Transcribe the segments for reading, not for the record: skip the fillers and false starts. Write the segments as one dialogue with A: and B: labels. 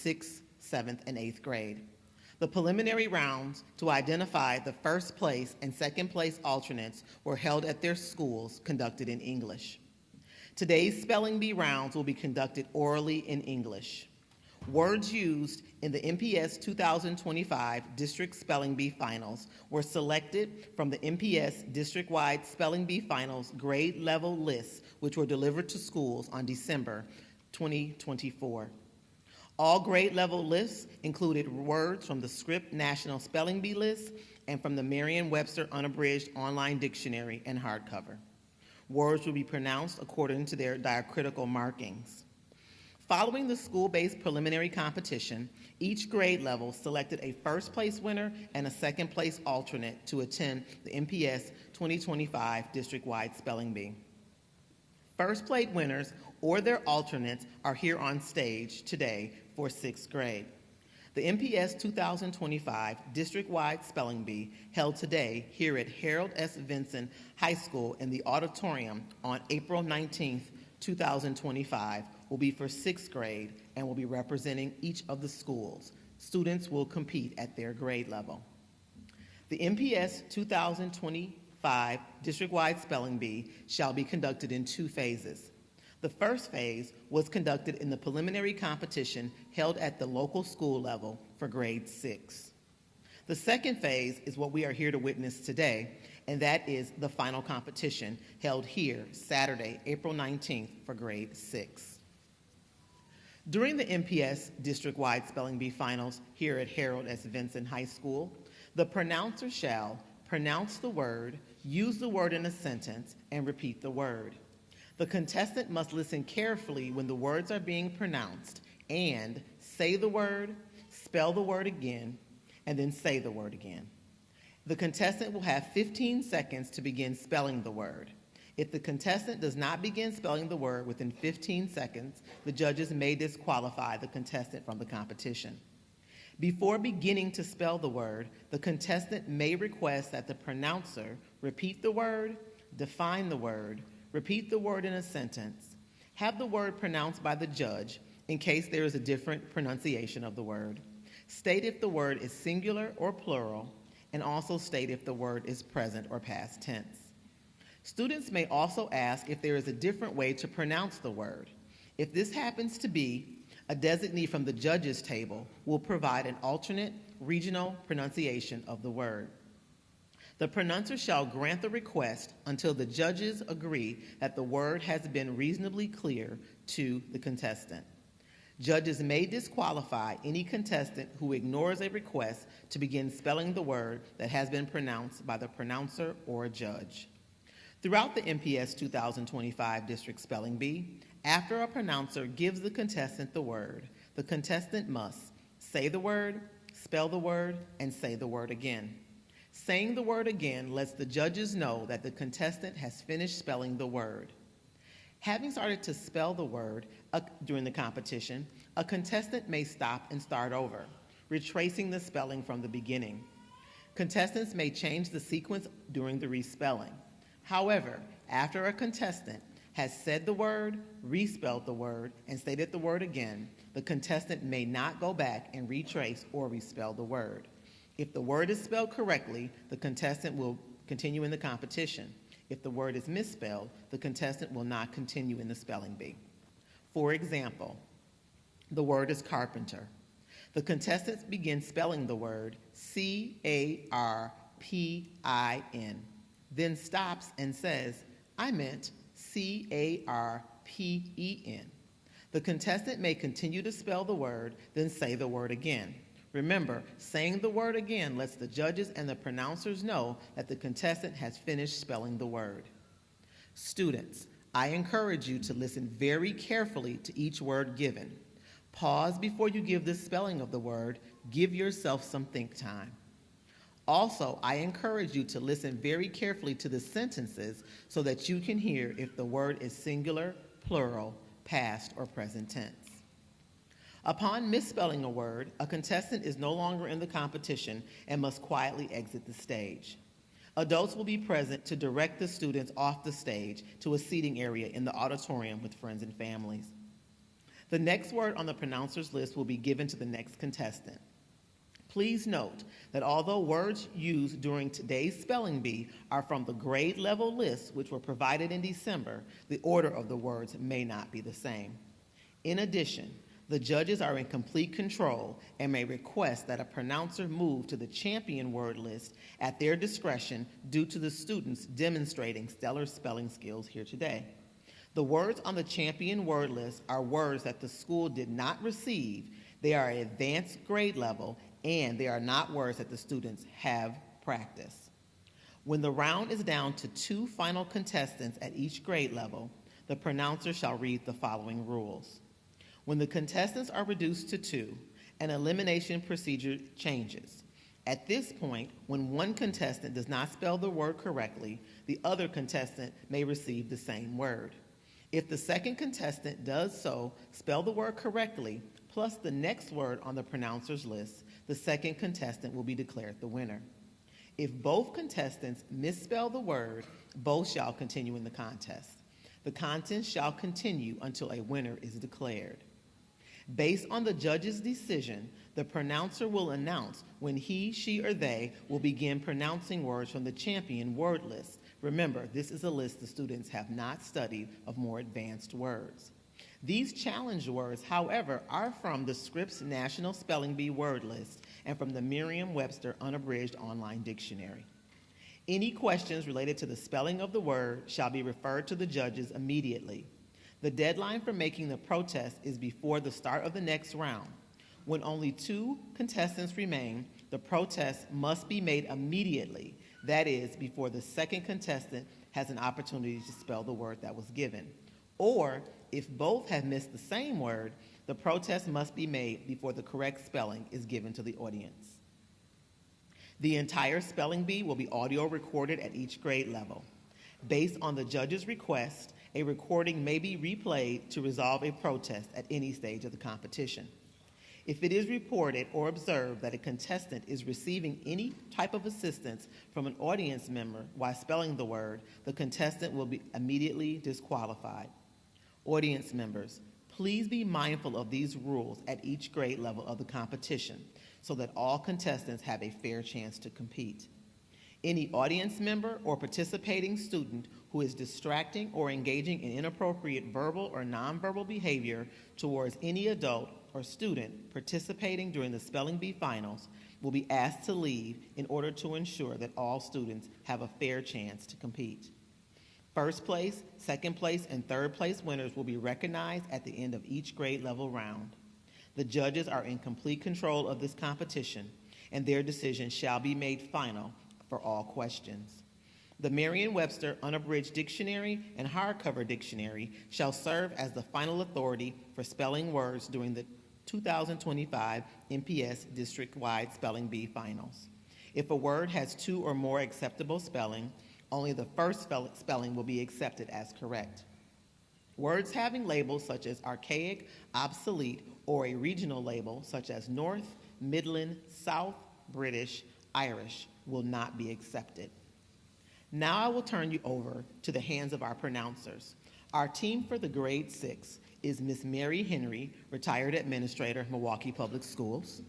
A: 6th, 7th, and 8th grade. The preliminary rounds to identify the first place and second place alternates were held at their schools, conducted in English. Today's spelling bee rounds will be conducted orally in English. Words used in the MPS 2025 District Spelling Bee Finals were selected from the MPS District-wide Spelling Bee Finals grade level lists, which were delivered to schools on December 2024. All grade level lists included words from the Script National Spelling Bee list and from the Merriam-Webster Unabridged Online Dictionary and hardcover. Words will be pronounced according to their diacritical markings. Following the school-based preliminary competition, each grade level selected a first-place winner and a second-place alternate to attend the MPS 2025 District-wide Spelling Bee. First-place winners or their alternates are here on stage today for 6th grade. The MPS 2025 District-wide Spelling Bee, held today here at Harold S. Vinson High School in the auditorium on April 19th, 2025, will be for 6th grade and will be representing each of the schools. Students will compete at their grade level. The MPS 2025 District-wide Spelling Bee shall be conducted in 2 phases. The first phase was conducted in the preliminary competition held at the local school level for grade 6. The second phase is what we are here to witness today, and that is the final competition held here Saturday, April 19th for grade 6. During the MPS District-wide Spelling Bee Finals here at Harold S. Vinson High School, the pronouncer shall pronounce the word, use the word in a sentence, and repeat the word. The contestant must listen carefully when the words are being pronounced and say the word, spell the word again, and then say the word again. The contestant will have 15 seconds to begin spelling the word. If the contestant does not begin spelling the word within 15 seconds, the judges may disqualify the contestant from the competition. Before beginning to spell the word, the contestant may request that the pronouncer repeat the word, define the word, repeat the word in a sentence, have the word pronounced by the judge in case there is a different pronunciation of the word, state if the word is singular or plural, and also state if the word is present or past tense. Students may also ask if there is a different way to pronounce the word. If this happens to be, a designee from the judges table will provide an alternate regional pronunciation of the word. The pronouncer shall grant the request until the judges agree that the word has been reasonably clear to the contestant. Judges may disqualify any contestant who ignores a request to begin spelling the word that has been pronounced by the pronouncer or a judge. Throughout the MPS 2025 District Spelling Bee, after a pronouncer gives the contestant the word, the contestant must say the word, spell the word, and say the word again. Saying the word again lets the judges know that the contestant has finished spelling the word. Having started to spell the word during the competition, a contestant may stop and start over, retracing the spelling from the beginning. Contestants may change the sequence during the respelling. However, after a contestant has said the word, respelled the word, and stated the word again, the contestant may not go back and retrace or respell the word. If the word is spelled correctly, the contestant will continue in the competition. If the word is misspelled, the contestant will not continue in the spelling bee. For example, the word is carpenter. The contestant begins spelling the word C-A-R-P-I-N, then stops and says, "I meant C-A-R-P-E-N." The contestant may continue to spell the word, then say the word again. Remember, saying the word again lets the judges and the pronouncers know that the contestant has finished spelling the word. Students, I encourage you to listen very carefully to each word given. Pause before you give the spelling of the word. Give yourself some think time. Also, I encourage you to listen very carefully to the sentences so that you can hear if the word is singular, plural, past, or present tense. Upon misspelling a word, a contestant is no longer in the competition and must quietly exit the stage. Adults will be present to direct the students off the stage to a seating area in the auditorium with friends and families. The next word on the pronouncer's list will be given to the next contestant. Please note that although words used during today's spelling bee are from the grade level lists which were provided in December, the order of the words may not be the same. In addition, the judges are in complete control and may request that a pronouncer move to the champion word list at their discretion due to the students demonstrating stellar spelling skills here today. The words on the champion word list are words that the school did not receive. They are advanced grade level, and they are not words that the students have practiced. When the round is down to 2 final contestants at each grade level, the pronouncer shall read the following rules. When the contestants are reduced to 2, an elimination procedure changes. At this point, when one contestant does not spell the word correctly, the other contestant may receive the same word. If the second contestant does so, spell the word correctly, plus the next word on the pronouncer's list, the second contestant will be declared the winner. If both contestants misspell the word, both shall continue in the contest. The contest shall continue until a winner is declared. Based on the judge's decision, the pronouncer will announce when he, she, or they will begin pronouncing words from the champion word list. Remember, this is a list the students have not studied of more advanced words. These challenge words, however, are from the Scripps National Spelling Bee word list and from the Merriam-Webster Unabridged Online Dictionary. Any questions related to the spelling of the word shall be referred to the judges immediately. The deadline for making the protest is before the start of the next round. When only 2 contestants remain, the protest must be made immediately, that is, before the second contestant has an opportunity to spell the word that was given. Or, if both have missed the same word, the protest must be made before the correct spelling is given to the audience. The entire spelling bee will be audio recorded at each grade level. Based on the judge's request, a recording may be replayed to resolve a protest at any stage of the competition. If it is reported or observed that a contestant is receiving any type of assistance from an audience member while spelling the word, the contestant will be immediately disqualified. Audience members, please be mindful of these rules at each grade level of the competition so that all contestants have a fair chance to compete. Any audience member or participating student who is distracting or engaging in inappropriate verbal or nonverbal behavior towards any adult or student participating during the spelling bee finals will be asked to leave in order to ensure that all students have a fair chance to compete. First place, second place, and third place winners will be recognized at the end of each grade level round. The judges are in complete control of this competition, and their decision shall be made final for all questions. The Merriam-Webster Unabridged Dictionary and Hardcover Dictionary shall serve as the final authority for spelling words during the 2025 MPS district-wide spelling bee finals. If a word has 2 or more acceptable spelling, only the first spelling will be accepted as correct. Words having labels such as archaic, obsolete, or a regional label such as North, Midland, South, British, Irish will not be accepted. Now I will turn you over to the hands of our pronouncers. Our team for the grade 6 is Miss Mary Henry, retired administrator, Milwaukee Public Schools.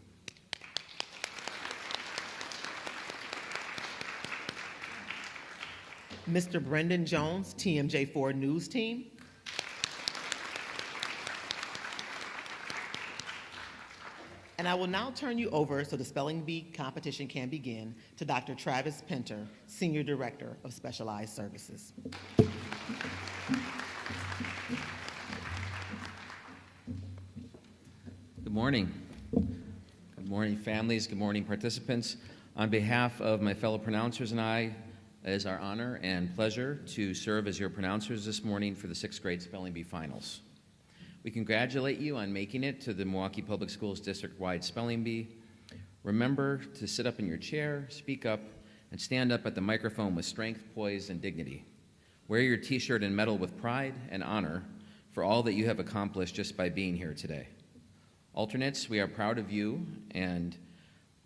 A: Mr. Brendan Jones, TMJ4 News Team. And I will now turn you over so the spelling bee competition can begin to Dr. Travis Pinter, Senior Director of Specialized Services.
B: Good morning. Good morning, families. Good morning, participants. On behalf of my fellow pronouncers and I, it is our honor and pleasure to serve as your pronouncers this morning for the 6th grade spelling bee finals. We congratulate you on making it to the Milwaukee Public Schools district-wide spelling bee. Remember to sit up in your chair, speak up, and stand up at the microphone with strength, poise, and dignity. Wear your t-shirt and medal with pride and honor for all that you have accomplished just by being here today. Alternates, we are proud of you and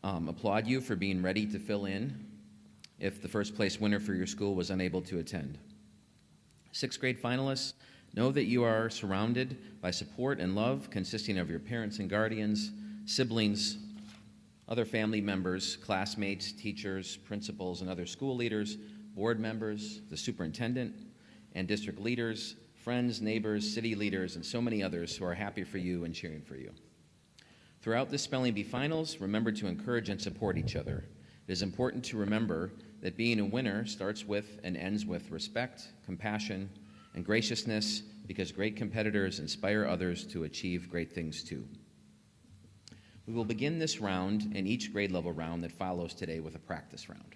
B: applaud you for being ready to fill in if the first place winner for your school was unable to attend. 6th grade finalists, Know that you are surrounded by support and love consisting of your parents and guardians, siblings, other family members, classmates, teachers, principals, and other school leaders, board members, the superintendent, and district leaders, friends, neighbors, city leaders, and so many others who are happy for you and cheering for you. Throughout the Spelling Bee Finals, remember to encourage and support each other. It is important to remember that being a winner starts with and ends with respect, compassion, and graciousness, because great competitors inspire others to achieve great things too. We will begin this round and each grade level round that follows today with a practice round.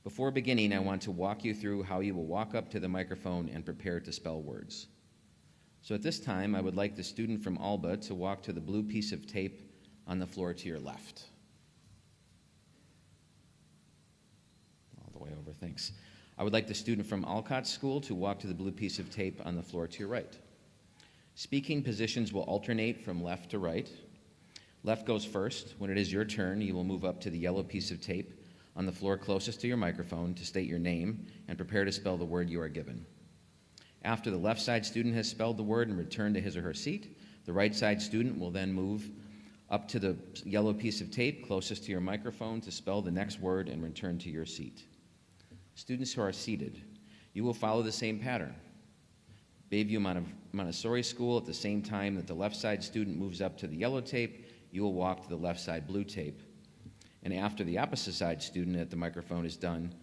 B: Before beginning, I want to walk you through how you will walk up to the microphone and prepare to spell words. So at this time, I would like the student from Alba to walk to the blue piece of tape on the floor to your left. All the way over, thanks. I would like the student from Alcott School to walk to the blue piece of tape on the floor to your right. Speaking positions will alternate from left to right. Left goes first. When it is your turn, you will move up to the yellow piece of tape on the floor closest to your microphone to state your name and prepare to spell the word you are given. After the left side student has spelled the word and returned to his or her seat, the right side student will then move up to the yellow piece of tape closest to your microphone to spell the next word and return to your seat. Students who are seated, you will follow the same pattern. Bayview Montessori School, at the same time that the left side student moves up to the yellow tape, you will walk to the left side blue tape. And after the opposite side student at the microphone is done,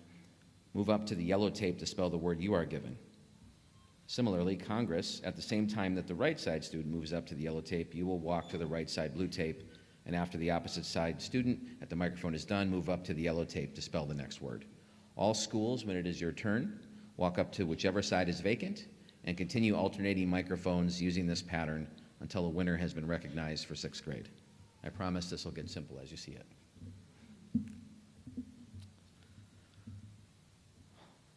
B: move up to the yellow tape to spell the word you are given. Similarly, Congress, at the same time that the right side student moves up to the yellow tape, you will walk to the right side blue tape, and after the opposite side student at the microphone is done, move up to the yellow tape to spell the next word. All schools, when it is your turn, walk up to whichever side is vacant and continue alternating microphones using this pattern until a winner has been recognized for 6th grade. I promise this will get simple as you see it.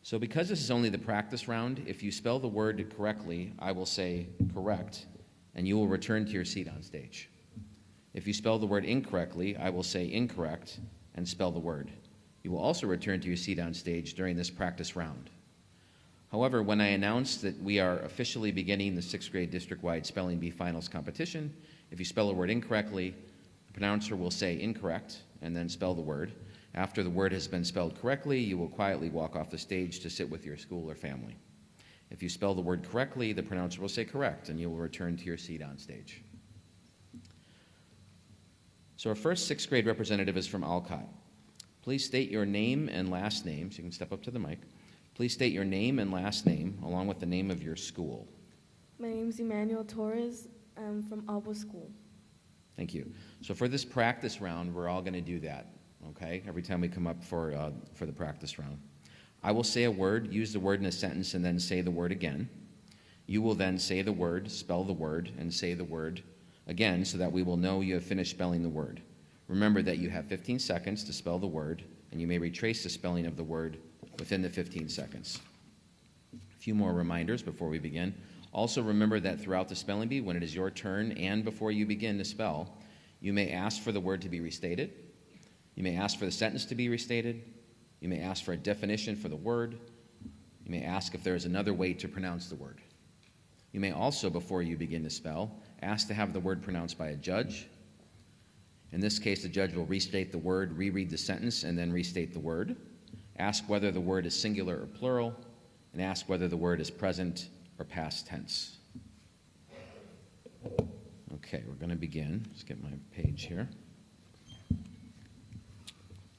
B: So because this is only the practice round, if you spell the word correctly, I will say correct, and you will return to your seat on stage. If you spell the word incorrectly, I will say incorrect and spell the word. You will also return to your seat on stage during this practice round. However, when I announce that we are officially beginning the 6th grade district-wide Spelling Bee Finals competition, if you spell a word incorrectly, the pronouncer will say incorrect and then spell the word. After the word has been spelled correctly, you will quietly walk off the stage to sit with your school or family. If you spell the word correctly, the pronouncer will say correct, and you will return to your seat on stage. So our first 6th grade representative is from Alcott. Please state your name and last name, so you can step up to the mic. Please state your name and last name, along with the name of your school.
C: My name is Emmanuel Torres. I'm from Alba School.
B: Thank you. So for this practice round, we're all going to do that. Okay, every time we come up for the practice round. I will say a word, use the word in a sentence, and then say the word again. You will then say the word, spell the word, and say the word again so that we will know you have finished spelling the word. Remember that you have 15 seconds to spell the word, and you may retrace the spelling of the word within the 15 seconds. A few more reminders before we begin. Also remember that throughout the spelling bee, when it is your turn and before you begin to spell, you may ask for the word to be restated. You may ask for the sentence to be restated. You may ask for a definition for the word. You may ask if there is another way to pronounce the word. You may also, before you begin to spell, ask to have the word pronounced by a judge. In this case, the judge will restate the word, reread the sentence, and then restate the word. Ask whether the word is singular or plural, and ask whether the word is present or past tense. Okay, we're going to begin. Let's get my page here.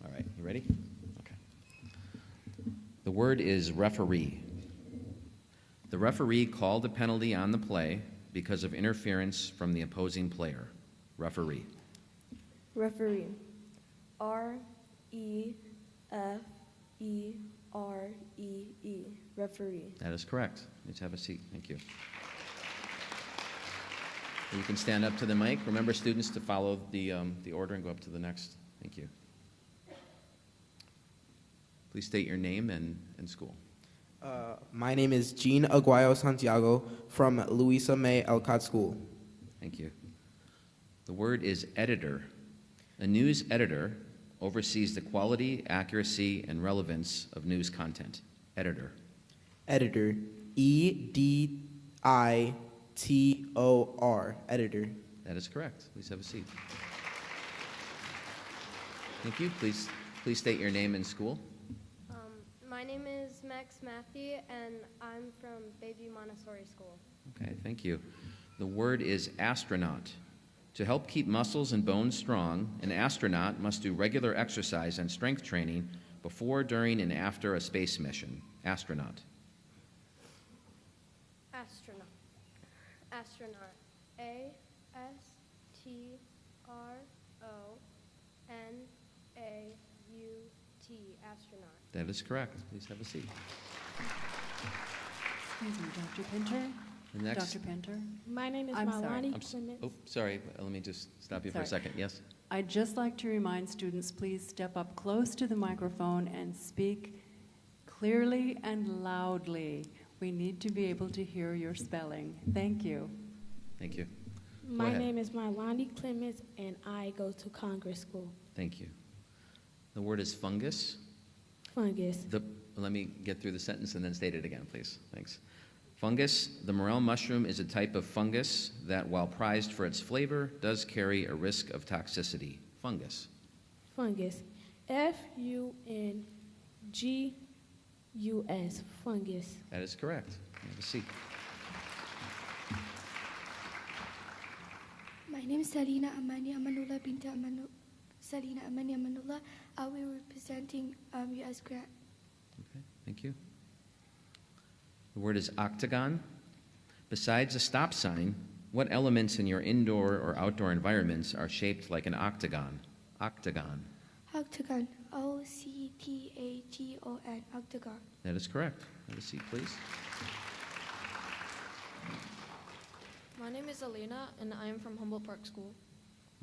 B: All right, you ready? Okay. The word is referee. The referee called a penalty on the play because of interference from the opposing player. Referee.
C: Referee. R-E-F-E-R-E-E. Referee.
B: That is correct. Please have a seat. Thank you. You can stand up to the mic. Remember, students, to follow the order and go up to the next. Thank you. Please state your name and school.
D: My name is Jean Aguayo Santiago from Louisa May Alcott School.
B: Thank you. The word is editor. A news editor oversees the quality, accuracy, and relevance of news content. Editor.
D: Editor. E-D-I-T-O-R. editor.
B: That is correct. Please have a seat. Thank you. Please state your name and school.
E: My name is Max Matthew, and I'm from Bayview Montessori School.
B: Okay, thank you. The word is astronaut. To help keep muscles and bones strong, an astronaut must do regular exercise and strength training before, during, and after a space mission. Astronaut.
E: Astronaut. Astronaut. A-S-T-R-O-N-A-U-T. Astronaut.
B: That is correct. Please have a seat.
F: Excuse me, Dr. Pinter?
B: The next.
F: Dr. Pinter?
C: My name is
F: I'm sorry.
C: Malani
B: I'm s-
C: Clements.
B: Oh, sorry. Let me just stop you for a
F: Sorry.
B: second. Yes?
F: I'd just like to remind students, please step up close to the microphone and speak clearly and loudly. We need to be able to hear your spelling. Thank you.
B: Thank you.
C: My
B: ahead.
C: name is Malani Clements, and I go to Congress School.
B: Thank you. The word is fungus.
C: Fungus.
B: Let me get through the sentence and then state it again, please. Thanks. Fungus. The morel mushroom is a type of fungus that, while prized for its flavor, does carry a risk of toxicity. Fungus.
C: Fungus. F-U-N-G-U-S. Fungus.
B: That is correct. Have a seat.
G: My name is Salina Amani Amanullah Binta Salina Amani Amanullah. I will be representing U.S. Grant.
B: Okay, thank you. The word is octagon. Besides a stop sign, what elements in your indoor or outdoor environments are shaped like an octagon? Octagon.
G: Octagon. O-C-T-A-G-O-N. Octagon.
B: That is correct. Have a seat, please.
E: My name is Alina, and I am from Humboldt Park School.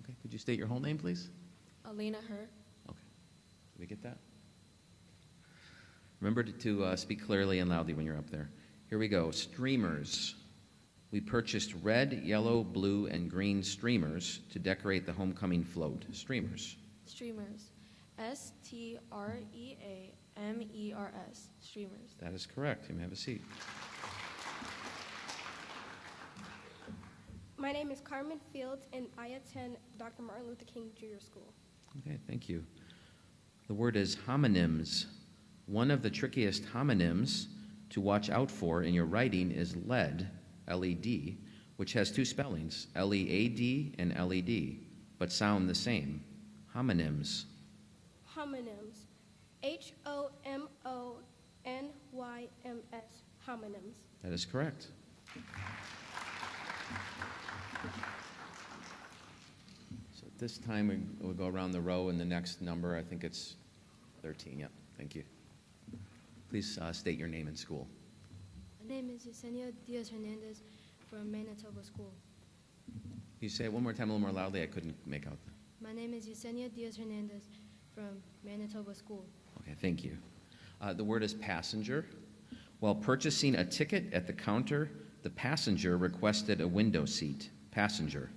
B: Okay, could you state your whole name, please?
E: Alina Her.
B: Okay. Did we get that? Remember to speak clearly and loudly when you're up there. Here we go. Streamers. We purchased red, yellow, blue, and green streamers to decorate the homecoming float. Streamers.
E: Streamers. S-T-R-E-A-M-E-R-S. Streamers.
B: That is correct. You may have a seat.
H: My name is Carmen Fields, and I attend Dr. Martin Luther King Jr. School.
B: Okay, thank you. The word is homonyms. One of the trickiest homonyms to watch out for in your writing is lead, L-E-D, which has two spellings, L-E-A-D and L-E-D, but sound the same. Homonyms.
H: Homonyms. H-O-M-O-N-Y-M-S. Homonyms.
B: That is correct. So at this time, we'll go around the row, and the next number, I think it's 13. Yep, thank you. Please state your name and school.
G: My name is Yesenia Diaz Hernandez from Manitoba School.
B: Can you say it one more time, a little more loudly? I couldn't make out.
G: My name is Yesenia Diaz Hernandez from Manitoba School.
B: Okay, thank you. The word is passenger. While purchasing a ticket at the counter, the passenger requested a window seat. Passenger.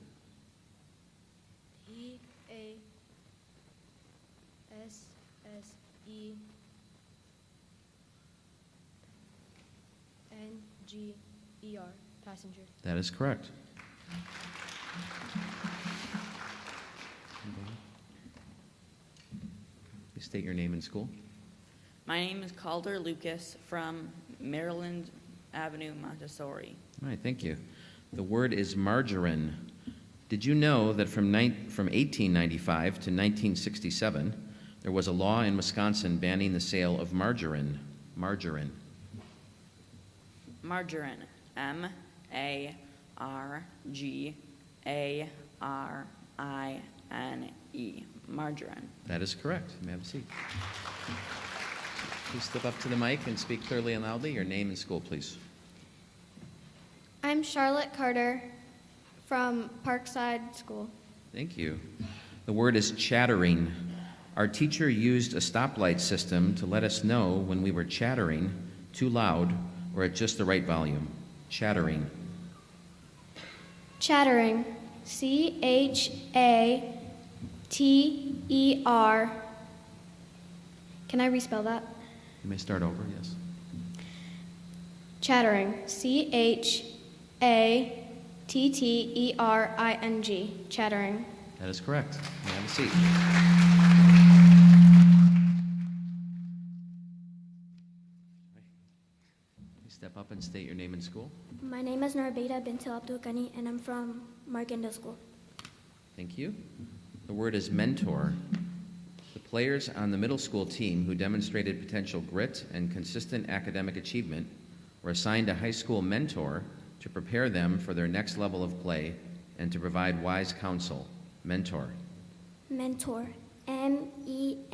G: P-A-S-S-E-N-G-E-R. Passenger.
B: That is correct. Please state your name and school.
I: My name is Calder Lucas from Maryland Avenue, Montessori.
B: All right, thank you. The word is margarine. Did you know that from 1895 to 1967, there was a law in Wisconsin banning the sale of margarine? Margarine.
I: Margarine. M-A-R-G-A-R-I-N-E. Margarine.
B: That is correct. You may have a seat. Please step up to the mic and speak clearly and loudly. Your name and school, please.
E: I'm Charlotte Carter from Parkside School.
B: Thank you. The word is chattering. Our teacher used a stoplight system to let us know when we were chattering, too loud, or at just the right volume. Chattering.
E: Chattering. C-H-A-T-E-R. Can I respell that?
B: You may start over, yes.
E: Chattering. C-H-A-T-T-E-R. A-T-T-E-R-I-N-G, chattering.
B: That is correct. You have a seat. Please step up and state your name and school.
E: My name is Narbeida Bintil Abdul Ghani, and I'm from Marginda School.
B: Thank you. The word is mentor. The players on the middle school team who demonstrated potential grit and consistent academic achievement were assigned a high school mentor to prepare them for their next level of play and to provide wise counsel. Mentor.
E: Mentor, M-E-N-T-O-R,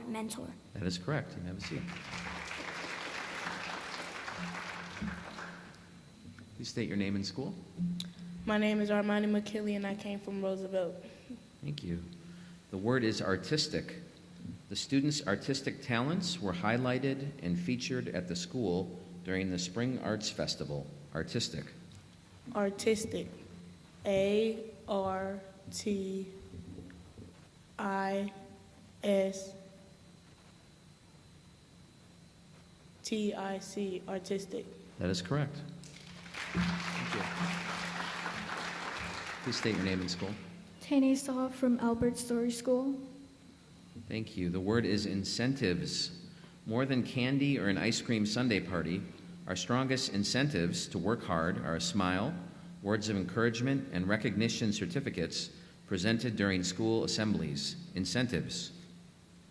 E: mentor.
B: That is correct. You have a seat. Please state your name and school.
J: My name is Armani McKinley, and I came from Roosevelt.
B: Thank you. The word is artistic. The students' artistic talents were highlighted and featured at the school during the Spring Arts Festival. Artistic.
J: Artistic, A-R-T-I-S-T-I-C, artistic.
B: That is correct. Thank you. Please state your name and school.
G: Tane Saw from Albert Story School.
B: Thank you. The word is incentives. More than candy or an ice cream sundae party, our strongest incentives to work hard are a smile, words of encouragement, and recognition certificates presented during school assemblies. Incentives.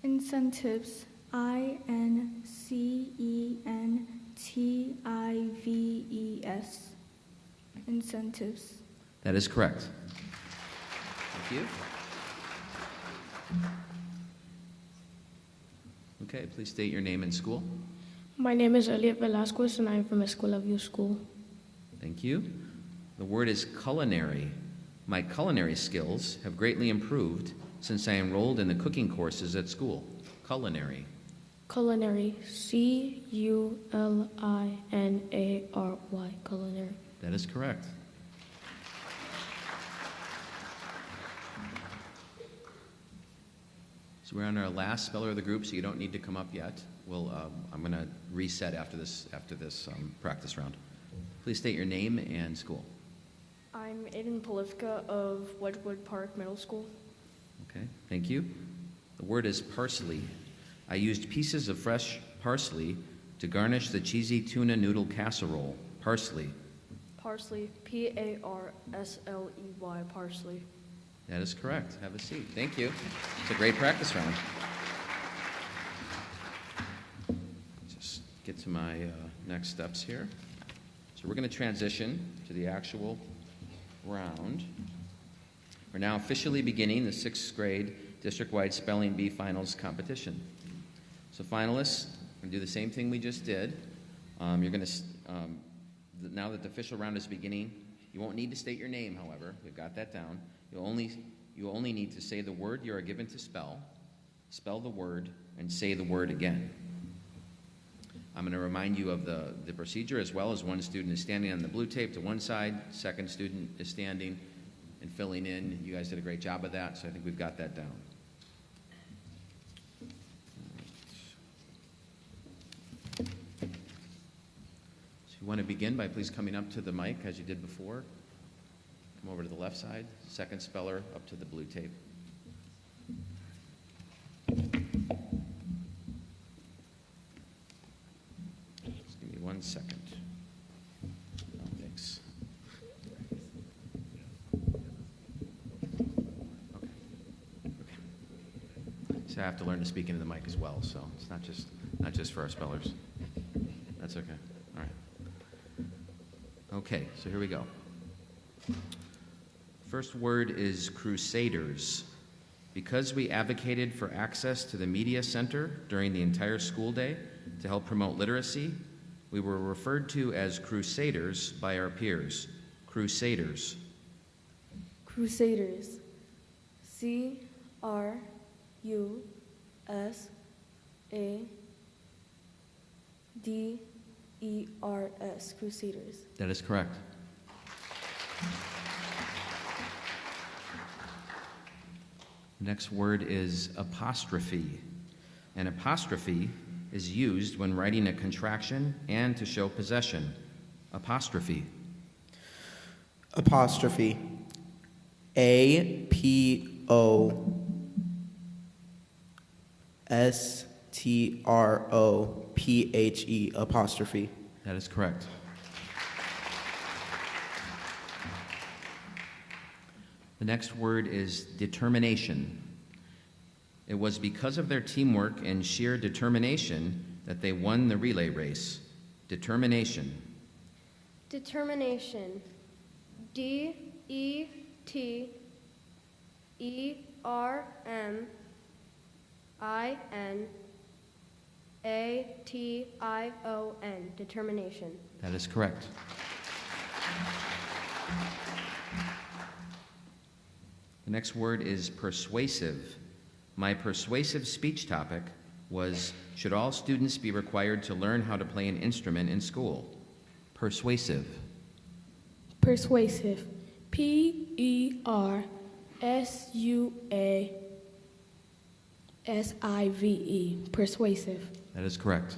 G: Incentives, I-N-C-E-N-T-I-V-E-S. Incentives.
B: That is correct. Thank you. Okay, please state your name and school.
H: My name is Elliot Velasquez, and I am from Escuela View School.
B: Thank you. The word is culinary. My culinary skills have greatly improved since I enrolled in the cooking courses at school. Culinary.
H: Culinary, C-U-L-I-N-A-R-Y, culinary.
B: That is correct. So we're on our last speller of the group, so you don't need to come up yet. I'm going to reset after this practice round. Please state your name and school.
C: I'm Aiden Polifka of Wedgwood Park Middle School.
B: Okay, thank you. The word is parsley. I used pieces of fresh parsley to garnish the cheesy tuna noodle casserole. Parsley.
C: Parsley, P-A-R-S-L-E-Y, parsley.
B: That is correct. Have a seat. Thank you. It's a great practice round. Just get to my next steps here. So we're going to transition to the actual round. We're now officially beginning the 6th grade district-wide Spelling Bee Finals competition. So finalists, we're going to do the same thing we just did. You're going to, now that the official round is beginning, you won't need to state your name, however. We've got that down. You only need to say the word you are given to spell the word, and say the word again. I'm going to remind you of the procedure, as well as one student is standing on the blue tape to one side, second student is standing and filling in. You guys did a great job of that, so I think we've got that down. So you want to begin by please coming up to the mic as you did before. Come over to the left side, second speller up to the blue tape. Just give me 1 second. Oh, thanks. Okay. So I have to learn to speak into the mic as well, so it's not just for our spellers. That's okay. All right. Okay, so here we go. First word is crusaders. Because we advocated for access to the media center during the entire school day to help promote literacy, we were referred to as crusaders by our peers. Crusaders.
C: Crusaders, C-R-U-S-A-D-E-R-S, crusaders.
B: That is correct. Next word is apostrophe. An apostrophe is used when writing a contraction and to show possession. Apostrophe.
D: Apostrophe. APOSTROPHE. Apostrophe.
B: That is correct. The next word is determination. It was because of their teamwork and sheer determination that they won the relay race. Determination.
E: Determination. DETERMINATION. Determination.
B: That is correct. The next word is persuasive. My persuasive speech topic was, should all students be required to learn how to play an instrument in school? Persuasive.
J: Persuasive. PERSUASIVE. Persuasive.
B: That is correct.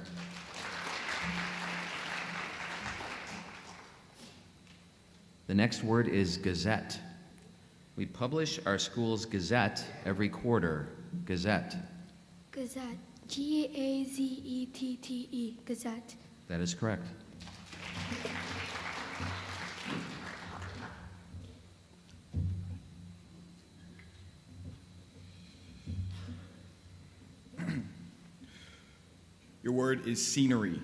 B: The next word is gazette. We publish our school's gazette every quarter. Gazette.
G: Gazette. GAZETTE. Gazette.
B: That is correct.
K: Your word is scenery.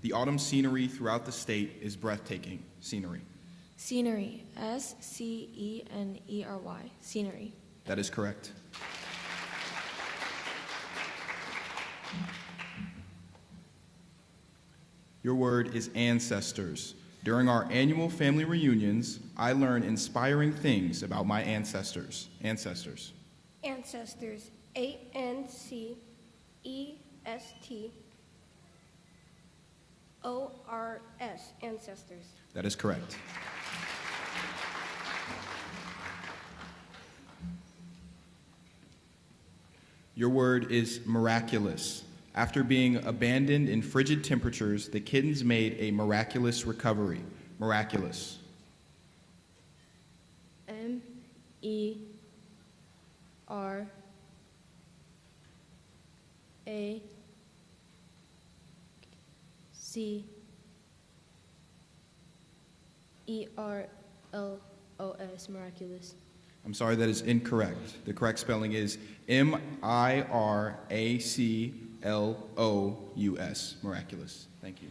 K: The autumn scenery throughout the state is breathtaking. Scenery.
H: Scenery. SCENERY. Scenery.
K: That is correct. Your word is ancestors. During our annual family reunions, I learn inspiring things about my ancestors. Ancestors.
H: Ancestors. ANCESTORS. Ancestors.
K: That is correct. Your word is miraculous. After being abandoned in frigid temperatures, the kittens made a miraculous recovery. Miraculous.
H: MERACULOUS. Miraculous.
K: I'm sorry, that is incorrect. The correct spelling is MIRACLOUS. Miraculous. Thank you.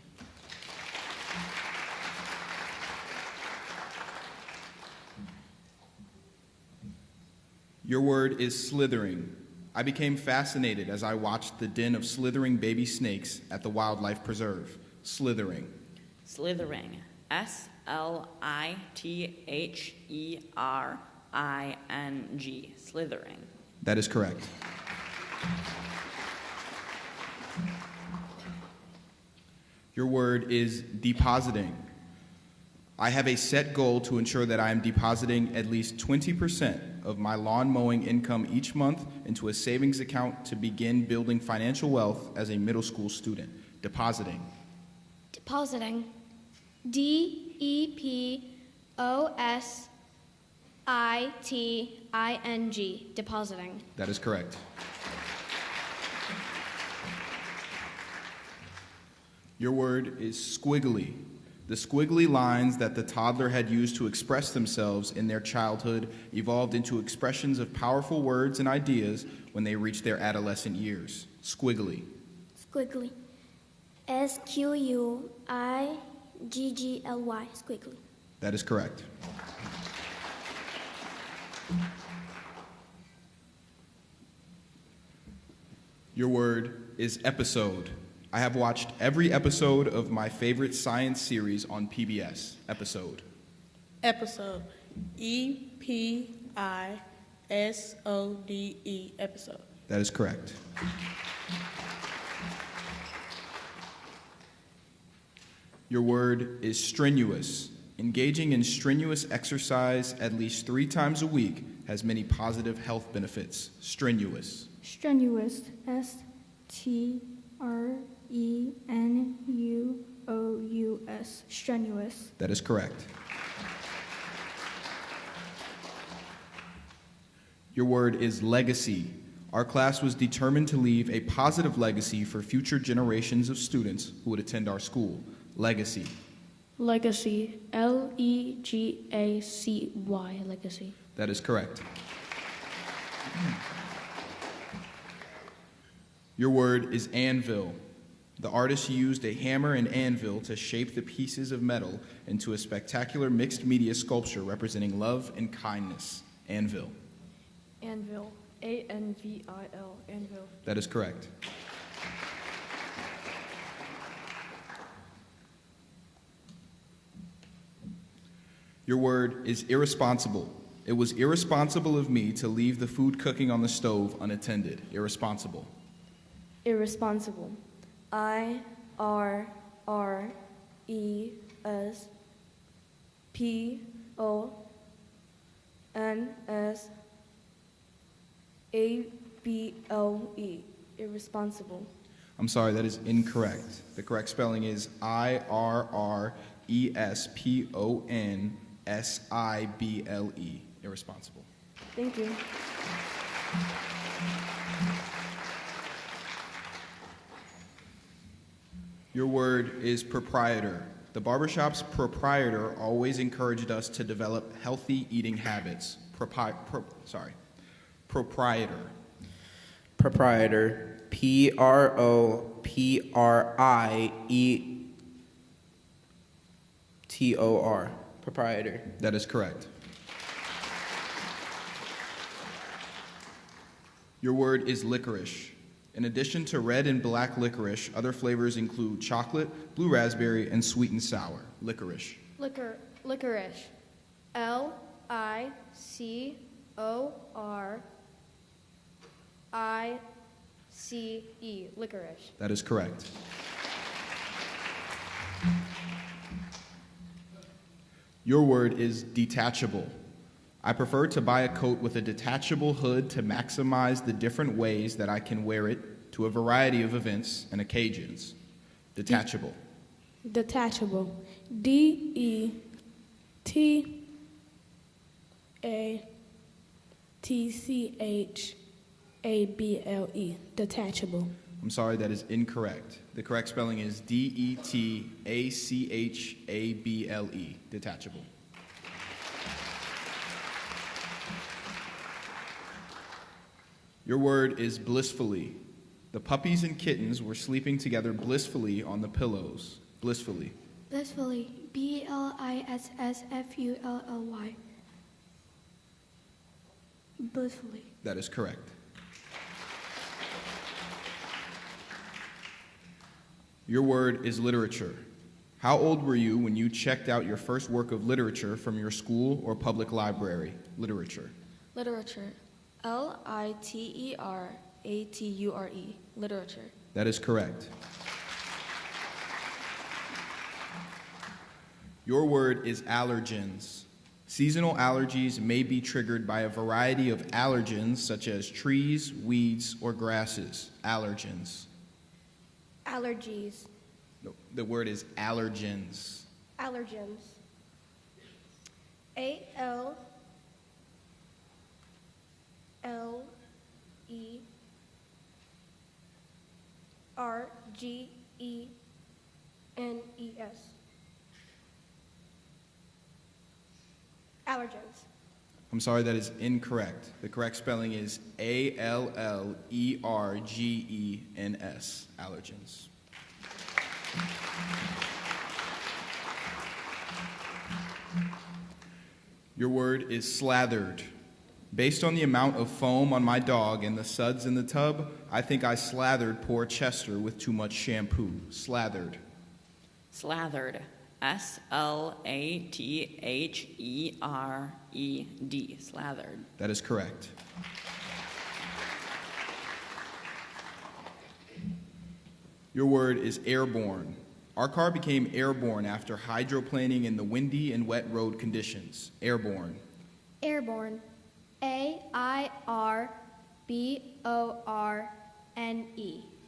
K: Your word is slithering. I became fascinated as I watched the den of slithering baby snakes at the wildlife preserve. Slithering.
I: Slithering. SLITHERING. Slithering.
K: That is correct. Your word is depositing. I have a set goal to ensure that I am depositing at least 20% of my lawn mowing income each month into a savings account to begin building financial wealth as a middle school student. Depositing.
E: Depositing. DEPOSITING. Depositing.
K: That is correct. Your word is squiggly. The squiggly lines that the toddler had used to express themselves in their childhood evolved into expressions of powerful words and ideas when they reached their adolescent years. Squiggly.
G: Squiggly. SQUIGGLY. Squiggly.
K: That is correct. Your word is episode. I have watched every episode of my favorite science series on PBS. Episode.
J: Episode. EPISODE. Episode.
K: That is correct. Your word is strenuous. Engaging in strenuous exercise at least 3 times a week has many positive health benefits. Strenuous.
G: Strenuous. STRENUOUS.
H: S-T-R-E-N-O-U-S, strenuous.
K: That is correct. Your word is legacy. Our class was determined to leave a positive legacy for future generations of students who would attend our school. Legacy.
H: Legacy, L-E-G-A-C-Y, legacy.
K: That is correct. Your word is anvil. The artist used a hammer and anvil to shape the pieces of metal into a spectacular mixed media sculpture representing love and kindness. Anvil.
C: Anvil. A-N-V-I-L. Anvil.
K: That is correct. Your word is irresponsible. It was irresponsible of me to leave the food cooking on the stove unattended. Irresponsible.
C: Irresponsible. I-R-R-E-S-P-O-N-S-A-B-L-E. Irresponsible.
K: I'm sorry, that is incorrect. The correct spelling is I-R-R-E-S-P-O-N-S-I-B-L-E. Irresponsible.
C: Thank you.
K: Your word is proprietor. The barbershop's proprietor always encouraged us to develop healthy eating habits. Proprietor.
D: Proprietor. P-R-O-P-R-I-E-T-O-R. Proprietor.
K: That is correct. Your word is licorice. In addition to red and black licorice, other flavors include chocolate, blue raspberry, and sweet and sour. Licorice.
H: Licorice, L-I-C-O-R-I-C-E, licorice.
K: That is correct. Your word is detachable. I prefer to buy a coat with a detachable hood to maximize the different ways that I can wear it to a variety of events and occasions. Detachable.
J: Detachable. D-E-T-A-C-H-A-B-L-E. Detachable.
K: I'm sorry, that is incorrect. The correct spelling is D-E-T-A-C-H-A-B-L-E. Detachable. Your word is blissfully. The puppies and kittens were sleeping together blissfully on the pillows. Blissfully.
G: Blissfully. B-L-I-S-S-F-U-L-L-Y. Blissfully.
K: That is correct. Your word is literature. How old were you when you checked out your first work of literature from your school or public library? Literature.
C: Literature. L-I-T-E-R-A-T-U-R-E. Literature.
K: That is correct. Your word is allergens. Seasonal allergies may be triggered by a variety of allergens such as trees, weeds, or grasses. Allergens.
H: Allergies,
K: No, the word is allergens.
H: allergens. A-L-L-E-R-G-E-N-E-S. Allergens.
K: I'm sorry, that is incorrect. The correct spelling is A-L-L-E-R-G-E-N-S. Allergens. Your word is slathered. Based on the amount of foam on my dog and the suds in the tub, I think I slathered poor Chester with too much shampoo. Slathered.
I: Slathered. S-L-A-T-H-E-R-E-D. Slathered.
K: That is correct. Your word is airborne. Our car became airborne after hydroplaning in the windy and wet road conditions. Airborne.
E: Airborne. A-I-R-B-O-R-N-E.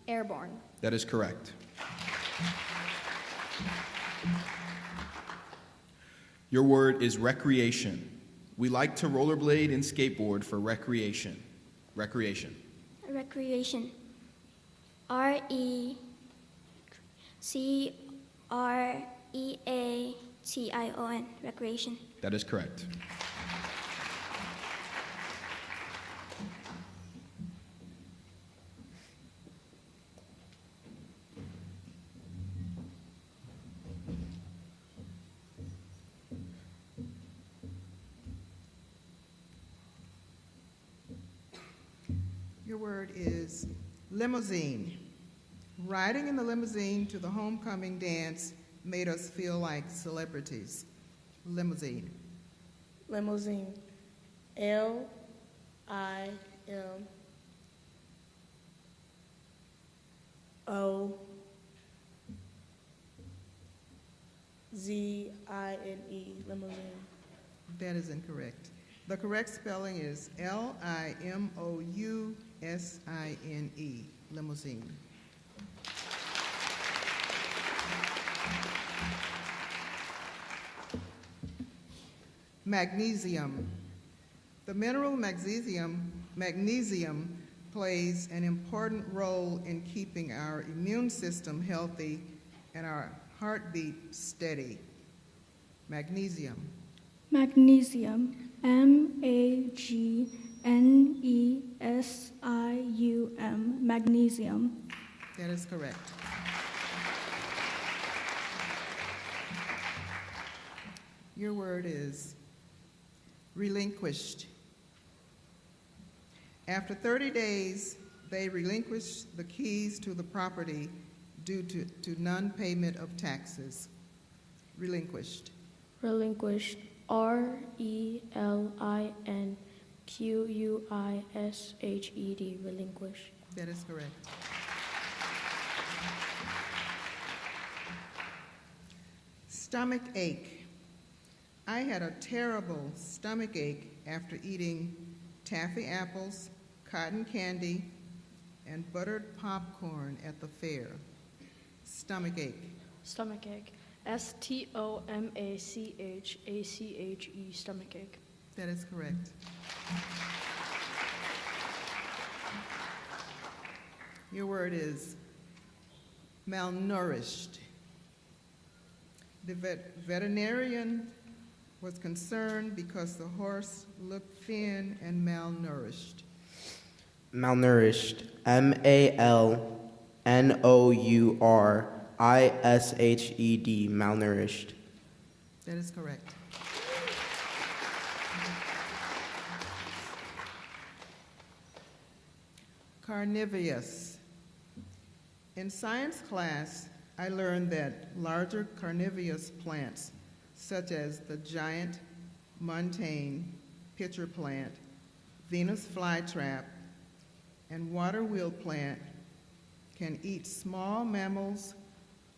E: Airborne.
K: That is correct. Your word is recreation. We like to rollerblade and skateboard for recreation. Recreation.
E: Recreation. RECREATION. Recreation.
K: That is correct.
L: Your word is limousine. Riding in the limousine to the homecoming dance made us feel like celebrities. Limousine.
J: Limousine. LIMOZINE. Limousine.
L: That is incorrect. The correct spelling is LIMOUSINE. Limousine. Magnesium. The mineral magnesium plays an important role in keeping our immune system healthy and our heartbeat steady. Magnesium.
G: Magnesium. MAGNESIUM. Magnesium.
L: That is correct. Your word is relinquished. After 30 days, they relinquished the keys to the property due to non-payment of taxes. Relinquished.
C: Relinquished. RELINQUISHED. Relinquish.
L: That is correct. Stomach ache. I had a terrible stomach ache after eating taffy apples, cotton candy, and buttered popcorn at the fair. Stomach ache.
C: Stomach ache. STOMACHACHE. Stomach ache.
L: That is correct. Your word is malnourished. The veterinarian was concerned because the horse looked thin and malnourished.
D: Malnourished. MALNOURISHED. Malnourished.
L: That is correct. Carnivorous. In science class, I learned that larger carnivorous plants, such as the giant montane pitcher plant, Venus flytrap, and water wheel plant, can eat small mammals,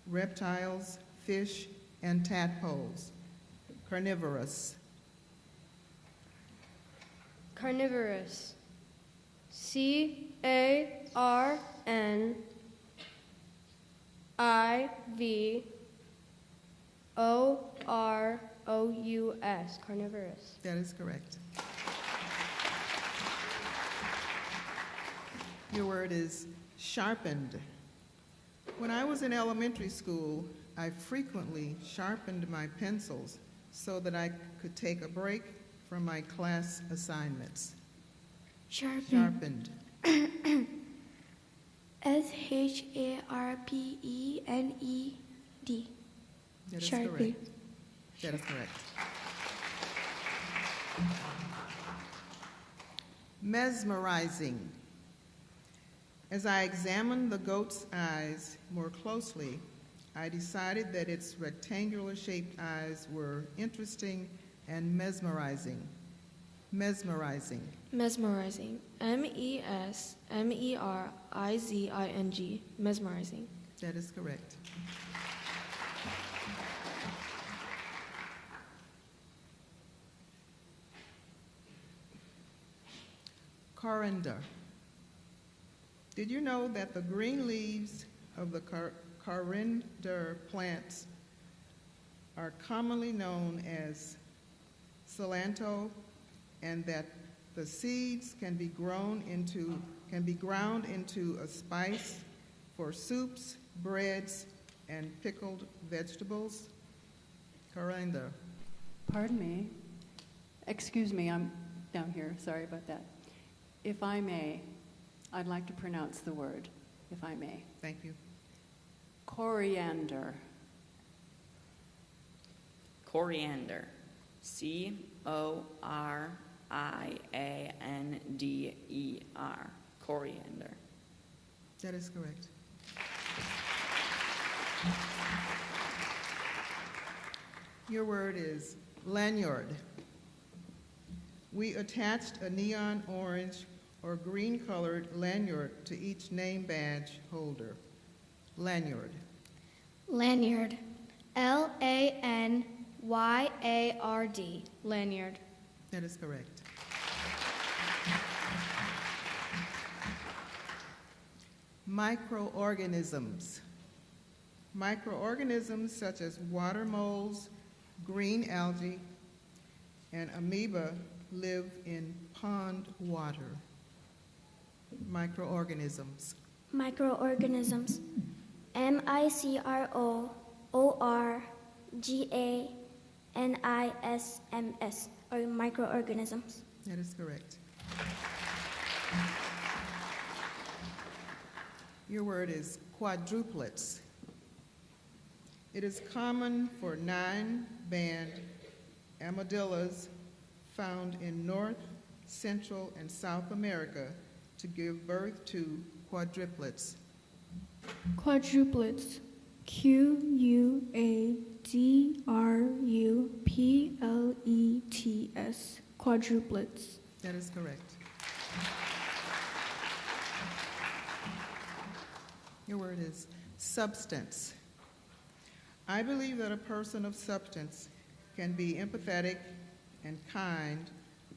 L: reptiles, fish, and tadpoles. Carnivorous.
E: Carnivorous. CARNIVOROUS. Carnivorous.
L: That is correct. Your word is sharpened. When I was in elementary school, I frequently sharpened my pencils so that I could take a break from my class assignments.
G: Sharpened.
L: Sharpened.
G: SHARPENED.
L: That is
G: Sharpie.
L: correct. That is correct. Mesmerizing. As I examined the goat's eyes more closely, I decided that its rectangular-shaped eyes were interesting and mesmerizing. Mesmerizing.
C: Mesmerizing. MESMERIZING. Mesmerizing.
L: That is correct. Coriander. Did you know that the green leaves of the coriander plants are commonly known as cilantro, and that the seeds can be ground into a spice for soups, breads, and pickled vegetables? Coriander.
F: Pardon me. Excuse me, I'm down here. Sorry about that. If I may, I'd like to pronounce the word, if I may.
L: Thank you.
F: Coriander.
I: Coriander. C-O-R-I-A-N-D-E-R. Coriander.
L: That is correct. Your word is lanyard. We attached a neon orange or green colored lanyard to each name badge holder. Lanyard.
E: Lanyard. L-A-N-Y-A-R-D. Lanyard.
L: That is correct. Microorganisms. Microorganisms such as water moles, green algae, and amoeba live in pond water. Microorganisms.
E: Microorganisms. M-I-C-R-O-O-R-G-A-N-I-S-M-S, or microorganisms.
L: That is correct. Your word is quadruplets. It is common for 9-band armadillos found in North, Central, and South America to give birth to quadruplets.
G: Quadruplets. Q-U-A-D-R-U-P-L-E-T-S. Quadruplets.
L: That is correct. Your word is substance. I believe that a person of substance can be empathetic and kind,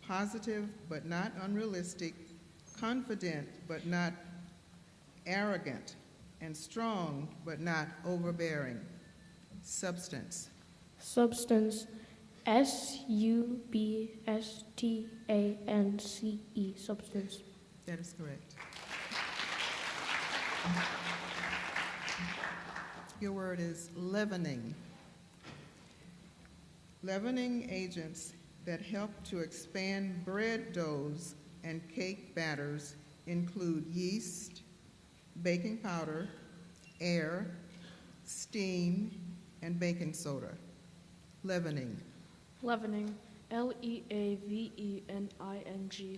L: positive but not unrealistic, confident but not arrogant, and strong but not overbearing. Substance.
C: Substance. S-U-B-S-T-A-N-C-E. Substance.
L: That is correct. Your word is leavening. Leavening agents that help to expand bread doughs and cake batters include yeast, baking powder, air, steam, and baking soda. Leavening.
C: Leavening. L-E-A-V-E-N-I-N-G.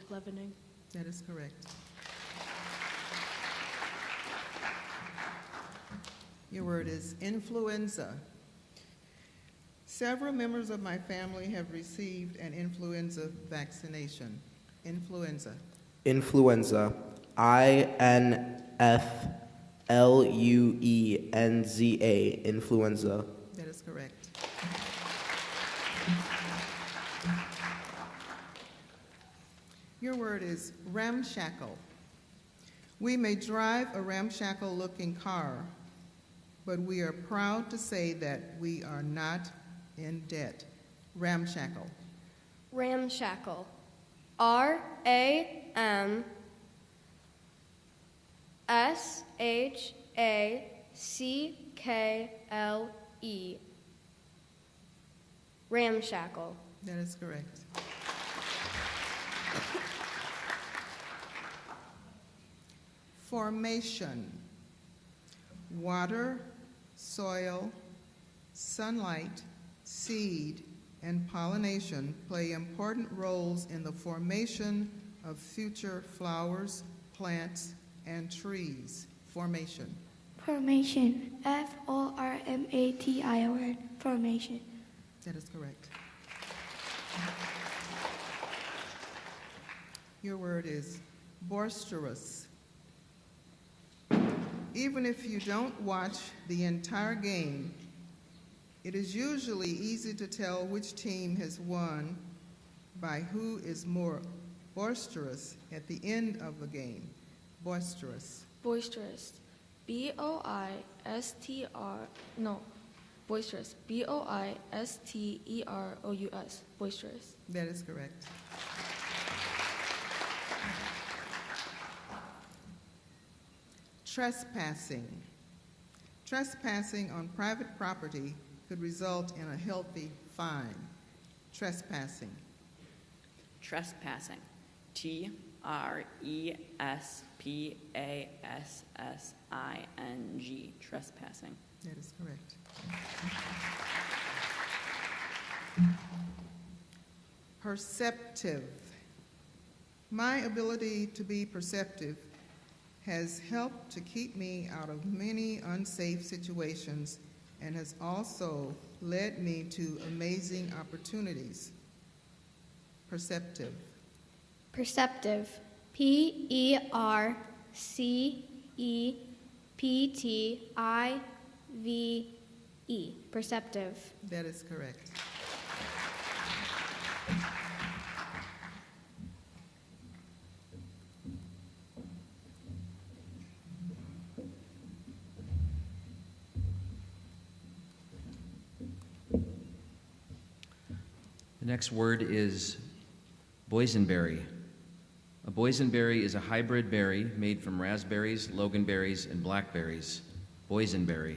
C: Leavening.
L: That is correct. Your word is influenza. Several members of my family have received an influenza vaccination. Influenza.
D: Influenza. I-N-F-L-U-E-N-Z-A. Influenza.
L: That is correct. Your word is ramshackle. We may drive a ramshackle-looking car, but we are proud to say that we are not in debt. Ramshackle.
E: Ramshackle. R-A-M-S-H-A-C-K-L-E. Ramshackle.
L: That is correct. Formation. Water, soil, sunlight, seed, and pollination play important roles in the formation of future flowers, plants, and trees. Formation.
G: Formation. F-O-R-M-A-T-I-O-N. Formation.
L: That is correct. Your word is boisterous. Even if you don't watch the entire game, it is usually easy to tell which team has won by who is more boisterous at the end of the game. Boisterous.
C: Boisterous. Boisterous. Boisterous. Boisterous.
L: That is correct. Trespassing. Trespassing on private property could result in a healthy fine. Trespassing.
I: Trespassing. Trespassing. Trespassing.
L: That is correct. Perceptive. My ability to be perceptive has helped to keep me out of many unsafe situations and has also led me to amazing opportunities. Perceptive.
E: Perceptive. Perceptive. Perceptive.
L: That is correct.
B: The next word is boysenberry. A boysenberry is a hybrid berry made from raspberries, loganberries, and blackberries. Boysenberry.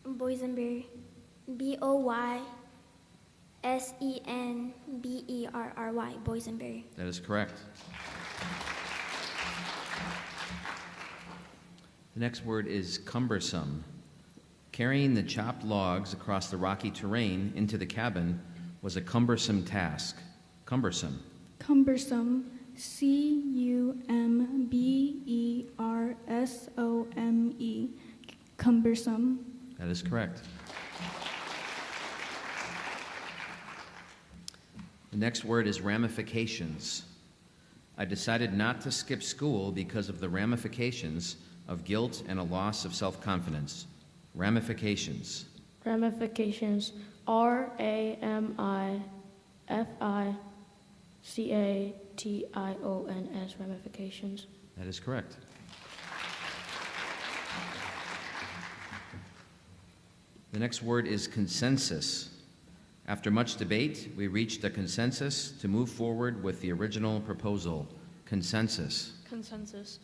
E: Boysenberry. Boysenberry. Boysenberry.
B: That is correct. The next word is cumbersome. Carrying the chopped logs across the rocky terrain into the cabin was a cumbersome task. Cumbersome.
C: Cumbersome. Cumbersome. Cumbersome.
B: That is correct. The next word is ramifications. I decided not to skip school because of the ramifications of guilt and a loss of self-confidence. Ramifications.
C: Ramifications. Ramifications. Ramifications.
B: That is correct. The next word is consensus. After much debate, we reached a consensus to move forward with the original proposal. Consensus.
C: Consensus.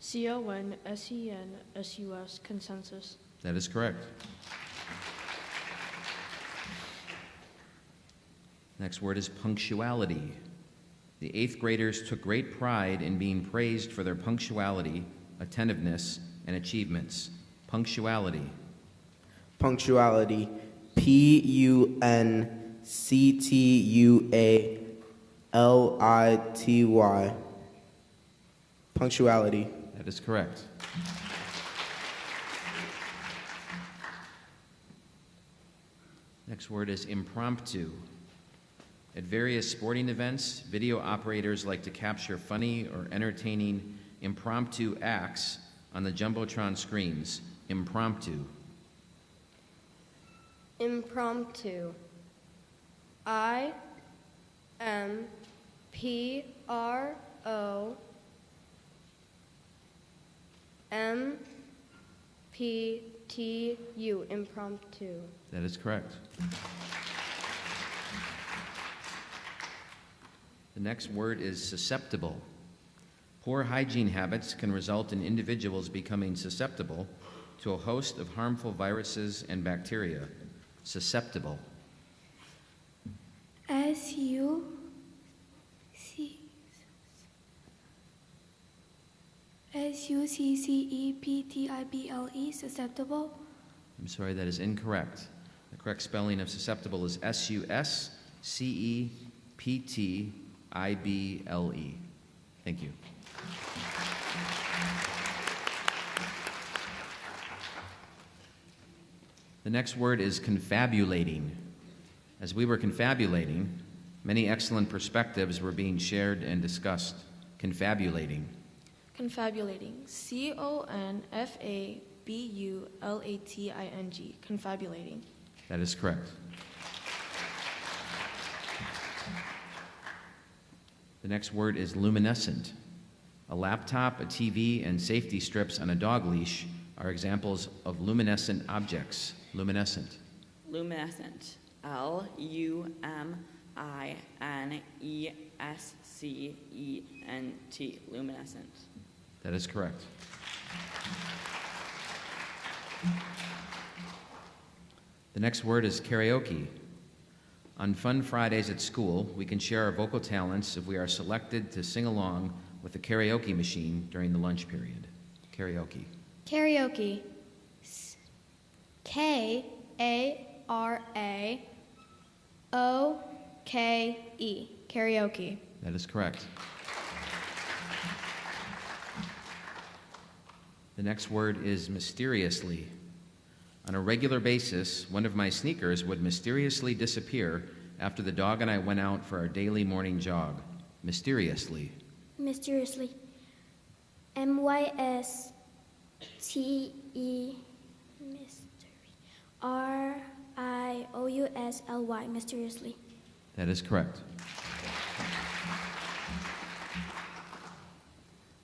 C: Consensus. Consensus.
B: That is correct. Next word is punctuality. The 8th graders took great pride in being praised for their punctuality, attentiveness, and achievements. Punctuality.
D: Punctuality. Punctuality. Punctuality.
B: That is correct. Next word is impromptu. At various sporting events, video operators like to capture funny or entertaining impromptu acts on the Jumbotron screens. Impromptu.
E: Impromptu. IMPROMPTU. Impromptu.
B: That is correct. The next word is susceptible. Poor hygiene habits can result in individuals becoming susceptible to a host of harmful viruses and bacteria. Susceptible.
G: SUCCEPTIBLE. Susceptible.
B: I'm sorry, that is incorrect. The correct spelling of susceptible is SUSCEPTIBLE. Thank you. The next word is confabulating. As we were confabulating, many excellent perspectives were being shared and discussed. Confabulating.
C: Confabulating. CONFABULATING. Confabulating.
B: That is correct. The next word is luminescent. A laptop, a TV, and safety strips on a dog leash are examples of luminescent objects. Luminescent.
I: Luminescent. Luminescent. Luminescent.
B: That is correct. The next word is karaoke. On fun Fridays at school, we can share our vocal talents if we are selected to sing along with the karaoke machine during the lunch period. Karaoke.
E: Karaoke. Karaoke. Karaoke.
B: That is correct. The next word is mysteriously. On a regular basis, one of my sneakers would mysteriously disappear after the dog and I went out for our daily morning jog. Mysteriously.
E: Mysteriously. MYSTE. Mystery. RIOUSLY. Mysteriously.
B: That is correct.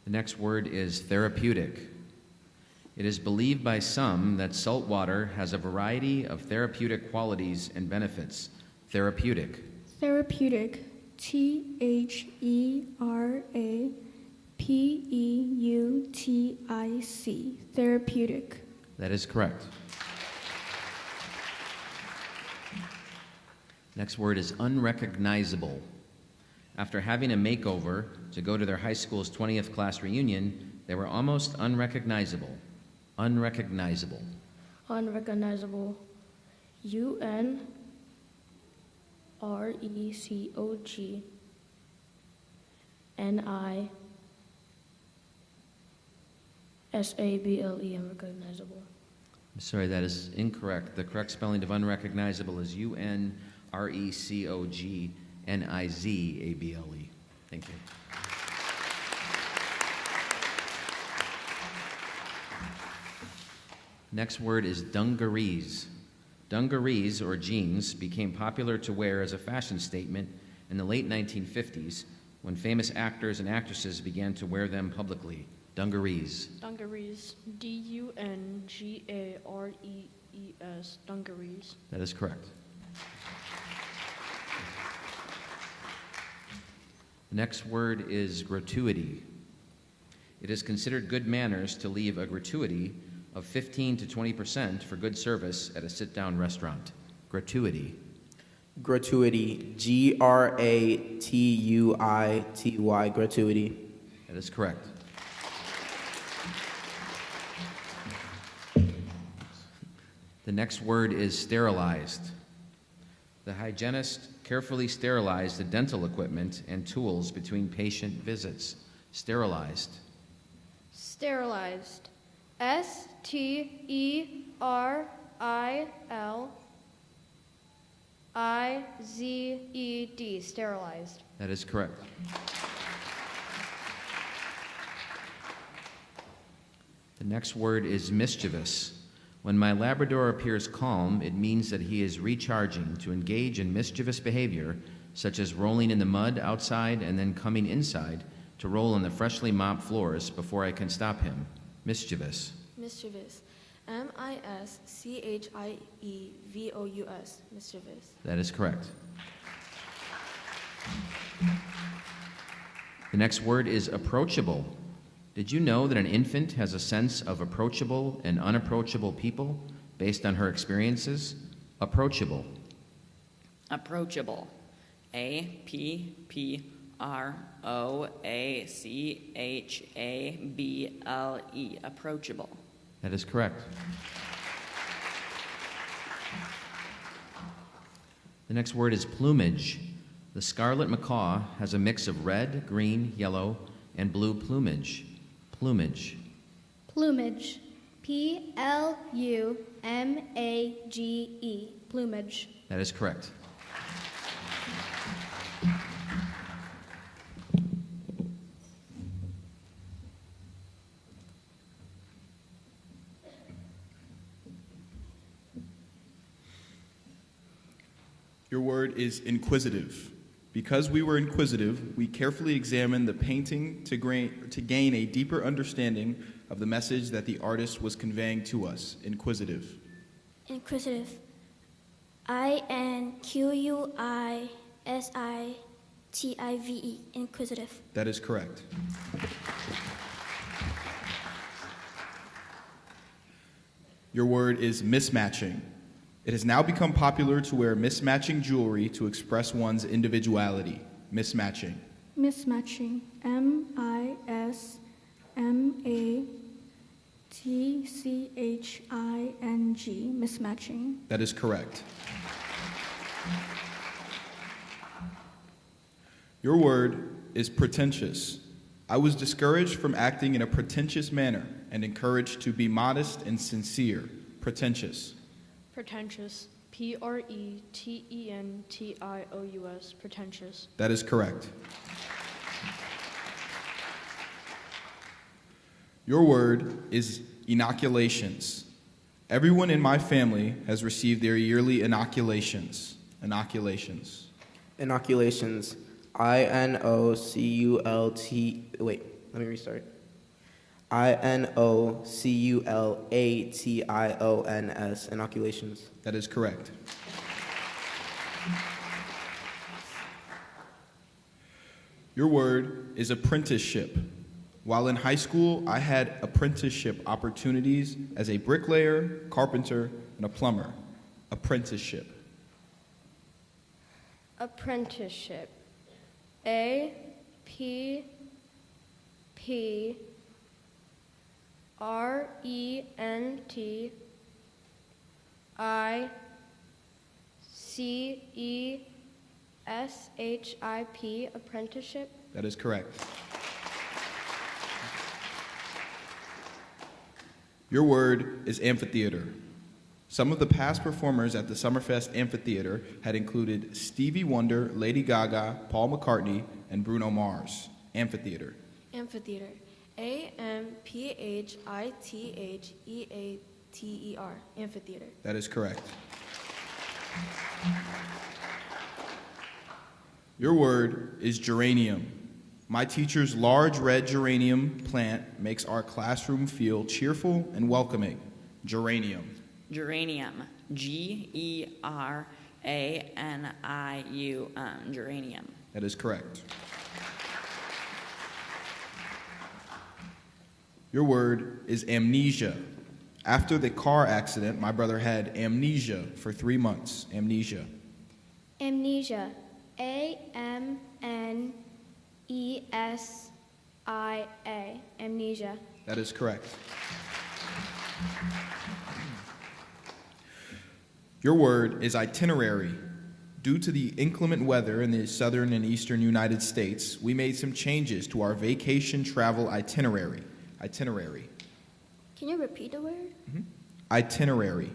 B: The next word is therapeutic. It is believed by some that salt water has a variety of therapeutic qualities and benefits. Therapeutic.
C: Therapeutic. THERAPEUTIC. Therapeutic.
B: That is correct. Next word is unrecognizable. After having a makeover to go to their high school's 20th class reunion, they were almost unrecognizable. Unrecognizable.
C: Unrecognizable. UNRECOGNISABLE. Unrecognizable.
B: I'm sorry, that is incorrect. The correct spelling of unrecognizable is UNRECOGNIZABLE. Thank you. Next word is dungarees. Dungarees, or jeans, became popular to wear as a fashion statement in the late 1950s when famous actors and actresses began to wear them publicly. Dungarees.
C: Dungarees. DUNGAREES. Dungarees.
B: That is correct. The next word is gratuity. It is considered good manners to leave a gratuity of 15 to 20% for good service at a sit-down restaurant. Gratuity.
D: Gratuity. GRATUITY. Gratuity.
B: That is correct. The next word is sterilized. The hygienist carefully sterilized the dental equipment and tools between patient visits. Sterilized.
E: Sterilized. STERILIZED. Sterilized.
B: That is correct. The next word is mischievous. When my Labrador appears calm, it means that he is recharging to engage in mischievous behavior, such as rolling in the mud outside and then coming inside to roll on the freshly mopped floors before I can stop him. Mischievous.
C: Mischievous. MISCHIEVOUS. Mischievous.
B: That is correct. The next word is approachable. Did you know that an infant has a sense of approachable and unapproachable people based on her experiences? Approachable.
I: Approachable. APPROACHABLE. Approachable.
B: That is correct. The next word is plumage. The scarlet macaw has a mix of red, green, yellow, and blue plumage. Plumage.
E: Plumage. PLUMAGE. Plumage.
B: That is correct.
K: Your word is inquisitive. Because we were inquisitive, we carefully examined the painting to gain a deeper understanding of the message that the artist was conveying to us. Inquisitive.
E: Inquisitive. INQUISITIVE, inquisitive.
K: That is correct. Your word is mismatching. It has now become popular to wear mismatching jewelry to express one's individuality. Mismatching.
C: Mismatching. MISMATCHING. Mismatching.
K: That is correct. Your word is pretentious. I was discouraged from acting in a pretentious manner and encouraged to be modest and sincere. Pretentious.
C: Pretentious. PRETENTIOUS. Pretentious.
K: That is correct. Your word is inoculations. Everyone in my family has received their yearly inoculations. Inoculations.
D: Inoculations. INOCULT. Wait, let me restart. INOCULATIONS. Inoculations.
K: That is correct. Your word is apprenticeship. While in high school, I had apprenticeship opportunities as a bricklayer, carpenter, and a plumber. Apprenticeship.
H: Apprenticeship. APPRENTICESHIP. Apprenticeship.
K: That is correct. Your word is amphitheater. Some of the past performers at the Summerfest Amphitheater had included Stevie Wonder, Lady Gaga, Paul McCartney, and Bruno Mars. Amphitheater.
C: Amphitheater. AMPHITHEATER. Amphitheater.
K: That is correct. Your word is geranium. My teacher's large red geranium plant makes our classroom feel cheerful and welcoming. Geranium.
I: Geranium. GERANIUM. Geranium.
K: That is correct. Your word is amnesia. After the car accident, my brother had amnesia for 3 months. Amnesia.
E: Amnesia. AMNESIA. Amnesia.
K: That is correct. Your word is itinerary. Due to the inclement weather in the southern and eastern United States, we made some changes to our vacation travel itinerary. Itinerary.
E: Can you repeat the word?
K: Itinerary.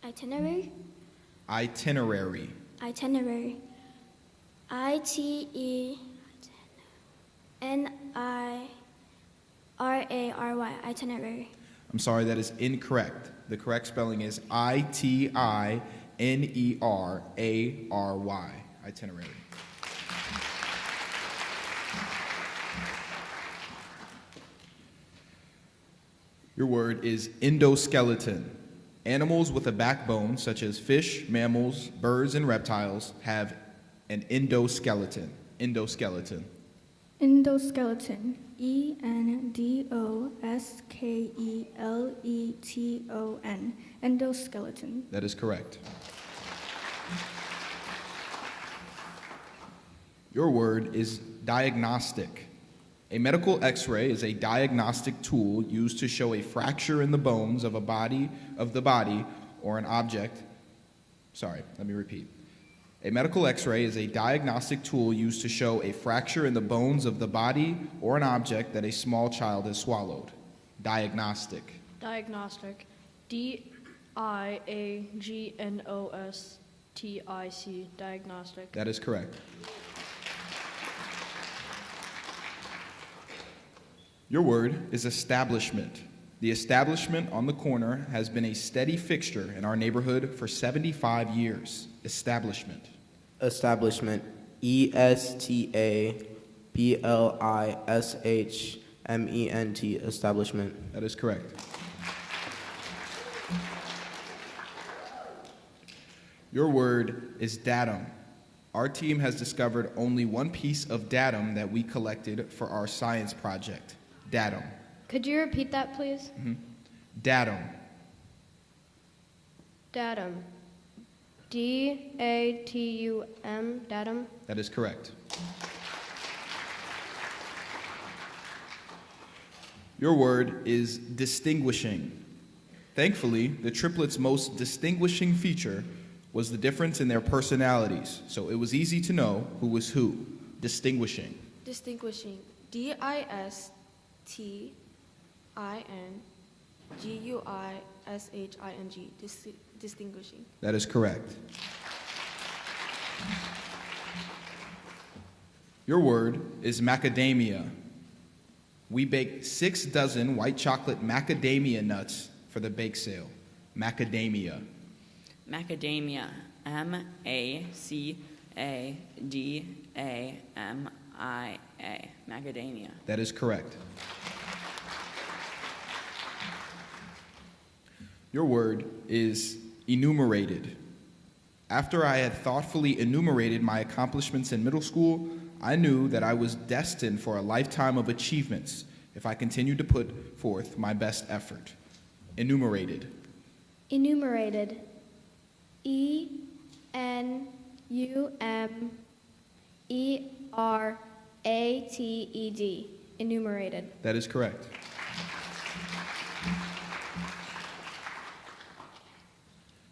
E: Itinerary?
K: Itinerary.
E: Itinerary. ITENIRARY. Itinerary.
K: I'm sorry, that is incorrect. The correct spelling is ITINERARY. Itinerary. Your word is endoskeleton. Animals with a backbone, such as fish, mammals, birds, and reptiles, have an endoskeleton. Endoskeleton.
C: Endoskeleton. ENDOSKELETON. Endoskeleton.
K: That is correct. Your word is diagnostic. A medical x-ray is a diagnostic tool used to show a fracture in the bones of the body or an object. Sorry, let me repeat. A medical x-ray is a diagnostic tool used to show a fracture in the bones of the body or an object that a small child has swallowed. Diagnostic.
C: Diagnostic. DIAGNOSTIC. Diagnostic.
K: That is correct. Your word is establishment. The establishment on the corner has been a steady fixture in our neighborhood for 75 years. Establishment.
D: Establishment. ESTABLISHMENT. Establishment.
K: That is correct. Your word is datum. Our team has discovered only one piece of datum that we collected for our science project. Datum.
E: Could you repeat that, please?
K: Datum.
E: Datum. D-A-T-U-M, datum.
K: That is correct. Your word is distinguishing. Thankfully, the triplets' most distinguishing feature was the difference in their personalities, so it was easy to know who was who. Distinguishing.
C: Distinguishing. D-I-S-T-I-N-G-U-I-S-H-I-N-G. Distinguishing.
K: That is correct. Your word is macadamia. We baked 6 dozen white chocolate macadamia nuts for the bake sale. Macadamia.
I: Macadamia. M-A-C-A-D-A-M-I-A. Macadamia.
K: That is correct. Your word is enumerated. After I had thoughtfully enumerated my accomplishments in middle school, I knew that I was destined for a lifetime of achievements if I continued to put forth my best effort. Enumerated.
E: Enumerated. E-N-U-M-E-R-A-T-E-D. Enumerated.
K: That is correct.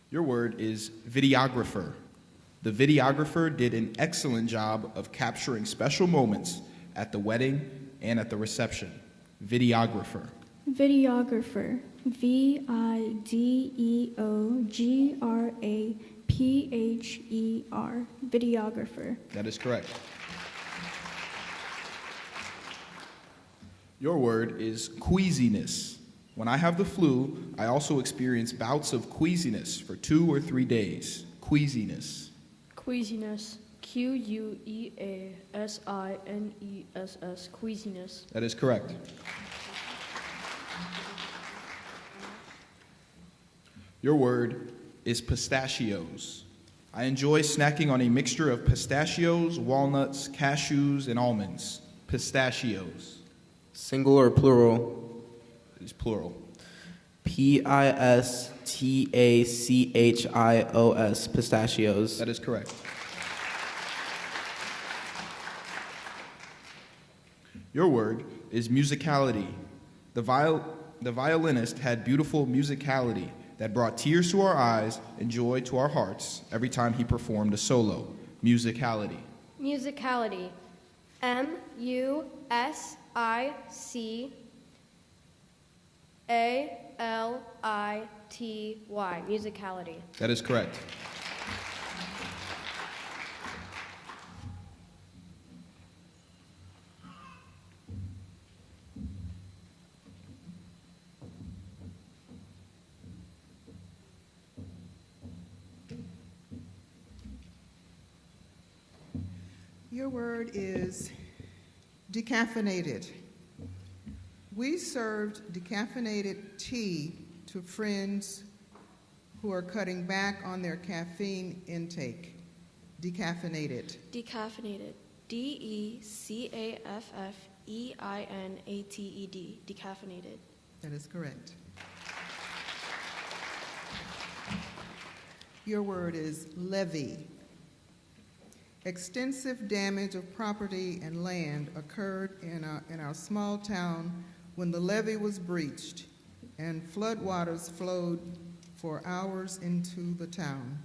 K: Your word is videographer. The videographer did an excellent job of capturing special moments at the wedding and at the reception. Videographer.
C: Videographer. V-I-D-E-O-G-R-A-P-H-E-R. Videographer.
K: That is correct. Your word is queasiness. When I have the flu, I also experience bouts of queasiness for 2 or 3 days. Queasiness.
C: Queasiness. Q-U-E-A-S-I-N-E-S-S. Queasiness.
K: That is correct. Your word is pistachios. I enjoy snacking on a mixture of pistachios, walnuts, cashews, and almonds. Pistachios.
D: Single or plural?
K: It is plural.
D: P-I-S-T-A-C-H-I-O-S. Pistachios.
K: That is correct. Your word is musicality. The violinist had beautiful musicality that brought tears to our eyes and joy to our hearts every time he performed a solo. Musicality.
E: Musicality. M-U-S-I-C-A-L-I-T-Y. Musicality.
K: That is correct.
L: Your word is decaffeinated. We served decaffeinated tea to friends who are cutting back on their caffeine intake. Decaffeinated.
C: Decaffeinated. D-E-C-A-F-F-E-I-N-A-T-E-D. Decaffeinated.
L: That is correct. Your word is levy. Extensive damage of property and land occurred in our small town when the levee was breached and floodwaters flowed for hours into the town.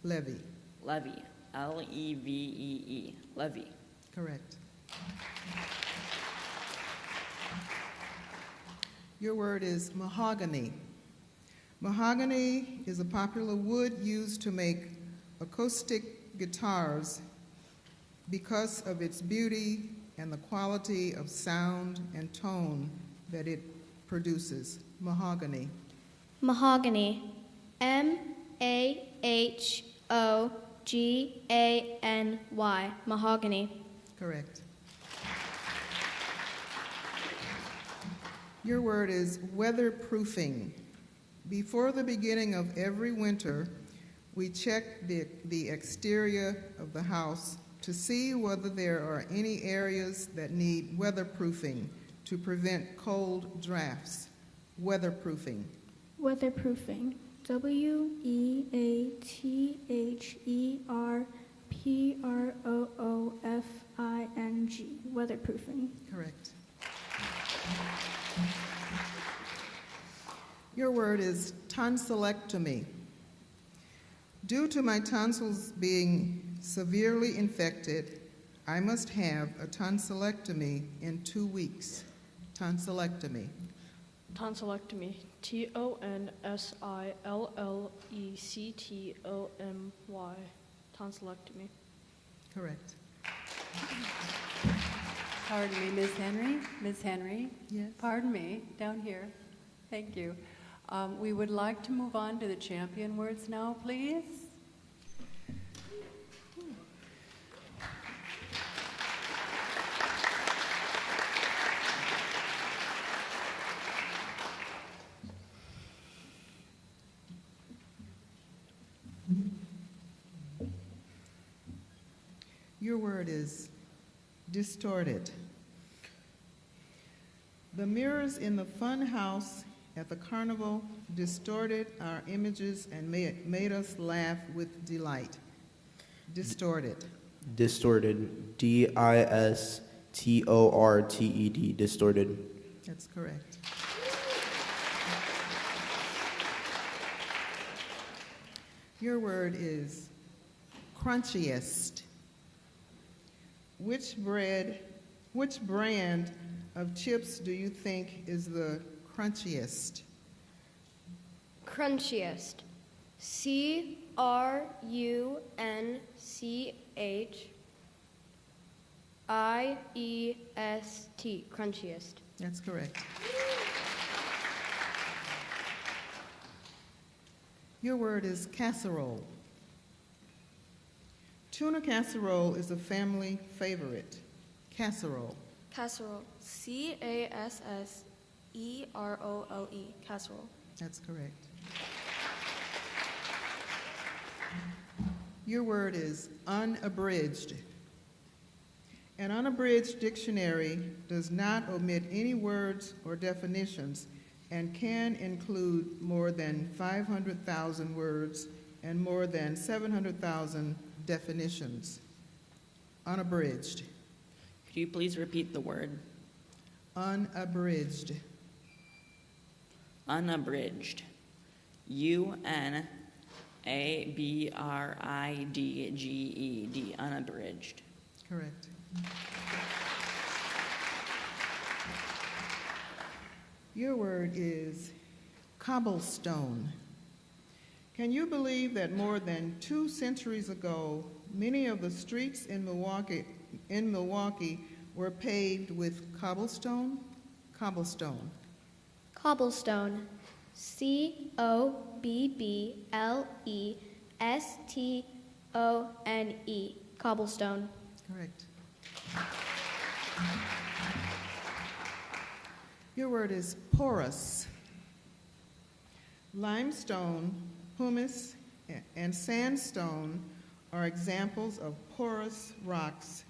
L: Levee.
I: Levy. L-E-V-E-E. Levy.
L: Correct. Your word is mahogany. Mahogany is a popular wood used to make acoustic guitars because of its beauty and the quality of sound and tone that it produces. Mahogany.
E: Mahogany. M-A-H-O-G-A-N-Y. Mahogany.
L: Correct. Your word is weatherproofing. Before the beginning of every winter, We check the exterior of the house to see whether there are any areas that need weatherproofing to prevent cold drafts. Weatherproofing.
C: Weatherproofing. WeatherProofing. Weatherproofing.
L: Correct. Your word is tonsillectomy. Due to my tonsils being severely infected, I must have a tonsillectomy in 2 weeks. Tonsillectomy.
C: Tonsillectomy. TONSILLECTOMY. Tonsillectomy.
L: Correct.
F: Pardon me, Ms. Henry? Ms. Henry?
L: Yes.
F: Pardon me, down here. Thank you. We would like to move on to the champion words now, please.
L: Your word is distorted. The mirrors in the fun house at the carnival distorted our images and made us laugh with delight. Distorted.
D: Distorted. Distorted. Distorted.
L: That's correct. Your word is crunchiest. Which brand of chips do you think is the crunchiest?
E: Crunchiest. CRUNCHIEST. Crunchiest.
L: That's correct. Your word is casserole. Tuna casserole is a family favorite. Casserole.
C: Casserole. CASSEROLE. Casserole.
L: That's correct. Your word is unabridged. An unabridged dictionary does not omit any words or definitions and can include more than 500,000 words and more than 700,000 definitions. Unabridged.
I: Could you please repeat the word?
L: Unabridged.
I: Unabridged. UNABRIDGED. Unabridged.
L: Correct. Your word is cobblestone. Can you believe that more than 2 centuries ago, many of the streets in Milwaukee were paved with cobblestone? Cobblestone.
E: Cobblestone. COBBLESTONE. Cobblestone.
L: Correct. Your word is porous. Limestone, pumice, and sandstone are examples of porous rocks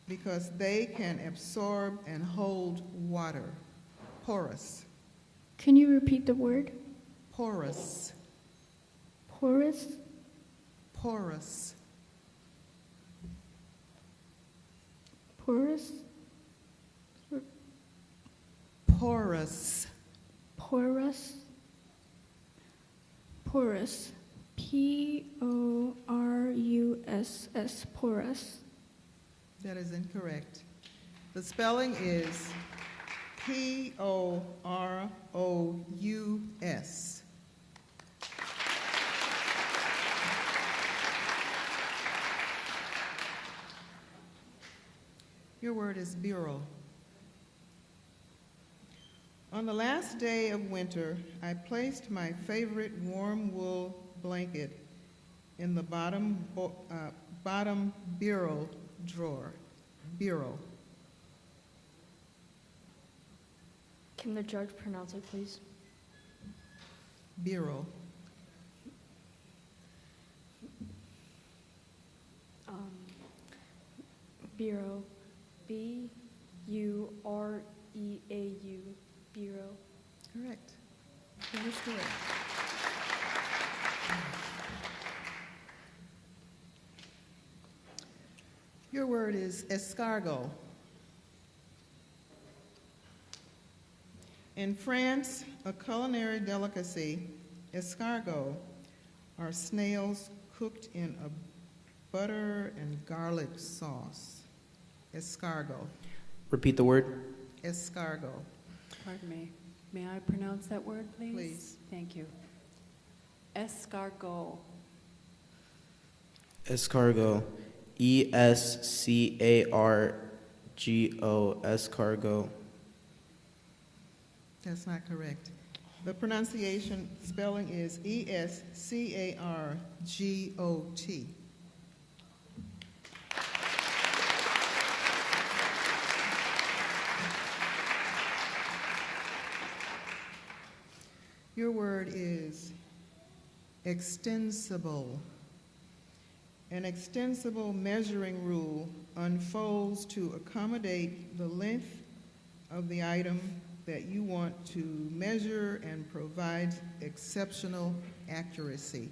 L: because they can absorb and hold water. Porous.
C: Can you repeat the word?
L: Porous.
C: Porous?
L: Porous.
C: Porous?
L: Porous.
C: Porous? Porous. PORUSS. Porous.
L: That is incorrect. The spelling is POROUS. Your word is bureau. On the last day of winter, I placed my favorite warm wool blanket in the bottom bureau drawer. Bureau.
C: Can the judge pronounce it, please?
L: Bureau.
C: Bureau. B-U-R-E-A-U. Bureau.
L: Correct. That is correct. Your word is escargot. In France, a culinary delicacy, escargot are snails cooked in a butter and garlic sauce. Escargot.
D: Repeat the word.
L: Escargot.
F: Pardon me. May I pronounce that word, please?
L: Please.
F: Thank you. Escargot.
D: Escargot. E-S-C-A-R-G-O. Escargot.
L: That's not correct. The pronunciation spelling is E-S-C-A-R-G-O-T. Your word is extensible. An extensible measuring rule unfolds to accommodate the length of the item that you want to measure and provides exceptional accuracy.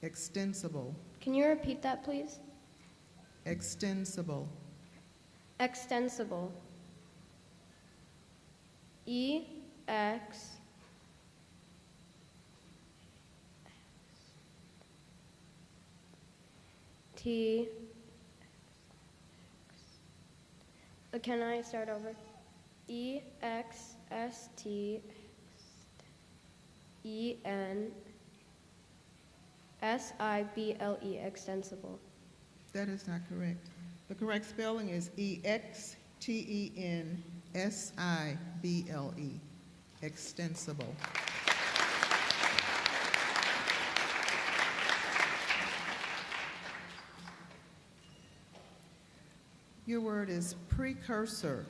L: Extensible.
E: Can you repeat that, please?
L: Extensible.
E: Extensible. E-X. T. Can I start over? E-X-S-T-E-N-S-I-B-L-E, extensible.
L: That is not correct. The correct spelling is E-X-T-E-N-S-I-B-L-E, extensible. Your word is precursor.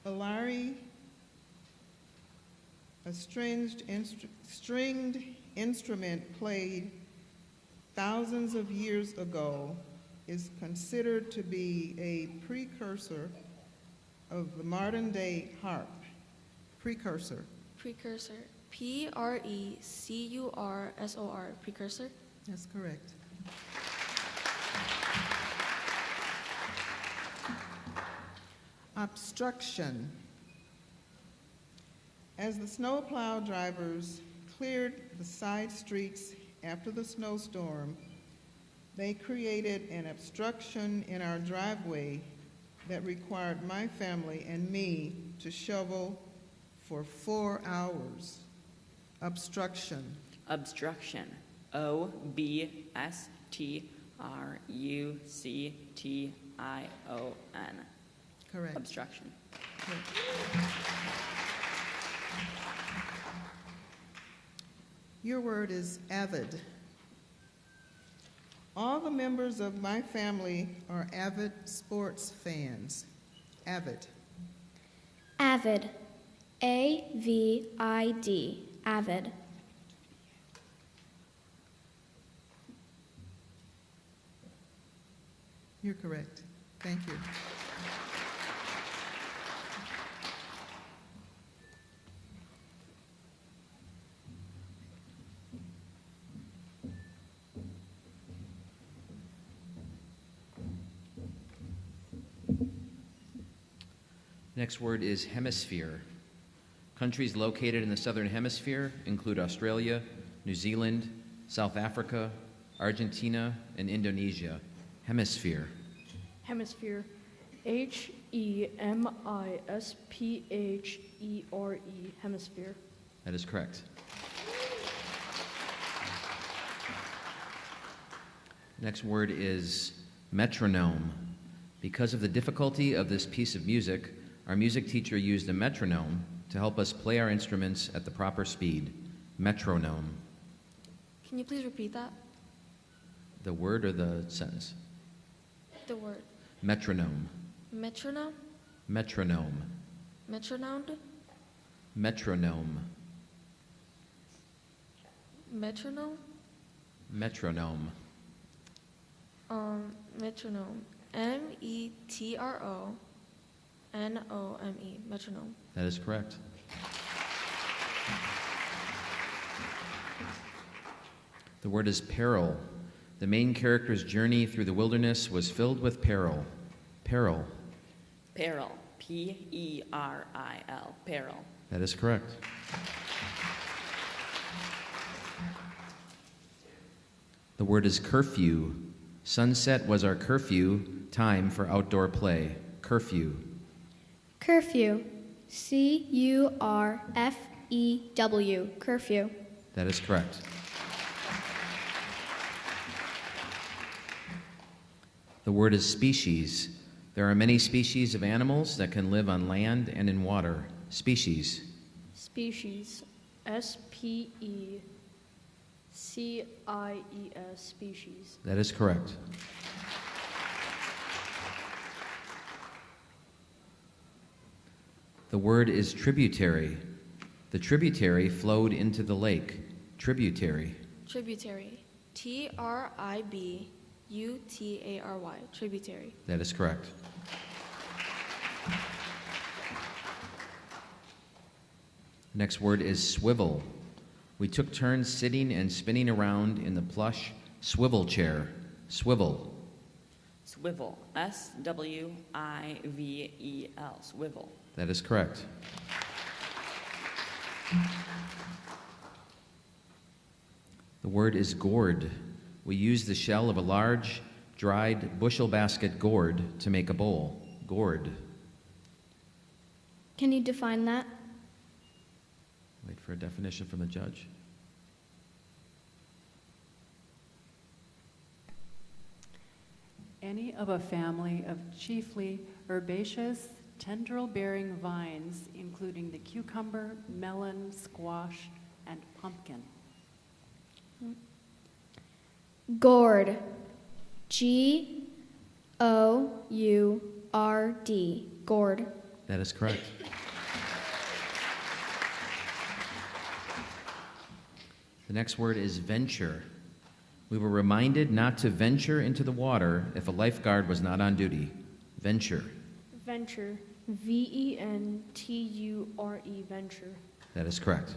L: A lyre, a stringed instrument played thousands of years ago, is considered to be a precursor of the modern-day harp. Precursor.
H: Precursor. P-R-E-C-U-R-S-O-R. Precursor.
L: That's correct. Obstruction. As the snowplow drivers cleared the side streets after the snowstorm, they created an obstruction in our driveway that required my family and me to shovel for 4 hours. Obstruction.
I: Obstruction. O-B-S-T-R-U-C-T-I-O-N.
L: Correct.
I: Obstruction.
L: Correct. Your word is avid. All the members of my family are avid sports fans. Avid.
E: Avid. A-V-I-D. Avid.
L: You're correct. Thank you.
B: Next word is hemisphere. Countries located in the southern hemisphere include Australia, New Zealand, South Africa, Argentina, and Indonesia. Hemisphere.
C: Hemisphere. H-E-M-I-S-P-H-E-R-E. Hemisphere.
B: That is correct. Next word is metronome. Because of the difficulty of this piece of music, our music teacher used a metronome to help us play our instruments at the proper speed. Metronome.
H: Can you please repeat that?
B: The word or the sentence?
H: The word.
B: Metronome.
H: Metronome?
B: Metronome.
H: Metronome?
B: Metronome.
H: Metronome?
B: Metronome.
C: Metronome. METRONOME. Metronome.
B: That is correct. The word is peril. The main character's journey through the wilderness was filled with peril. Peril.
I: Peril. P-E-R-I-L. Peril.
B: That is correct. The word is curfew. Sunset was our curfew time for outdoor play. Curfew.
E: Curfew. C-U-R-F-E-W. Curfew.
B: That is correct. The word is species. There are many species of animals that can live on land and in water. Species.
C: Species. S-P-E-C-I-E-S. Species.
B: That is correct. The word is tributary. The tributary flowed into the lake. Tributary.
C: Tributary. T-R-I-B-U-T-A-R-Y. Tributary.
B: That is correct. Next word is swivel. We took turns sitting and spinning around in the plush swivel chair. Swivel.
I: Swivel. S-W-I-V-E-L. Swivel.
B: That is correct. The word is gourd. We use the shell of a large, dried bushel basket gourd to make a bowl. Gourd.
E: Can you define that?
B: Wait for a definition from the judge.
F: Any of a family of chiefly herbaceous, tendril-bearing vines, including the cucumber, melon, squash, and pumpkin.
E: Gourd. G-O-U-R-D. Gourd.
B: That is correct. The next word is venture. We were reminded not to venture into the water if a lifeguard was not on duty. Venture.
C: Venture. V-E-N-T-U-R-E. Venture.
B: That is correct.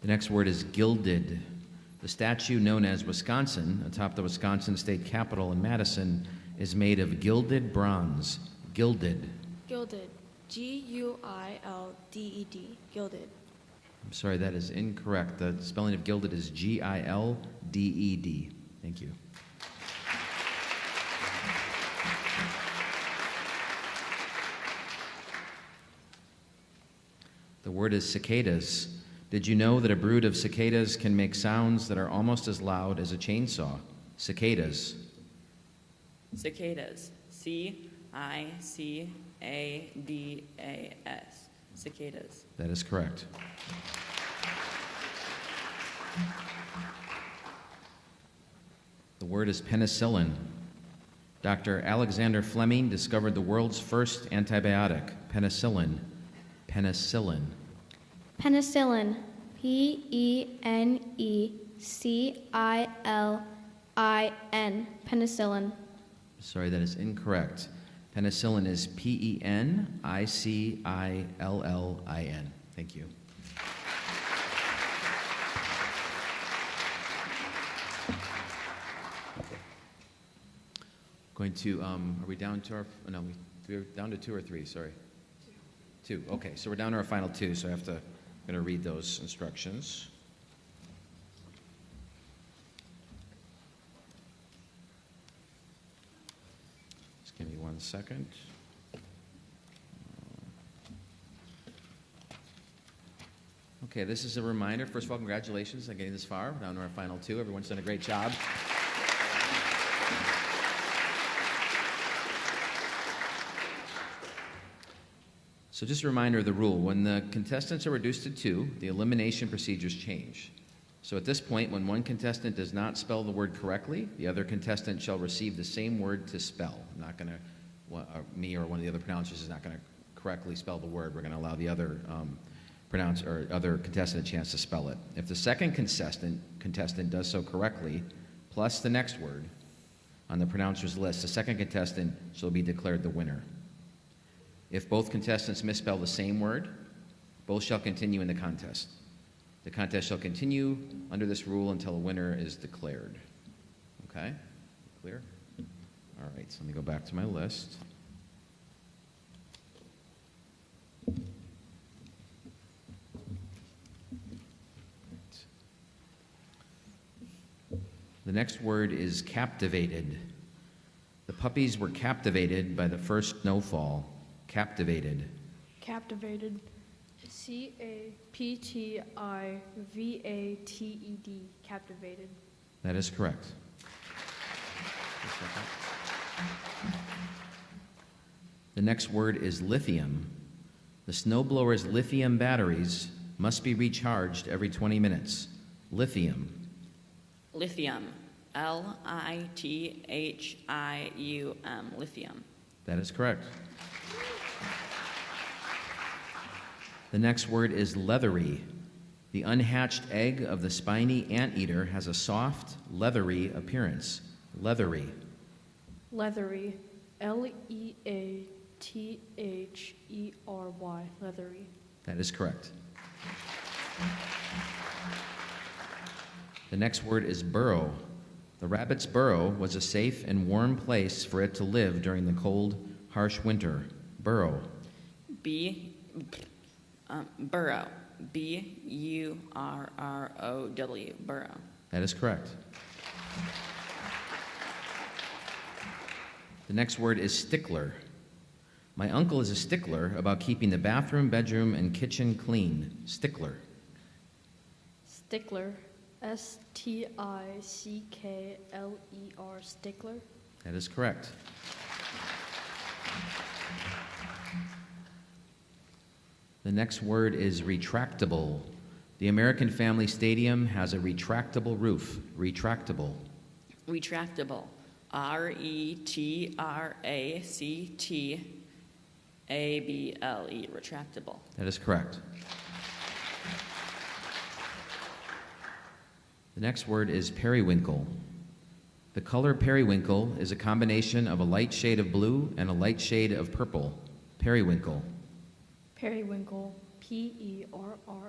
B: The next word is gilded. The statue known as Wisconsin, atop the Wisconsin State Capitol in Madison, is made of gilded bronze. Gilded.
C: Gilded. G-U-I-L-D-E-D. Gilded.
B: I'm sorry, that is incorrect. The spelling of gilded is G-I-L-D-E-D. Thank you. The word is cicadas. Did you know that a brood of cicadas can make sounds that are almost as loud as a chainsaw? Cicadas.
I: Cicadas. C-I-C-A-D-A-S. Cicadas.
B: That is correct. The word is penicillin. Dr. Alexander Fleming discovered the world's first antibiotic, penicillin. Penicillin.
E: Penicillin. P-E-N-E-C-I-L-I-N. Penicillin.
B: Sorry, that is incorrect. Penicillin is P-E-N-I-C-I-L-L-I-N. Thank you. Going to, are we down to our, no, we're down to 2 or 3, sorry. 2, okay, so we're down to our final 2, so I'm going to read those instructions. Just give me 1 second. Okay, this is a reminder. First of all, congratulations on getting this far. We're down to our final 2. Everyone's done a great job. So just a reminder of the rule. When the contestants are reduced to 2, the elimination procedures change. So at this point, when one contestant does not spell the word correctly, the other contestant shall receive the same word to spell. I'm not going to, me or one of the other pronouncers is not going to correctly spell the word. We're going to allow the other pronounce or other contestant a chance to spell it. If the second contestant does so correctly, plus the next word on the pronouncer's list, the second contestant shall be declared the winner. If both contestants misspell the same word, both shall continue in the contest. The contest shall continue under this rule until a winner is declared. Okay? Clear? All right, so let me go back to my list. The next word is captivated. The puppies were captivated by the first snowfall. Captivated.
C: Captivated. CAPTIVATED. Captivated.
B: That is correct. The next word is lithium. The snowblower's lithium batteries must be recharged every 20 minutes. Lithium.
I: Lithium. LITHIUM. Lithium.
B: That is correct. The next word is leathery. The unhatched egg of the spiny anteater has a soft, leathery appearance. Leathery.
C: Leathery. LEATHERY. Leathery.
B: That is correct. The next word is burrow. The rabbit's burrow was a safe and warm place for it to live during the cold, harsh winter. Burrow.
I: Burrow. BURROW. Burrow.
B: That is correct. The next word is stickler. My uncle is a stickler about keeping the bathroom, bedroom, and kitchen clean. Stickler.
C: Stickler. STICKLER. Stickler.
B: That is correct. The next word is retractable. The American Family Stadium has a retractable roof. Retractable.
I: Retractable. RETRACTABLE. Retractable.
B: That is correct. The next word is periwinkle. The color periwinkle is a combination of a light shade of blue and a light shade of purple. Periwinkle.
C: Periwinkle. PERIWINKLE.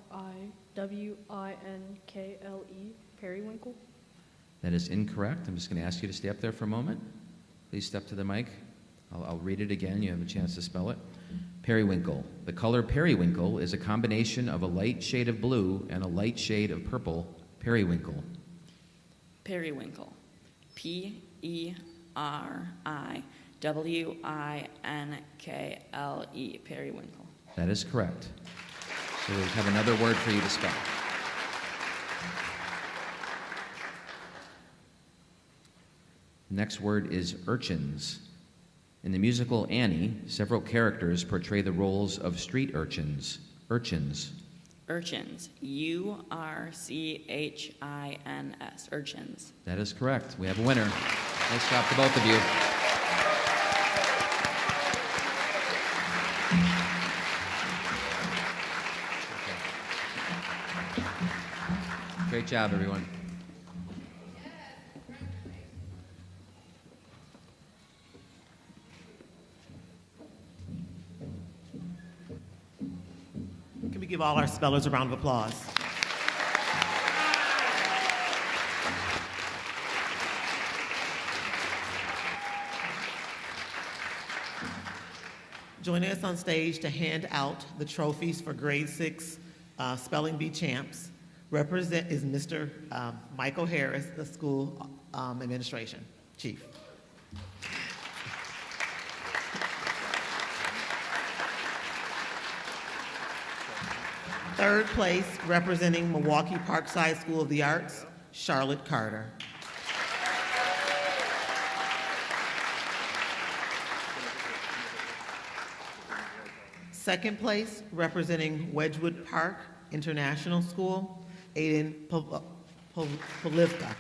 C: Periwinkle.
B: That is incorrect. I'm just going to ask you to stay up there for a moment. Please step to the mic. I'll read it again. You have a chance to spell it. Periwinkle. The color periwinkle is a combination of a light shade of blue and a light shade of purple. Periwinkle.
I: Periwinkle. PERIWINKLE. Periwinkle.
B: That is correct. So we have another word for you to spell. The next word is urchins. In the musical Annie, several characters portray the roles of street urchins. Urchins.
I: Urchins. URCHINS. Urchins.
B: That is correct. We have a winner. Nice job to both of you. Great job, everyone.
A: Can we give all our spellers a round of applause? Joining us on stage to hand out the trophies for grade 6 Spelling Bee champs is Mr. Michael Harris, the school administration chief. Third place, representing Milwaukee Parkside School of the Arts, Charlotte Carter. Second place, representing Wedgwood Park International School, Aiden Polivka.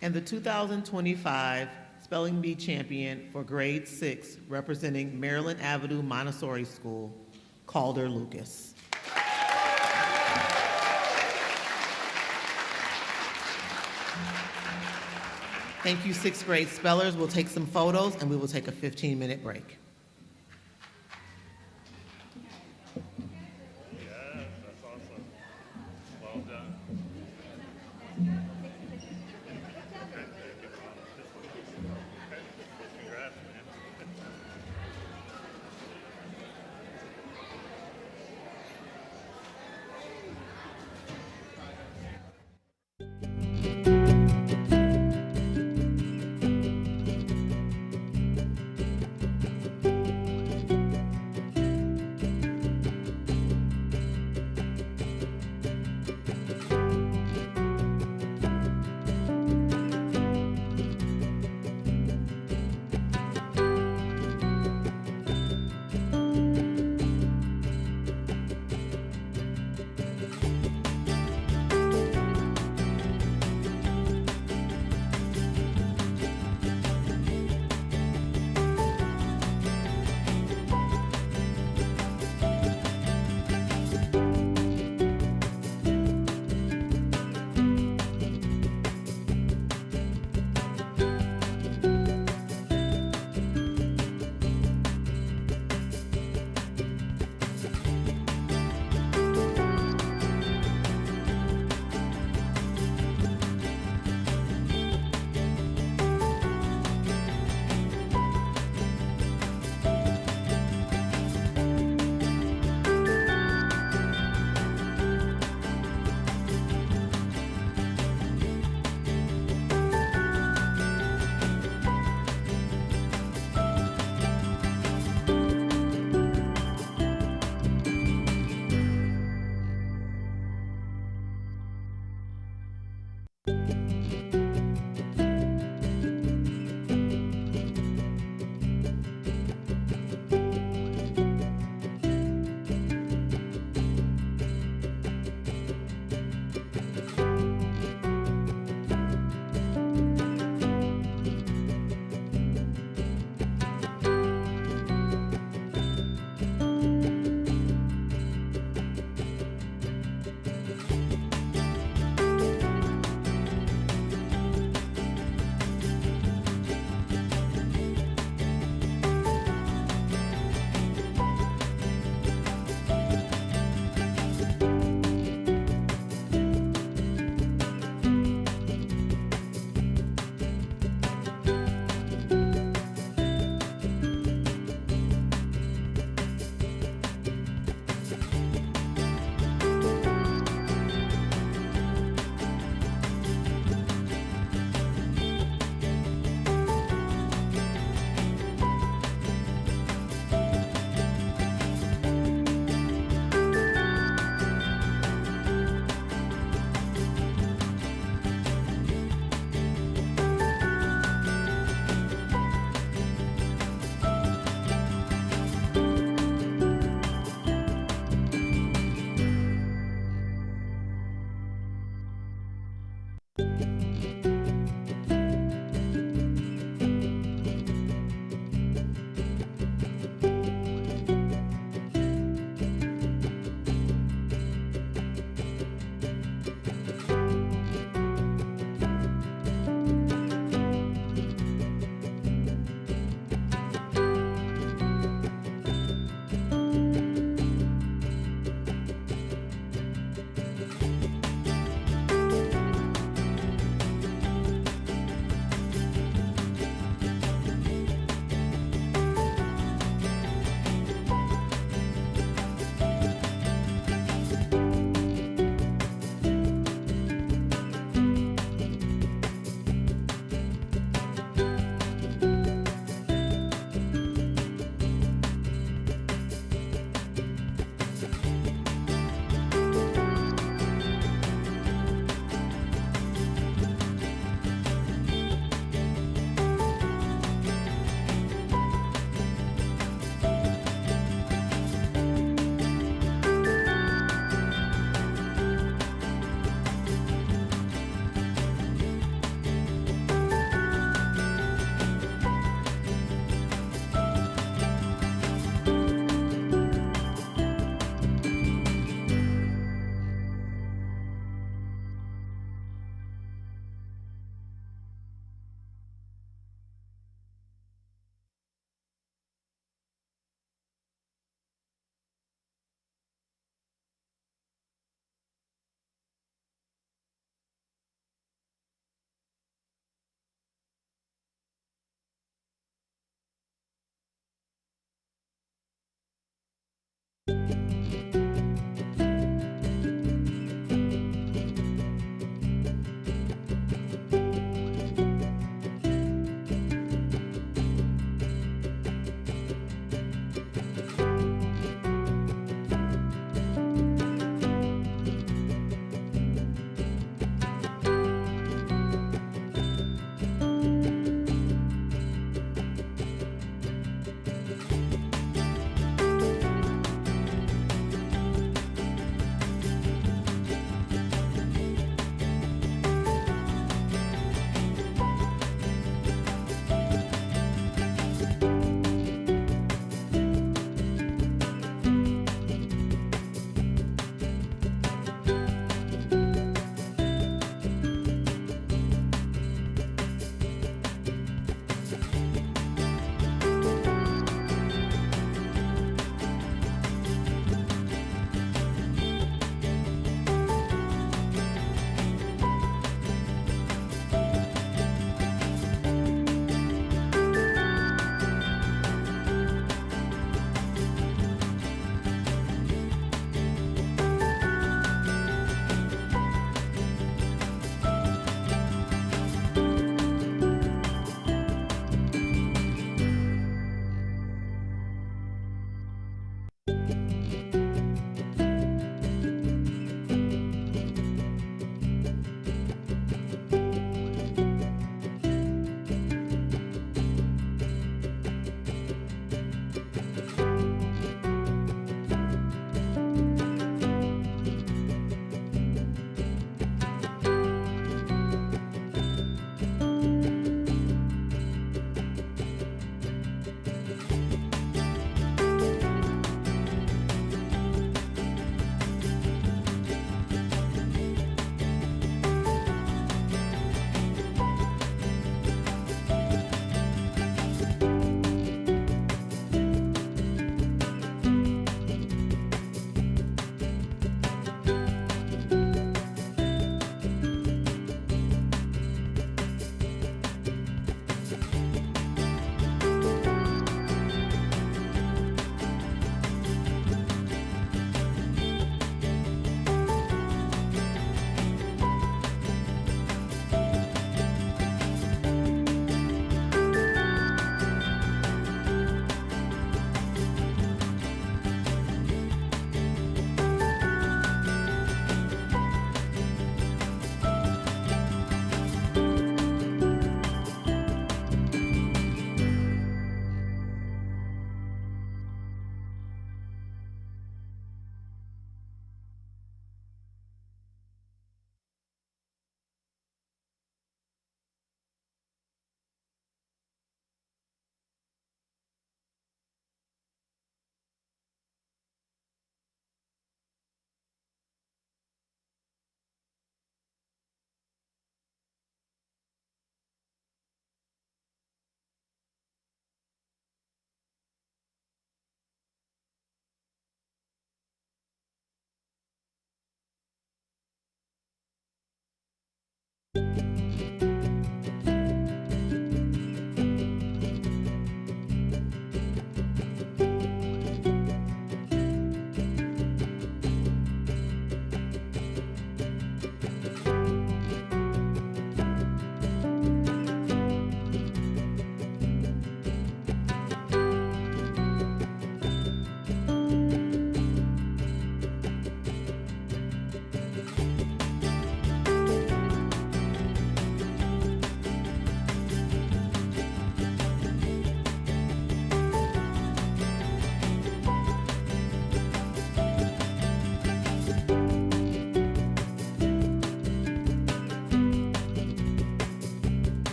A: And the 2025 Spelling Bee champion for grade 6, representing Maryland Avenue Montessori School, Calder Lucas. Thank you, 6th grade spellers. We'll take some photos and we will take a 15-minute break.
M: Yes, that's awesome. Well done. Congrats, man.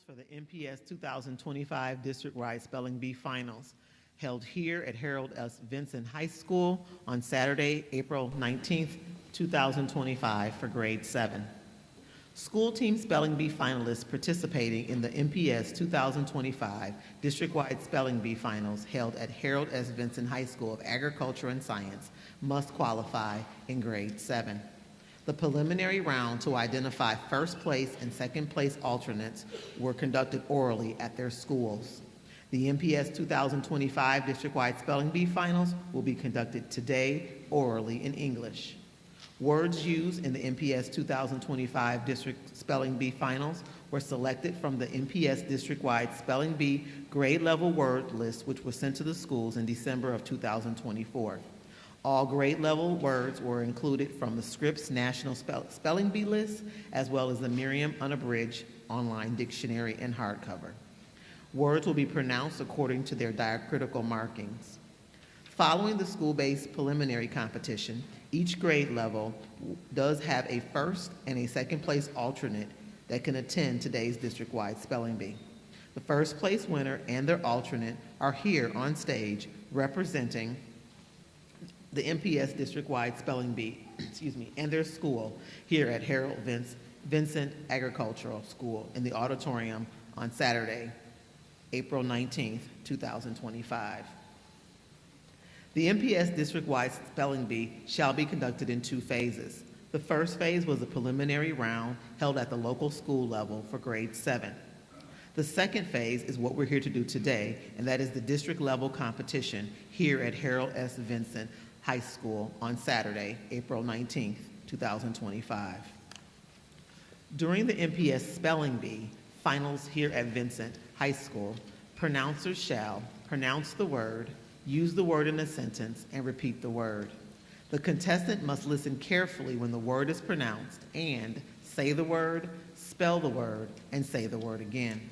A: for the MPS 2025 District-wide Spelling Bee Finals, held here at Harold S. Vincent High School on Saturday, April 19th, 2025 for grade 7. School team spelling bee finalists participating in the MPS 2025 District-wide Spelling Bee Finals held at Harold S. Vincent High School of Agriculture and Science must qualify in grade 7. The preliminary round to identify first place and second place alternates were conducted orally at their schools. The MPS 2025 District-wide Spelling Bee Finals will be conducted today orally in English. Words used in the MPS 2025 District Spelling Bee Finals were selected from the MPS District-wide Spelling Bee grade level word list, which was sent to the schools in December of 2024. All grade level words were included from the Scripps National Spelling Bee list, as well as the Merriam Unabridged online dictionary and hardcover. Words will be pronounced according to their diacritical markings. Following the school-based preliminary competition, each grade level does have a first and a second place alternate that can attend today's district-wide spelling bee. The first place winner and their alternate are here on stage representing the MPS District-wide Spelling Bee, and their school here at Harold Vincent Agricultural School in the auditorium on Saturday, April 19th, 2025. The MPS District-wide Spelling Bee shall be conducted in 2 phases. The first phase was a preliminary round held at the local school level for grade 7. The second phase is what we're here to do today, and that is the district-level competition here at Harold S. Vincent High School on Saturday, April 19th, 2025. During the MPS Spelling Bee Finals here at Vincent High School, pronouncers shall pronounce the word, use the word in a sentence, and repeat the word. The contestant must listen carefully when the word is pronounced and say the word, spell the word, and say the word again.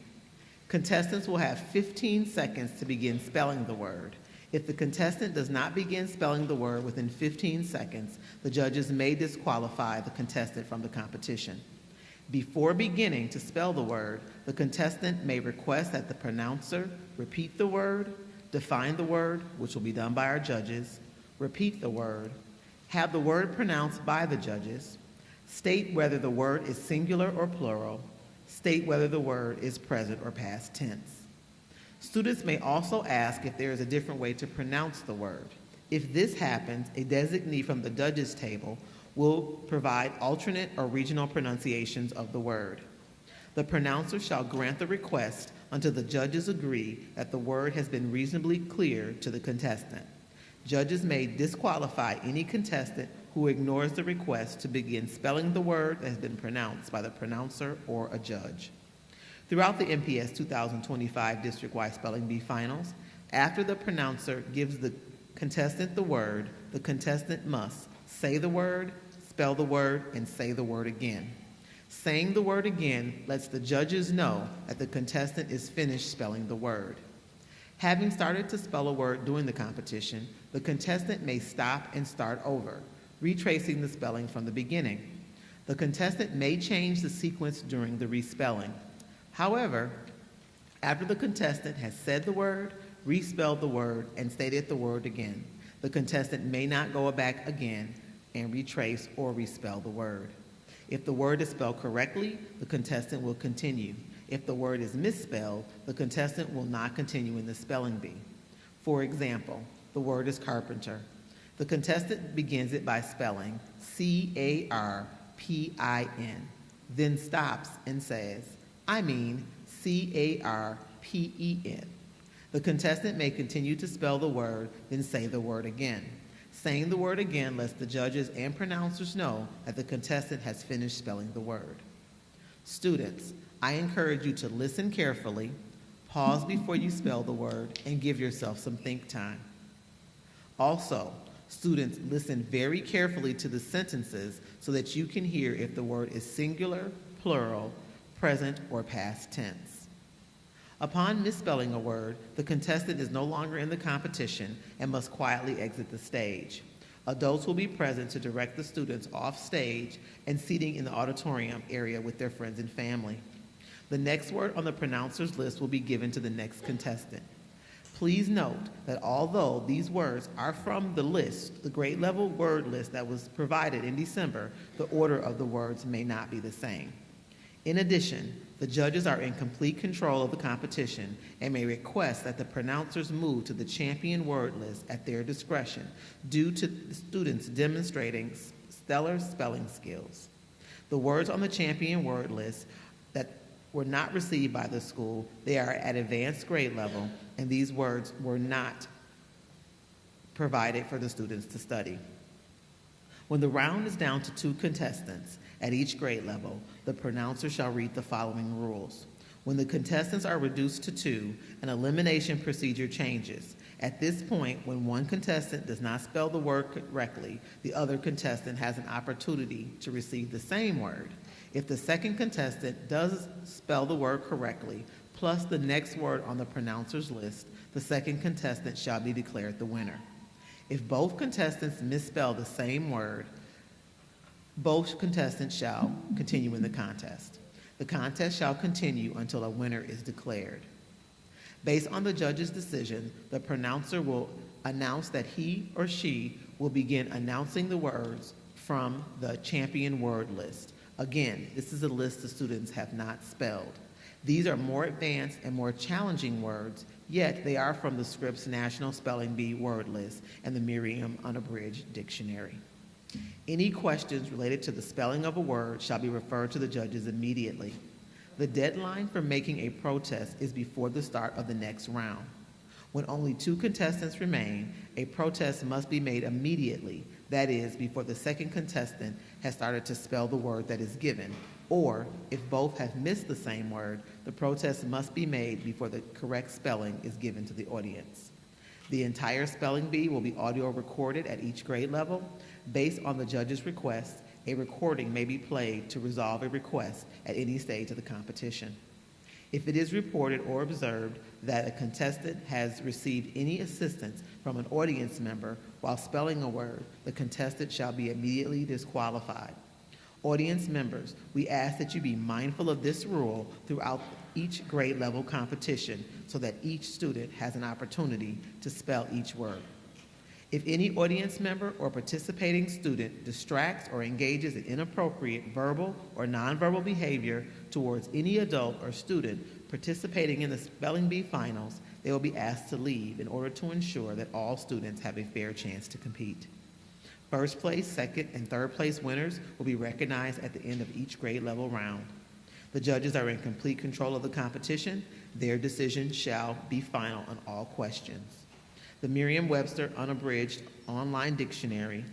A: Contestants will have 15 seconds to begin spelling the word. If the contestant does not begin spelling the word within 15 seconds, the judges may disqualify the contestant from the competition. Before beginning to spell the word, the contestant may request that the pronouncer repeat the word, define the word, which will be done by our judges, repeat the word, have the word pronounced by the judges, state whether the word is singular or plural, state whether the word is present or past tense. Students may also ask if there is a different way to pronounce the word. If this happens, a designee from the judges table will provide alternate or regional pronunciations of the word. The pronouncer shall grant the request until the judges agree that the word has been reasonably clear to the contestant. Judges may disqualify any contestant who ignores the request to begin spelling the word that has been pronounced by the pronouncer or a judge. Throughout the MPS 2025 District-wide Spelling Bee Finals, after the pronouncer gives the contestant the word, the contestant must say the word, spell the word, and say the word again. Saying the word again lets the judges know that the contestant is finished spelling the word. Having started to spell a word during the competition, the contestant may stop and start over, retracing the spelling from the beginning. The contestant may change the sequence during the respelling. However, after the contestant has said the word, respelled the word, and stated the word again, the contestant may not go back again and retrace or respell the word. If the word is spelled correctly, the contestant will continue. If the word is misspelled, the contestant will not continue in the spelling bee. For example, the word is carpenter. The contestant begins it by spelling C-A-R-P-I-N, then stops and says, I mean C-A-R-P-E-N. The contestant may continue to spell the word, then say the word again. Saying the word again lets the judges and pronouncers know that the contestant has finished spelling the word. Students, I encourage you to listen carefully, pause before you spell the word, and give yourself some think time. Also, students, listen very carefully to the sentences so that you can hear if the word is singular, plural, present, or past tense. Upon misspelling a word, the contestant is no longer in the competition and must quietly exit the stage. Adults will be present to direct the students off stage and seating in the auditorium area with their friends and family. The next word on the pronouncer's list will be given to the next contestant. Please note that although these words are from the list, the grade level word list that was provided in December, the order of the words may not be the same. In addition, the judges are in complete control of the competition and may request that the pronouncers move to the champion word list at their discretion due to the students demonstrating stellar spelling skills. The words on the champion word list that were not received by the school, they are at advanced grade level, and these words were not provided for the students to study. When the round is down to 2 contestants at each grade level, the pronouncer shall read the following rules. When the contestants are reduced to 2, an elimination procedure changes. At this point, when one contestant does not spell the word correctly, the other contestant has an opportunity to receive the same word. If the second contestant does spell the word correctly, plus the next word on the pronouncer's list, the second contestant shall be declared the winner. If both contestants misspell the same word, both contestants shall continue in the contest. The contest shall continue until a winner is declared. Based on the judge's decision, the pronouncer will announce that he or she will begin announcing the words from the champion word list. Again, this is a list the students have not spelled. These are more advanced and more challenging words, yet they are from the Scripps National Spelling Bee word list and the Merriam Unabridged Dictionary. Any questions related to the spelling of a word shall be referred to the judges immediately. The deadline for making a protest is before the start of the next round. When only 2 contestants remain, a protest must be made immediately, that is, before the second contestant has started to spell the word that is given, or if both have missed the same word, the protest must be made before the correct spelling is given to the audience. The entire spelling bee will be audio recorded at each grade level. Based on the judge's request, a recording may be played to resolve a request at any stage of the competition. If it is reported or observed that a contestant has received any assistance from an audience member while spelling a word, the contestant shall be immediately disqualified. Audience members, we ask that you be mindful of this rule throughout each grade level competition so that each student has an opportunity to spell each word. If any audience member or participating student distracts or engages in inappropriate verbal or nonverbal behavior towards any adult or student participating in the spelling bee finals, they will be asked to leave in order to ensure that all students have a fair chance to compete. First place, second, and third place winners will be recognized at the end of each grade level round. The judges are in complete control of the competition. Their decision shall be final on all questions. The Merriam-Webster Unabridged Online Dictionary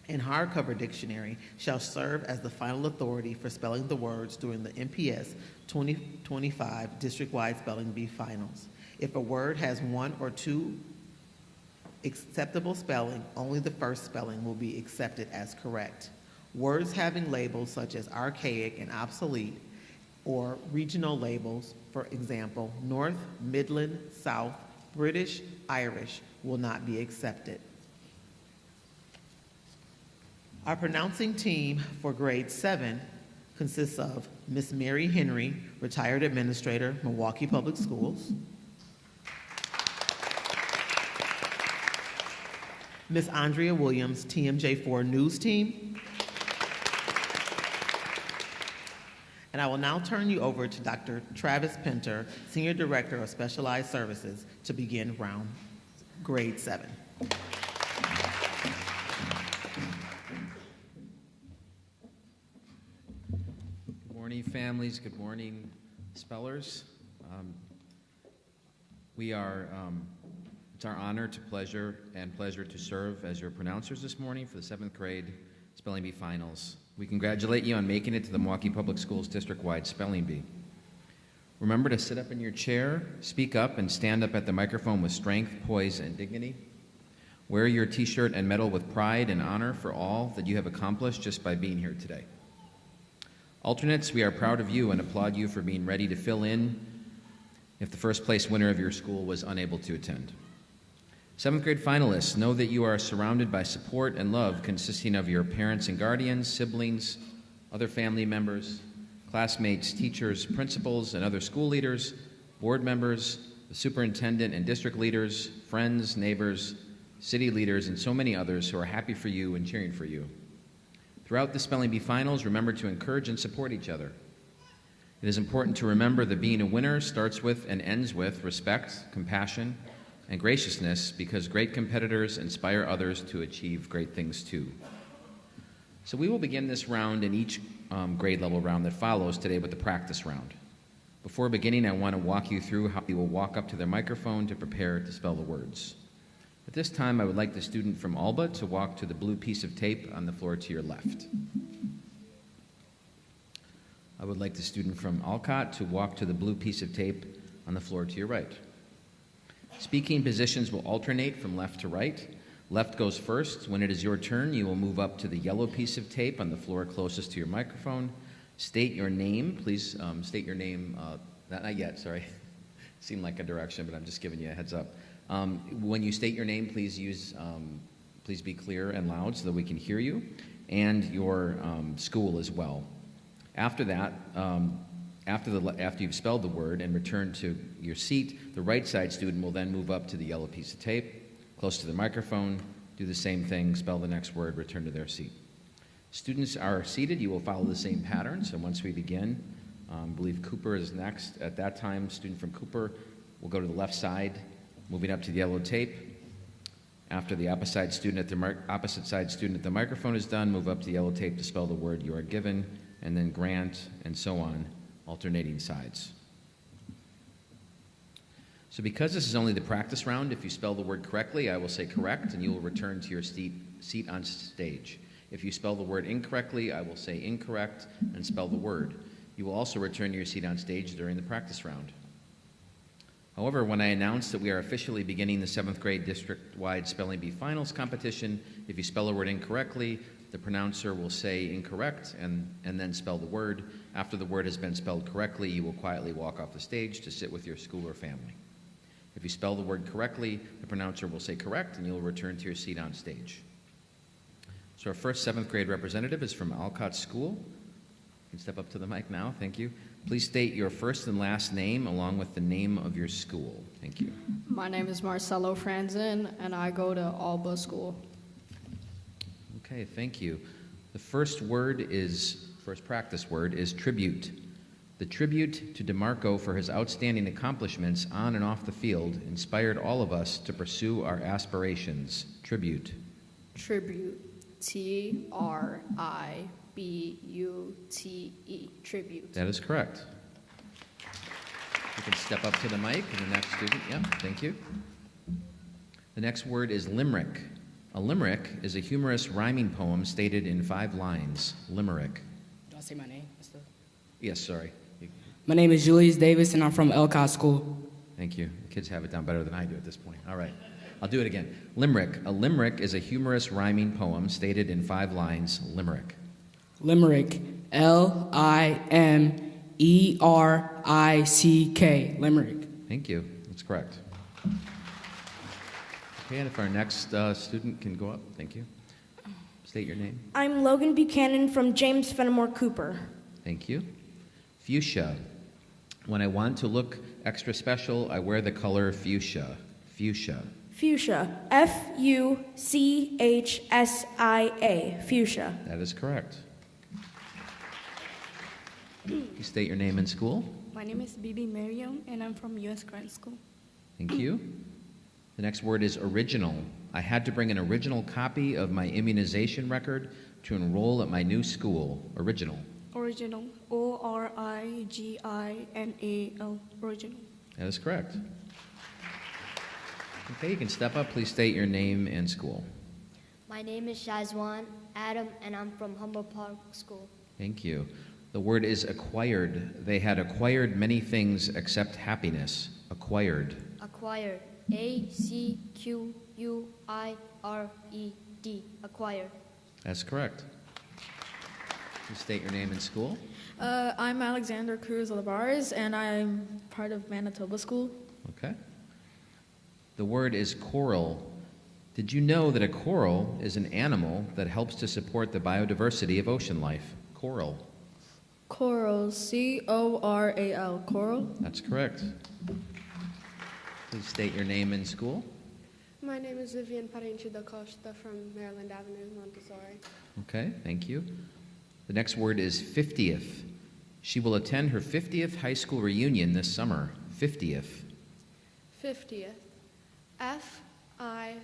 A: and hardcover dictionary shall serve as the final authority for spelling the words during the MPS 2025 district-wide spelling bee finals. If a word has 1 or 2 acceptable spelling, only the first spelling will be accepted as correct. Words having labels such as archaic and obsolete or regional labels, for example, North, Midland, South, British, Irish, will not be accepted. Our pronouncing team for grade 7 consists of Miss Mary Henry, retired administrator, Milwaukee Public Schools. Miss Andrea Williams, TMJ4 News Team. And I will now turn you over to Dr. Travis Pinter, Senior Director of Specialized Services, to begin round grade 7.
B: Good morning, families. Good morning, spellers. It's our honor to pleasure to serve as your pronouncers this morning for the 7th grade Spelling Bee Finals. We congratulate you on making it to the Milwaukee Public Schools district-wide Spelling Bee. Remember to sit up in your chair, speak up, and stand up at the microphone with strength, poise, and dignity. Wear your t-shirt and medal with pride and honor for all that you have accomplished just by being here today. Alternates, we are proud of you and applaud you for being ready to fill in if the first place winner of your school was unable to attend. 7th grade finalists, know that you are surrounded by support and love consisting of your parents and guardians, siblings, other family members, classmates, teachers, principals, and other school leaders, board members, the superintendent and district leaders, friends, neighbors, city leaders, and so many others who are happy for you and cheering for you. Throughout the Spelling Bee Finals, remember to encourage and support each other. It is important to remember that being a winner starts with and ends with respect, compassion, and graciousness, because great competitors inspire others to achieve great things too. So we will begin this round in each grade level round that follows today with the practice round. Before beginning, I want to walk you through how you will walk up to their microphone to prepare to spell the words. At this time, I would like the student from Alba to walk to the blue piece of tape on the floor to your left. I would like the student from Alcott to walk to the blue piece of tape on the floor to your right. Speaking positions will alternate from left to right. Left goes first. When it is your turn, you will move up to the yellow piece of tape on the floor closest to your microphone. State your name. Please state your name. Not yet, sorry. Seemed like a direction, but I'm just giving you a heads up. When you state your name, please be clear and loud so that we can hear you, and your school as well. After that, after you've spelled the word and returned to your seat, the right side student will then move up to the yellow piece of tape, close to the microphone, do the same thing, spell the next word, return to their seat. Students are seated. You will follow the same pattern. So once we begin, I believe Cooper is next. At that time, student from Cooper will go to the left side, moving up to the yellow tape. After the opposite side student at the microphone is done, move up to the yellow tape to spell the word you are given, and then Grant, and so on, alternating sides. So because this is only the practice round, if you spell the word correctly, I will say correct, and you will return to your seat on stage. If you spell the word incorrectly, I will say incorrect and spell the word. You will also return to your seat on stage during the practice round. However, when I announce that we are officially beginning the 7th grade district-wide Spelling Bee Finals competition, if you spell a word incorrectly, the pronouncer will say incorrect and then spell the word. After the word has been spelled correctly, you will quietly walk off the stage to sit with your school or family. If you spell the word correctly, the pronouncer will say correct, and you'll return to your seat on stage. So our first 7th grade representative is from Alcott School. You can step up to the mic now. Thank you. Please state your first and last name along with the name of your school. Thank you.
C: My name is Marcelo Franzen, and I go to Alba School.
B: Okay, thank you. The first practice word is tribute. The tribute to DeMarco for his outstanding accomplishments on and off the field inspired all of us to pursue our aspirations. Tribute.
C: Tribute. T-R-I-B-U-T-E. Tribute.
B: That is correct. You can step up to the mic and the next student. Yeah, thank you. The next word is limerick. A limerick is a humorous rhyming poem stated in 5 lines. Limerick.
N: Do I say my name?
B: Yes, sorry.
N: My name is Julius Davis, and I'm from Elcott School.
B: Thank you. The kids have it down better than I do at this point. All right. I'll do it again. Limerick. A limerick is a humorous rhyming poem stated in 5 lines. Limerick.
N: Limerick. L-I-M-E-R-I-C-K. Limerick.
B: Thank you. That's correct. Okay, and if our next student can go up. Thank you. State your name.
H: I'm Logan Buchanan from James Fenimore Cooper.
B: Thank you. Fuchsia. When I want to look extra special, I wear the color fuchsia. Fuchsia.
H: Fuchsia. F-U-C-H-S-I-A. Fuchsia.
B: That is correct. You state your name and school.
O: My name is Bibi Mariam, and I'm from U.S. Grant School.
B: Thank you. The next word is original. I had to bring an original copy of my immunization record to enroll at my new school. Original.
O: Original. O-R-I-G-I-N-A-L. Original.
B: That is correct. Okay, you can step up. Please state your name and school.
P: My name is Shazwan Adam, and I'm from Humboldt Park School.
B: Thank you. The word is acquired. They had acquired many things except happiness. Acquired.
P: Acquired. A-C-Q-U-I-R-E-D. Acquired.
B: That's correct. Please state your name and school.
C: I'm Alexander Cruz Olivares, and I'm part of Manitoba School.
B: Okay. The word is coral. Did you know that a coral is an animal that helps to support the biodiversity of ocean life? Coral.
Q: Coral, C-O-R-A-L, Coral.
B: That's correct. Please state your name and school.
R: My name is Vivian Parinci da Costa from Maryland Avenue, Montessori.
B: Okay, thank you. The next word is 50th. She will attend her 50th high school reunion this summer. 50th.
R: 50th. F-I-F-T-I-E-T-H.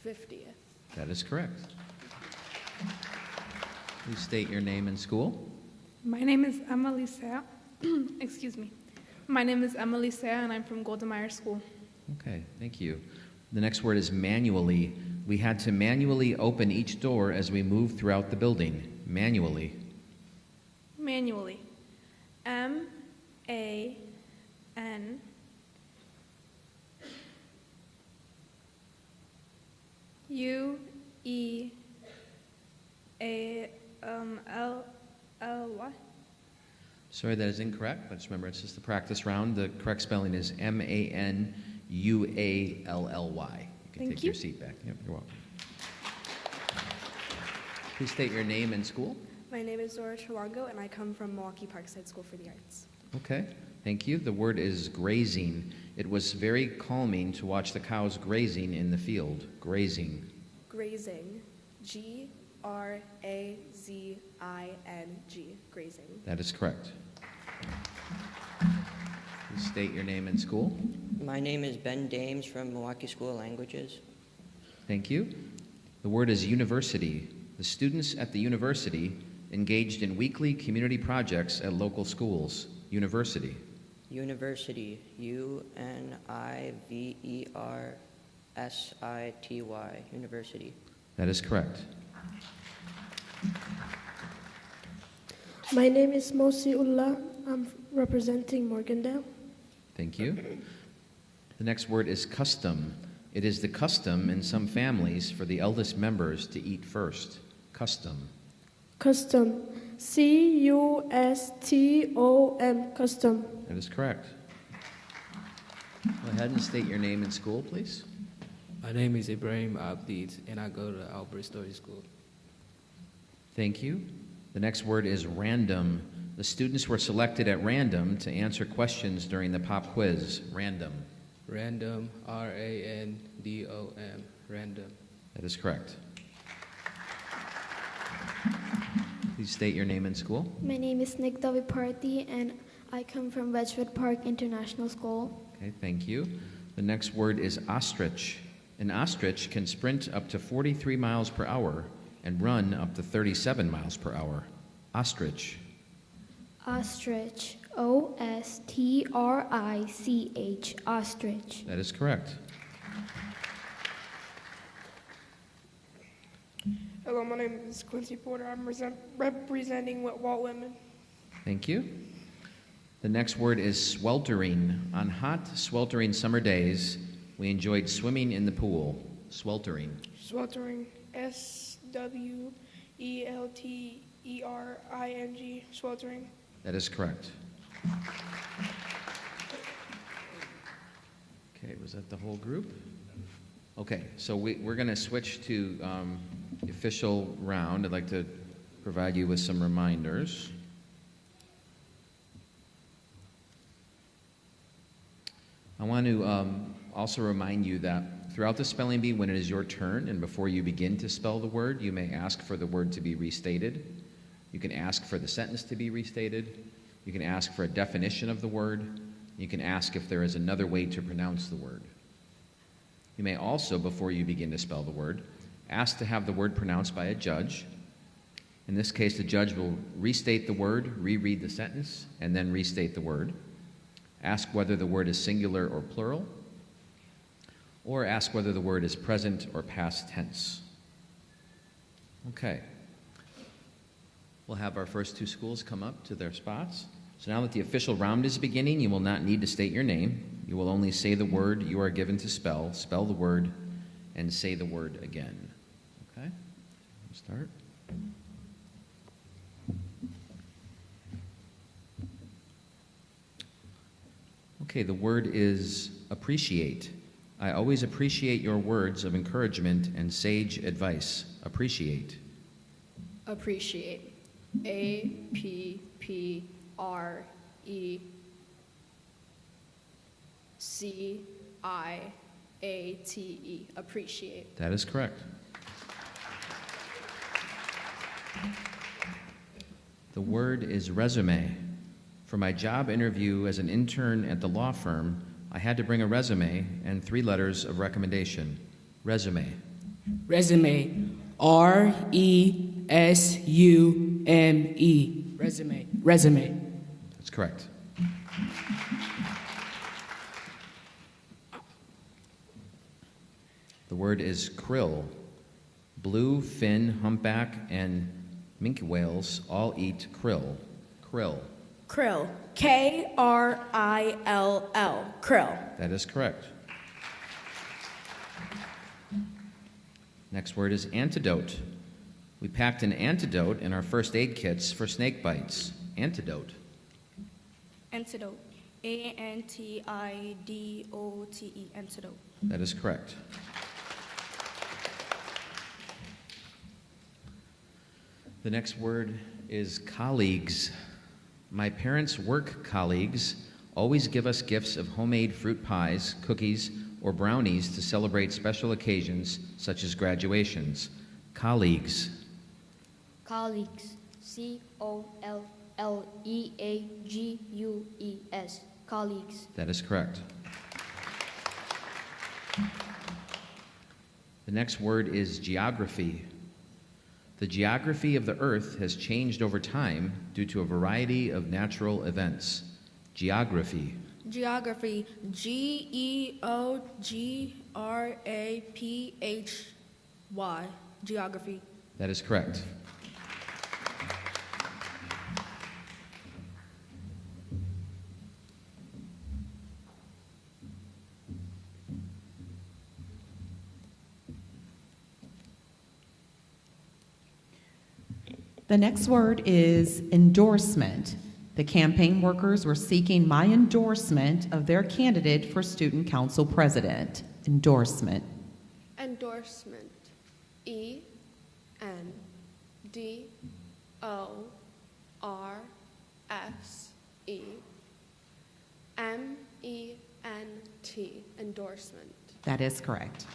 R: 50th.
B: That is correct. Please state your name and school.
J: My name is Emily Sarah. Excuse me. My name is Emily Sarah, and I'm from Golda Meir School.
B: Okay, thank you. The next word is manually. We had to manually open each door as we moved throughout the building. Manually.
J: Manually. M-A-N U-E-A-L-L-Y.
B: Sorry, that is incorrect, but just remember, it's just the practice round. The correct spelling is M-A-N-U-A-L-L-Y. You can take your seat back. Yep, you're welcome. Please state your name and school.
R: My name is Zora Chiwango, and I come from Milwaukee Parkside School for the Arts.
B: Okay, thank you. The word is grazing. It was very calming to watch the cows grazing in the field. Grazing.
R: Grazing. G-R-A-Z-I-N-G. Grazing.
B: That is correct. Please state your name and school.
S: My name is Ben Dames from Milwaukee School of Languages.
B: Thank you. The word is university. The students at the university engaged in weekly community projects at local schools. University.
S: University. U-N-I-V-E-R-S-I-T-Y. University.
B: That is correct.
H: My name is Mosiullah. I'm representing Morgandale.
B: Thank you. The next word is custom. It is the custom in some families for the eldest members to eat first. Custom.
H: Custom. C-U-S-T-O-M. Custom.
B: That is correct. Go ahead and state your name and school, please.
D: My name is Ibrahim Abdid, and I go to Albert Story School.
B: Thank you. The next word is random. The students were selected at random to answer questions during the pop quiz. Random.
D: Random, R-A-N-D-O-M, random.
B: That is correct. Please state your name and school.
T: My name is Nick Daviparty, and I come from Wedgwood Park International School.
B: Okay, thank you. The next word is ostrich. An ostrich can sprint up to 43 miles per hour and run up to 37 miles per hour. Ostrich.
T: Ostrich. O-S-T-R-I-C-H. Ostrich.
B: That is correct.
J: Hello, my name is Quincy Porter. I'm representing Walt Whitman.
B: Thank you. The next word is sweltering. On hot, sweltering summer days, we enjoyed swimming in the pool. Sweltering.
J: Sweltering. S-W-E-L-T-E-R-I-N-G. Sweltering.
B: That is correct. Okay, was that the whole group? Okay, so we're going to switch to the official round. I'd like to provide you with some reminders. I want to also remind you that throughout the spelling bee, when it is your turn and before you begin to spell the word, you may ask for the word to be restated. You can ask for the sentence to be restated. You can ask for a definition of the word. You can ask if there is another way to pronounce the word. You may also, before you begin to spell the word, ask to have the word pronounced by a judge. In this case, the judge will restate the word, reread the sentence, and then restate the word. Ask whether the word is singular or plural, or ask whether the word is present or past tense. Okay. We'll have our first two schools come up to their spots. So now that the official round is beginning, you will not need to state your name. You will only say the word you are given to spell the word, and say the word again. Okay? We'll start. Okay, the word is appreciate. I always appreciate your words of encouragement and sage advice. Appreciate.
R: Appreciate. APPRECIATE. Appreciate.
B: That is correct. The word is resume. For my job interview as an intern at the law firm, I had to bring a resume and 3 letters of recommendation. Resume.
N: Resume. RESUME. Resume. Resume.
B: That's correct. The word is krill. Blue, fin, humpback, and minke whales all eat krill. Krill.
O: Krill. KRILL. Krill.
B: That is correct. Next word is antidote. We packed an antidote in our first aid kits for snake bites. Antidote.
O: Antidote. ANTIDOTE. Antidote.
B: That is correct. The next word is colleagues. My parents' work colleagues always give us gifts of homemade fruit pies, cookies, or brownies to celebrate special occasions such as graduations. Colleagues.
P: Colleagues. COLLEAGUES. Colleagues.
B: That is correct. The next word is geography. The geography of the Earth has changed over time due to a variety of natural events. Geography.
O: Geography. GEOGRAPHY. Geography.
B: That is correct.
A: The next word is endorsement. The campaign workers were seeking my endorsement of their candidate for student council president. Endorsement.
R: Endorsement. ENDORSEMENT. Endorsement.
A: That is correct.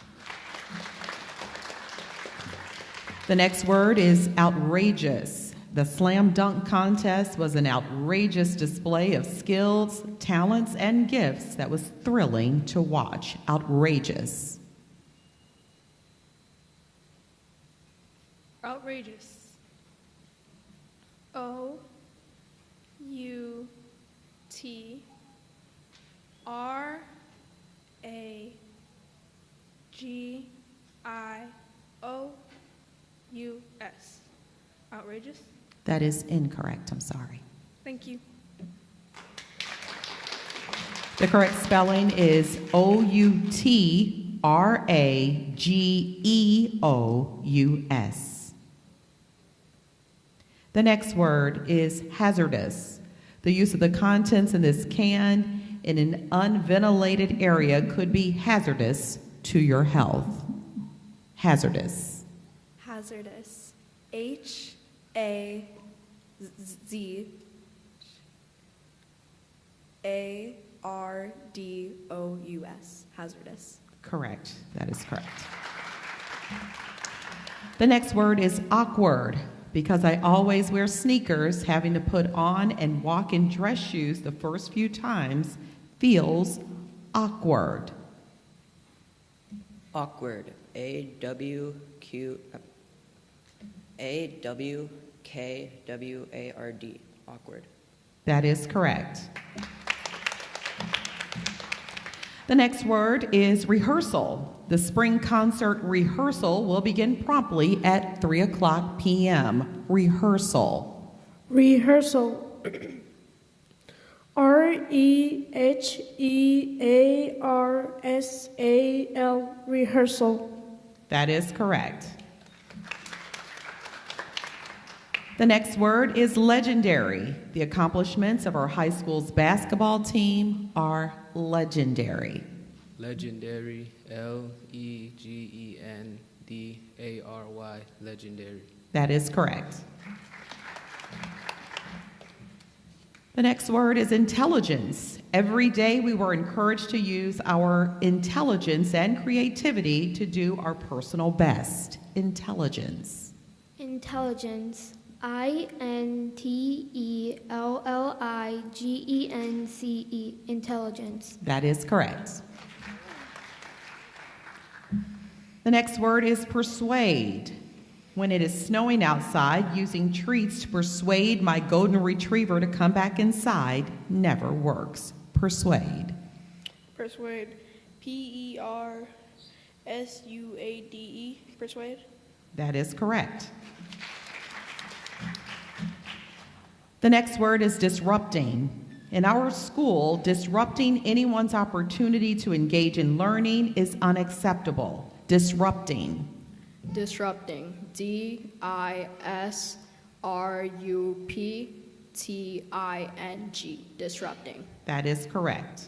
A: The next word is outrageous. The slam dunk contest was an outrageous display of skills, talents, and gifts that was thrilling to watch. Outrageous.
J: Outrageous. OUTRAGIOUS. Outrageous.
A: That is incorrect. I'm sorry.
J: Thank you.
A: The correct spelling is OUTRAGEOUS. The next word is hazardous. The use of the contents in this can in an unventilated area could be hazardous to your health. Hazardous.
O: Hazardous. HAZARDOUS. Hazardous.
A: Correct. That is correct. The next word is awkward. Because I always wear sneakers, having to put on and walk in dress shoes the first few times feels awkward.
S: Awkward. AWKWARD. Awkward.
A: That is correct. The next word is rehearsal. The spring concert rehearsal will begin promptly at 3:00 p.m. Rehearsal.
Q: Rehearsal. REHEARSAL. Rehearsal.
A: That is correct. The next word is legendary. The accomplishments of our high school's basketball team are legendary.
D: Legendary. LEGENDARY. Legendary.
A: That is correct. The next word is intelligence. Every day we were encouraged to use our intelligence and creativity to do our personal best. Intelligence.
T: Intelligence. INTELLIGENCE. Intelligence.
A: That is correct. The next word is persuade. When it is snowing outside, using treats to persuade my golden retriever to come back inside never works. Persuade.
O: Persuade. PERSUADE. Persuade.
A: That is correct. The next word is disrupting. In our school, disrupting anyone's opportunity to engage in learning is unacceptable. Disrupting.
C: Disrupting. DISRUPTING. Disrupting.
A: That is correct.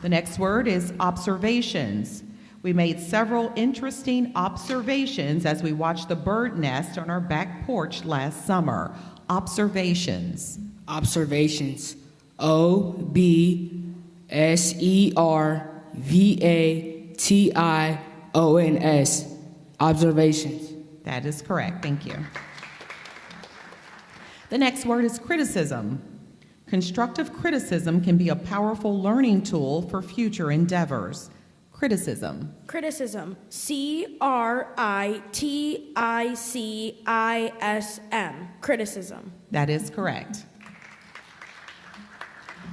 A: The next word is observations. We made several interesting observations as we watched the bird nest on our back porch last summer. Observations.
N: Observations. OBSERVATIONS. Observations.
A: That is correct. Thank you. The next word is criticism. Constructive criticism can be a powerful learning tool for future endeavors. Criticism.
O: Criticism. CRITICISM. Criticism.
A: That is correct.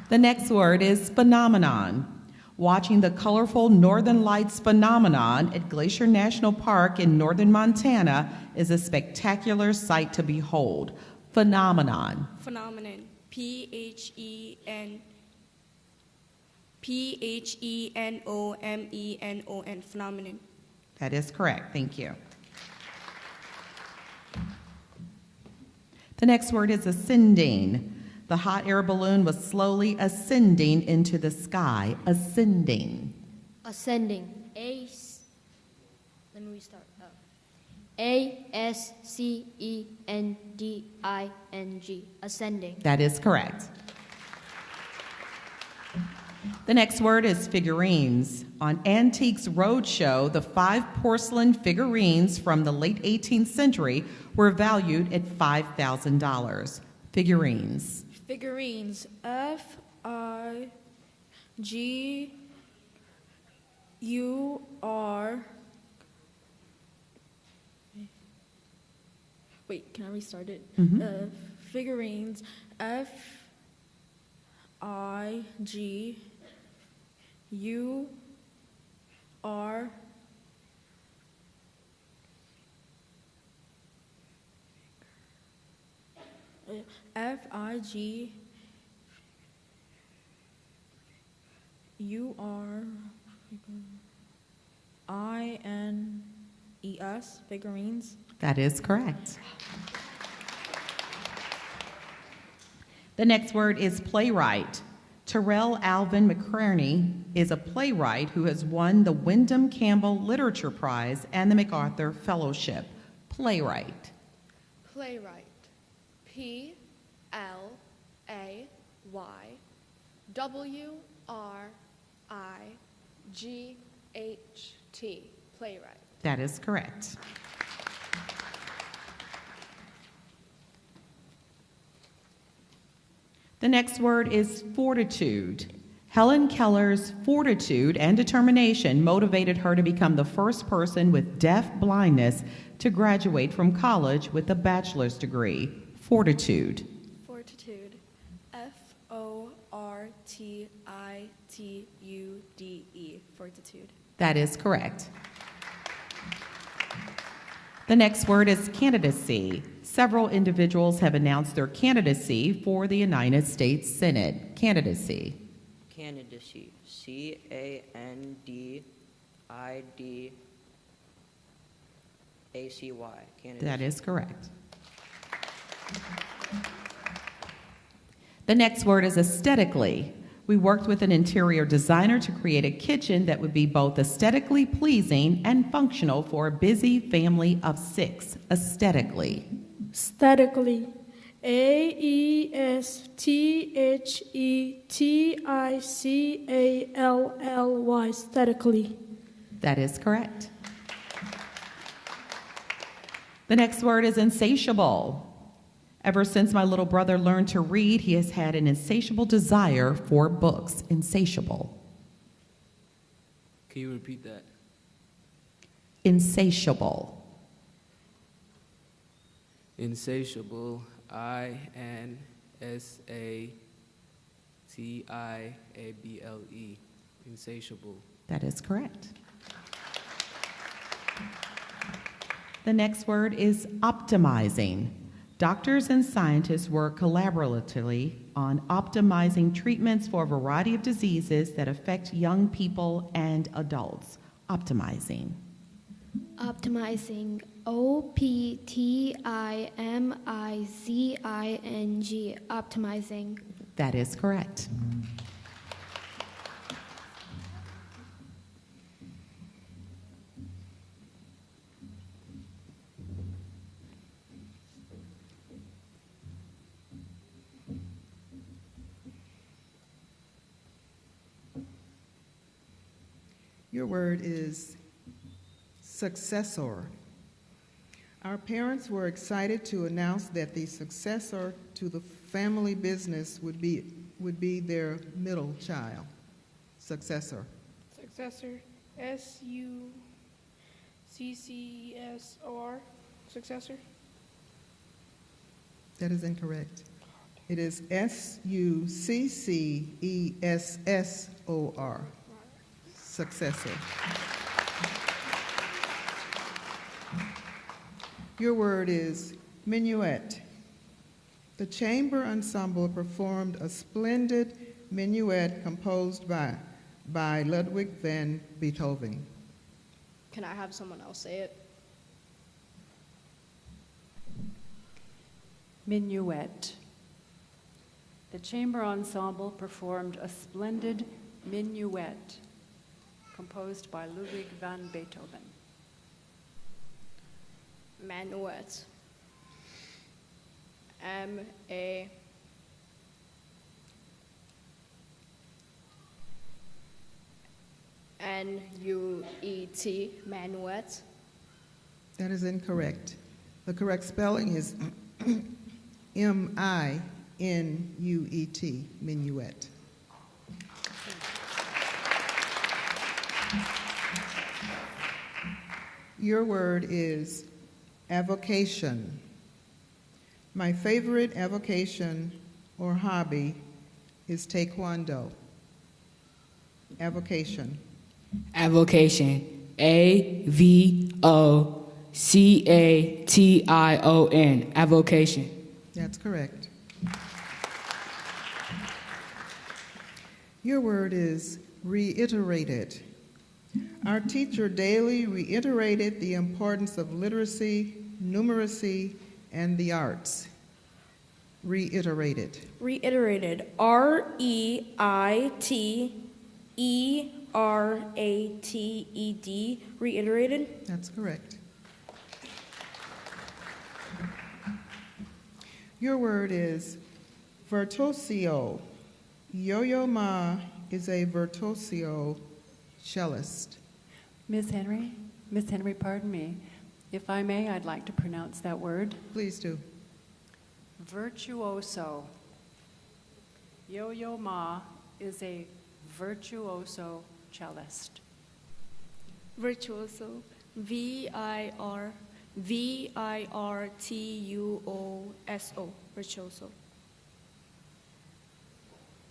A: The next word is phenomenon. Watching the colorful Northern Lights phenomenon at Glacier National Park in northern Montana is a spectacular sight to behold. Phenomenon.
O: Phenomenon. PHENOMENON. Phenomenon.
A: That is correct. Thank you. The next word is ascending. The hot air balloon was slowly ascending into the sky. Ascending.
P: Ascending. Let me restart. ASCENDING. Ascending.
A: That is correct. The next word is figurines. On Antiques Roadshow, the 5 porcelain figurines from the late 18th century were valued at $5,000. Figurines.
O: Figurines. FIGUR. Wait, can I restart it? Figurines. FIGUR. FIGURINES. Figurines.
A: That is correct. The next word is playwright. Terrell Alvin McCrerney is a playwright who has won the Wyndham Campbell Literature Prize and the MacArthur Fellowship. Playwright.
R: Playwright. PLAYWRIGHT. Playwright.
A: That is correct. The next word is fortitude. Helen Keller's fortitude and determination motivated her to become the first person with deaf blindness to graduate from college with a bachelor's degree. Fortitude.
O: Fortitude. FORTITUDE. Fortitude.
A: That is correct. The next word is candidacy. Several individuals have announced their candidacy for the United States Senate. Candidacy.
S: Candidacy. CANDIDACY. Candidacy.
A: That is correct. The next word is aesthetically.
U: We worked with an interior designer to create a kitchen that would be both aesthetically pleasing and functional for a busy family of 6. Aesthetically.
Q: Aesthetically. Aesthetically. Aesthetically.
U: That is correct. The next word is insatiable. Ever since my little brother learned to read, he has had an insatiable desire for books. Insatiable.
V: Can you repeat that?
U: Insatiable.
V: Insatiable. INSATIABLE. Insatiable.
U: That is correct. The next word is optimizing. Doctors and scientists work collaboratively on optimizing treatments for a variety of diseases that affect young people and adults. Optimizing.
T: Optimizing. OPTIMIZING. Optimizing.
U: That is correct.
L: Your word is successor. Our parents were excited to announce that the successor to the family business would be their middle child. Successor.
J: Successor. SUCCESOR. Successor.
L: That is incorrect. It is SUCCESSOR. Successor. Your word is minuet. The chamber ensemble performed a splendid minuet composed by Ludwig van Beethoven.
C: Can I have someone else say it?
F: Minuet. The chamber ensemble performed a splendid minuet composed by Ludwig van Beethoven.
C: Manuet. MANUET. Manuet.
L: That is incorrect. The correct spelling is MINUET. Minuet. Your word is avocation. My favorite avocation or hobby is taekwondo. Avocation.
N: Avocation. AVOCATION. Avocation.
L: That's correct. Your word is reiterated. Our teacher daily reiterated the importance of literacy, numeracy, and the arts. Reiterated.
O: Reiterated. REITERATED. Reiterated.
L: That's correct. Your word is virtuoso. Yo-Yo Ma is a virtuoso cellist.
F: Miss Henry, pardon me. If I may, I'd like to pronounce that word.
L: Please do.
F: Virtuoso. Yo-Yo Ma is a virtuoso cellist.
O: Virtuoso. VIRTUOSO. Virtuoso.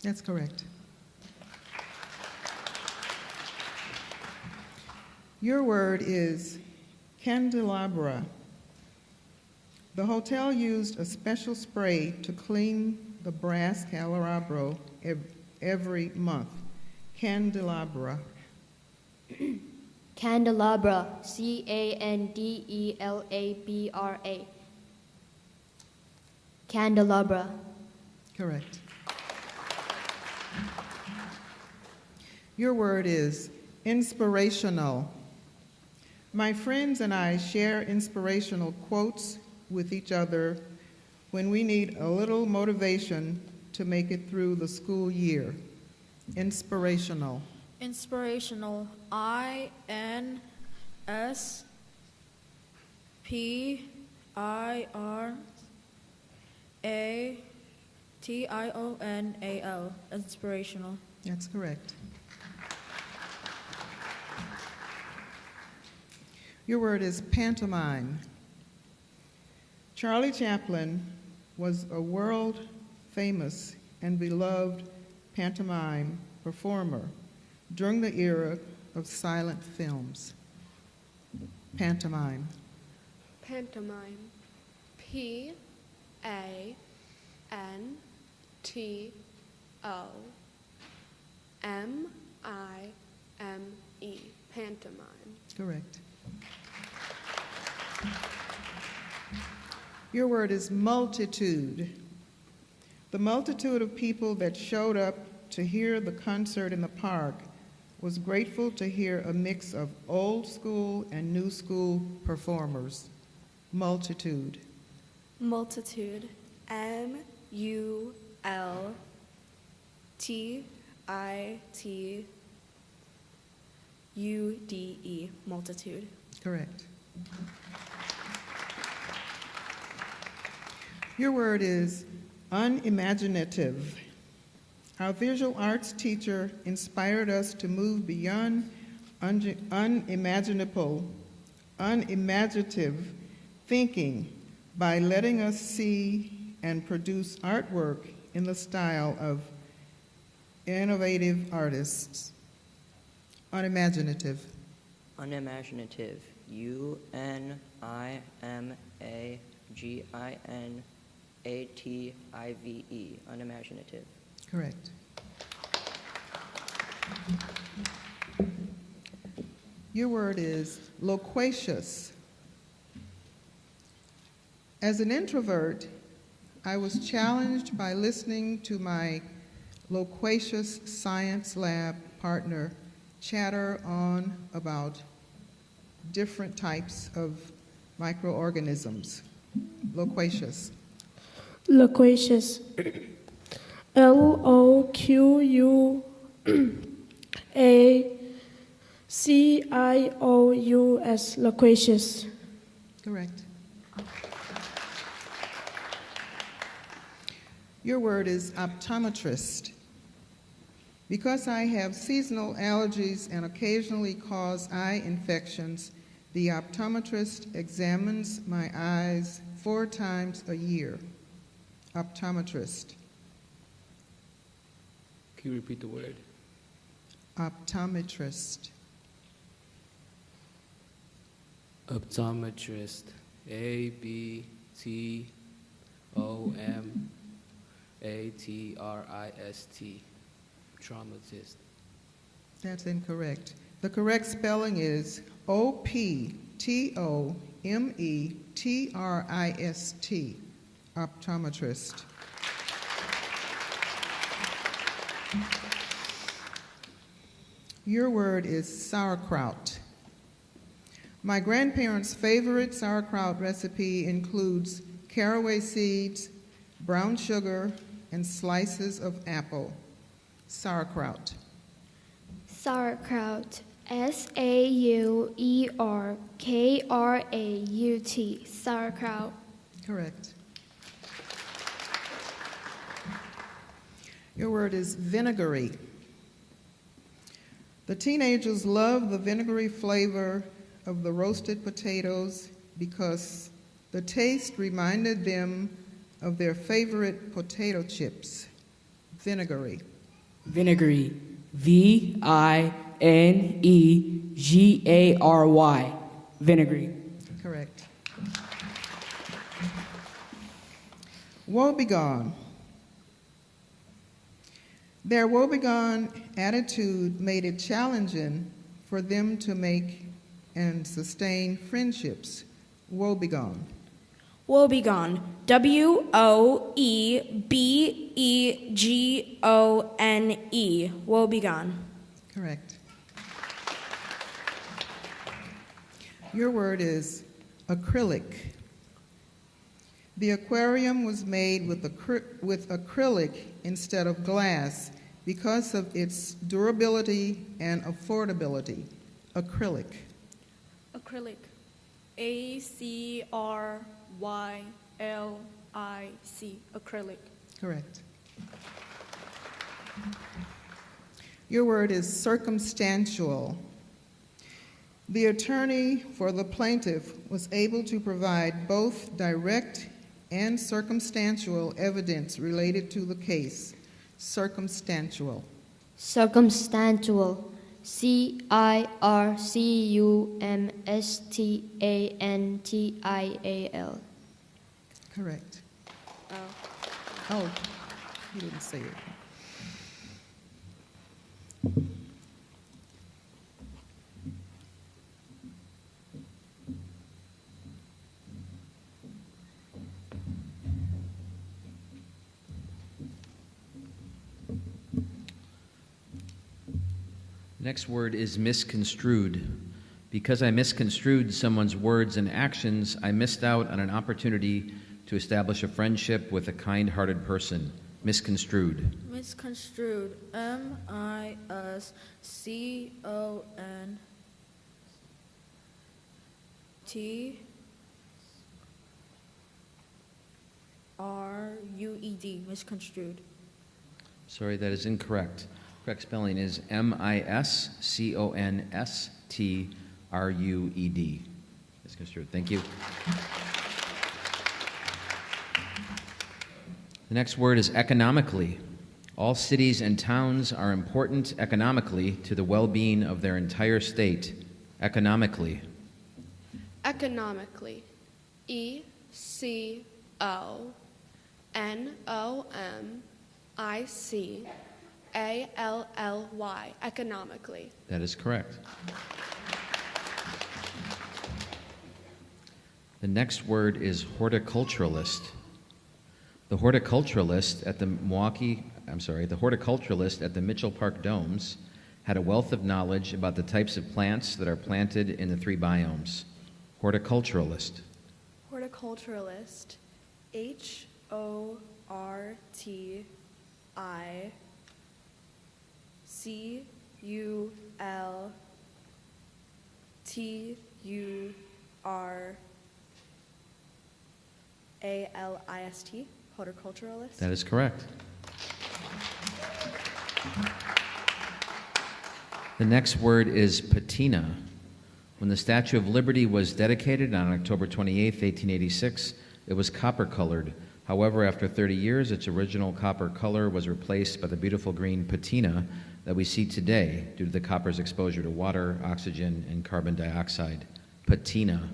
L: That's correct. Your word is candelabra. The hotel used a special spray to clean the brass candelabra every month. Candelabra.
P: Candelabra. CANDELABRA. Candelabra.
L: Correct. Your word is inspirational. My friends and I share inspirational quotes with each other when we need a little motivation to make it through the school year. Inspirational.
G: Inspirational. INSPIRATIONAL. Inspirational.
L: That's correct. Your word is pantomime. Charlie Chaplin was a world-famous and beloved pantomime performer during the era of silent films. Pantomime.
R: Pantomime. PANTOMIME. Pantomime.
L: Correct. Your word is multitude. The multitude of people that showed up to hear the concert in the park was grateful to hear a mix of old school and new school performers. Multitude.
O: Multitude. MULTITUDE. Multitude.
L: Correct. Your word is unimaginative. Our visual arts teacher inspired us to move beyond unimaginative thinking by letting us see and produce artwork in the style of innovative artists. Unimaginative.
S: Unimaginative. UNIMAGINATIVE. Unimaginative.
L: Correct. Your word is loquacious. As an introvert, I was challenged by listening to my loquacious science lab partner chatter on about different types of microorganisms. Loquacious.
Q: Loquacious. LOQUACIOUS. Loquacious.
L: Correct. Your word is optometrist. Because I have seasonal allergies and occasionally cause eye infections, the optometrist examines my eyes 4 times a year. Optometrist.
V: Can you repeat the word?
L: Optometrist.
V: Optometrist. ABTOMATRIST. Traumatist.
L: That's incorrect. The correct spelling is OPTOMETRIST. Optometrist. Your word is sauerkraut. My grandparents' favorite sauerkraut recipe includes caraway seeds, brown sugar, and slices of apple. Sauerkraut.
E: Sauerkraut. SAUERKRAUT. Sauerkraut.
L: Correct. Your word is vinegary. The teenagers love the vinegary flavor of the roasted potatoes because the taste reminded them of their favorite potato chips. Vinegary.
N: Vinegary. VINEGARY. Vinegary.
L: Correct. Woebegone. Their woebegone attitude made it challenging for them to make and sustain friendships. Woebegone.
O: Woebegone. WOEBEGONE. Woebegone.
L: Correct. Your word is acrylic. The aquarium was made with acrylic instead of glass because of its durability and affordability. Acrylic.
G: Acrylic. ACRYLIC. Acrylic.
L: Correct. Your word is circumstantial. The attorney for the plaintiff was able to provide both direct and circumstantial evidence related to the case. Circumstantial.
P: Circumstantial. CIRCUMSTANTIAL.
L: Correct. Oh, you didn't say it.
B: Next word is misconstrued. Because I misconstrued someone's words and actions, I missed out on an opportunity to establish a friendship with a kind-hearted person. Misconstrued.
G: Misconstrued. MISCONTRUED. Misconstrued.
B: Sorry, that is incorrect. Correct spelling is MISCONSTRUED. Misconstrued. Thank you. The next word is economically. All cities and towns are important economically to the well-being of their entire state. Economically.
R: Economically. ECONOMICALLY. Economically.
B: That is correct. The next word is horticulturalist. The horticulturalist at the Mitchell Park Domes had a wealth of knowledge about the types of plants that are planted in the 3 biomes. Horticulturalist.
C: Horticulturalist. HORTICULTURALIST. Horticulturalist.
B: That is correct. The next word is patina. When the Statue of Liberty was dedicated on October 28, 1886, it was copper-colored. However, after 30 years, its original copper color was replaced by the beautiful green patina that we see today due to the copper's exposure to water, oxygen, and carbon dioxide. Patina.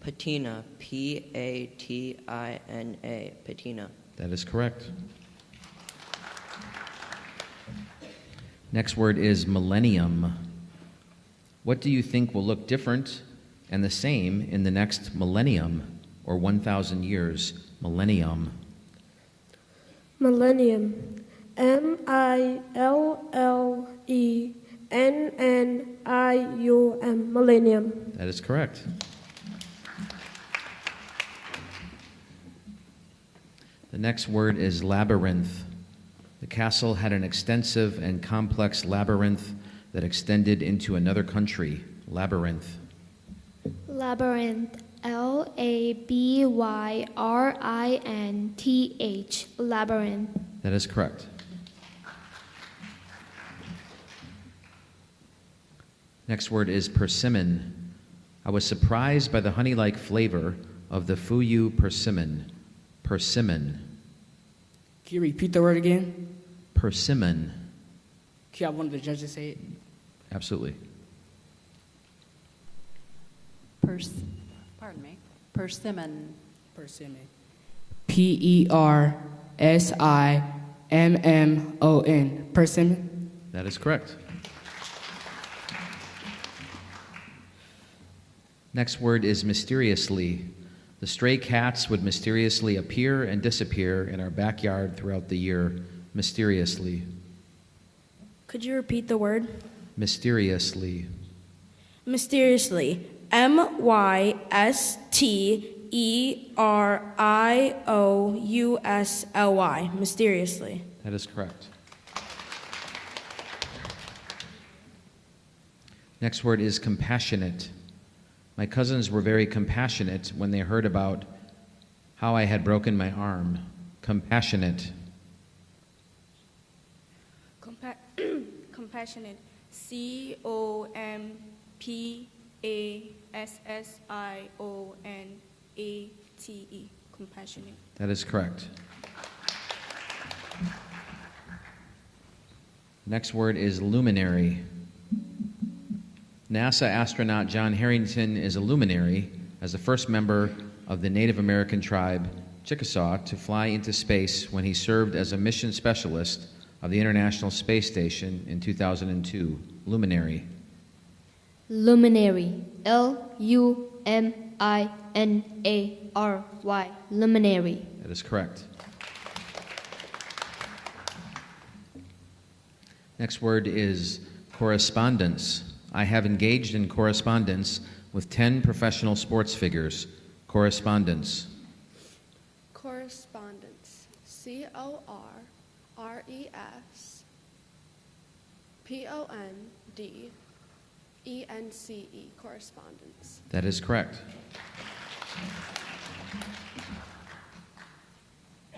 S: Patina. Patina. Patina.
B: That is correct. Next word is millennium. What do you think will look different and the same in the next millennium or 1,000 years? Millennium.
Q: Millennium. MILLENNIUM. Millennium.
B: That is correct. The next word is labyrinth. The castle had an extensive and complex labyrinth that extended into another country. Labyrinth.
T: Labyrinth. LABYRINTH. Labyrinth.
B: That is correct. Next word is persimmon. I was surprised by the honey-like flavor of the Fuyu persimmon. Persimmon.
N: Can you repeat the word again?
B: Persimmon.
N: Can you have one of the judges say it?
B: Absolutely.
F: Pardon me. Persimmon.
N: Persimmon. PERSIMMON. Persimmon.
B: That is correct. Next word is mysteriously. The stray cats would mysteriously appear and disappear in our backyard throughout the year. Mysteriously.
O: Could you repeat the word?
B: Mysteriously.
O: Mysteriously. MYSTERIOUSLY. Mysteriously.
B: That is correct. Next word is compassionate. My cousins were very compassionate when they heard about how I had broken my arm. Compassionate.
G: Compassionate. COMPASSIONATE. Compassionate.
B: That is correct. Next word is luminary. NASA astronaut John Harrington is a luminary as the first member of the Native American tribe Chickasaw to fly into space when he served as a mission specialist of the International Space Station in 2002. Luminary.
P: Luminary. LUMINARY. Luminary.
B: That is correct. Next word is correspondence. I have engaged in correspondence with 10 professional sports figures. Correspondence.
R: Correspondence. CORRESPONDENCE. Correspondence.
B: That is correct.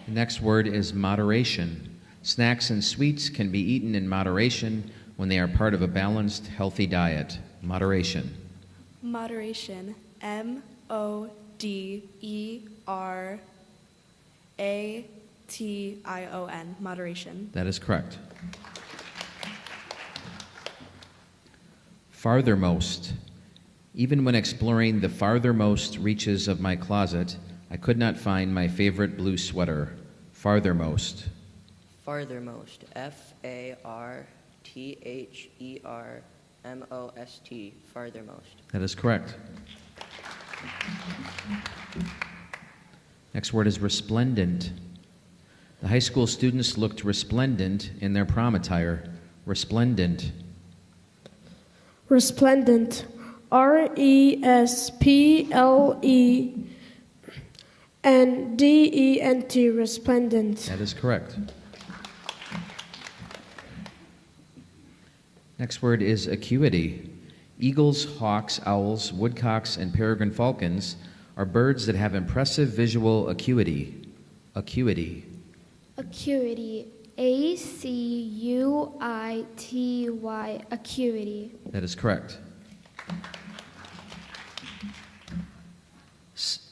B: The next word is moderation. Snacks and sweets can be eaten in moderation when they are part of a balanced, healthy diet. Moderation.
O: Moderation. MODERATION. Moderation.
B: That is correct. Farthermost. Even when exploring the farthermost reaches of my closet, I could not find my favorite blue sweater. Farthermost.
S: Farthermost. FARTHERMOST. Farthermost.
B: That is correct. Next word is resplendent. The high school students looked resplendent in their prom attire. Resplendent.
Q: Resplendent. RESPLENDENT. Resplendent.
B: That is correct. Next word is acuity. Eagles, hawks, owls, woodcocks, and peregrine falcons are birds that have impressive visual acuity. Acuity.
T: Acuity. ACUITY. Acuity.
B: That is correct.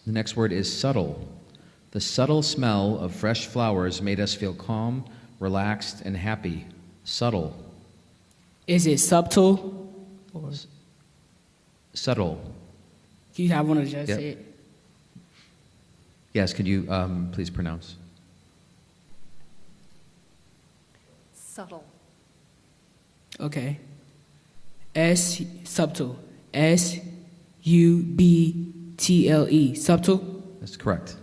B: The next word is subtle. The subtle smell of fresh flowers made us feel calm, relaxed, and happy. Subtle.
N: Is it subtle? Or
B: Subtle.
N: can you have one of the judges
B: Yep.
N: say it?
B: Yes, could you please pronounce?
F: Subtle.
N: Okay. Subtle. SUBTLE. Subtle.
B: That's correct.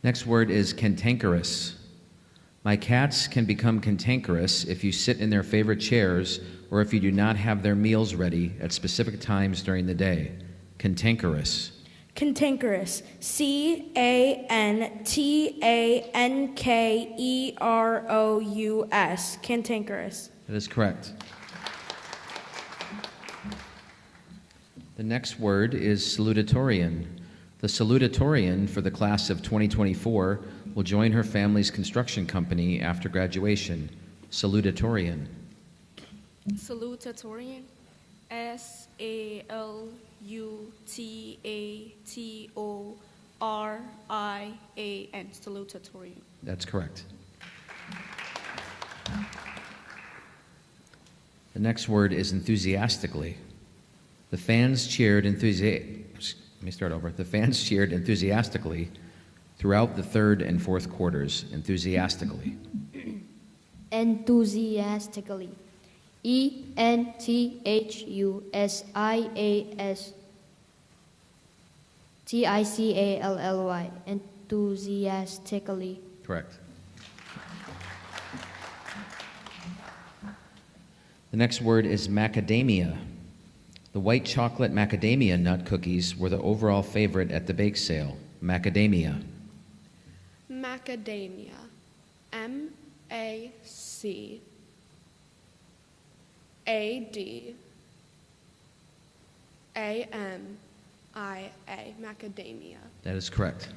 B: Next word is cantankerous. My cats can become cantankerous if you sit in their favorite chairs or if you do not have their meals ready at specific times during the day. Cantankerous.
O: Cantankerous. CANTANKEROUS. Cantankerous.
B: That is correct. The next word is salutatorian. The salutatorian for the class of 2024 will join her family's construction company after graduation. Salutatorian.
G: Salutatorian. SALUTATORIAN. Salutatorian.
B: That's correct. The next word is enthusiastically. The fans cheered The fans cheered enthusiastically throughout the third and fourth quarters. Enthusiastically.
P: Enthusiastically. ENTHUSIASTICALLY. Enthusiastically.
B: Correct. The next word is macadamia. The white chocolate macadamia nut cookies were the overall favorite at the bake sale. Macadamia.
R: Macadamia. M-A-C-A-D-A-M-I-A. Macadamia.
B: That is correct.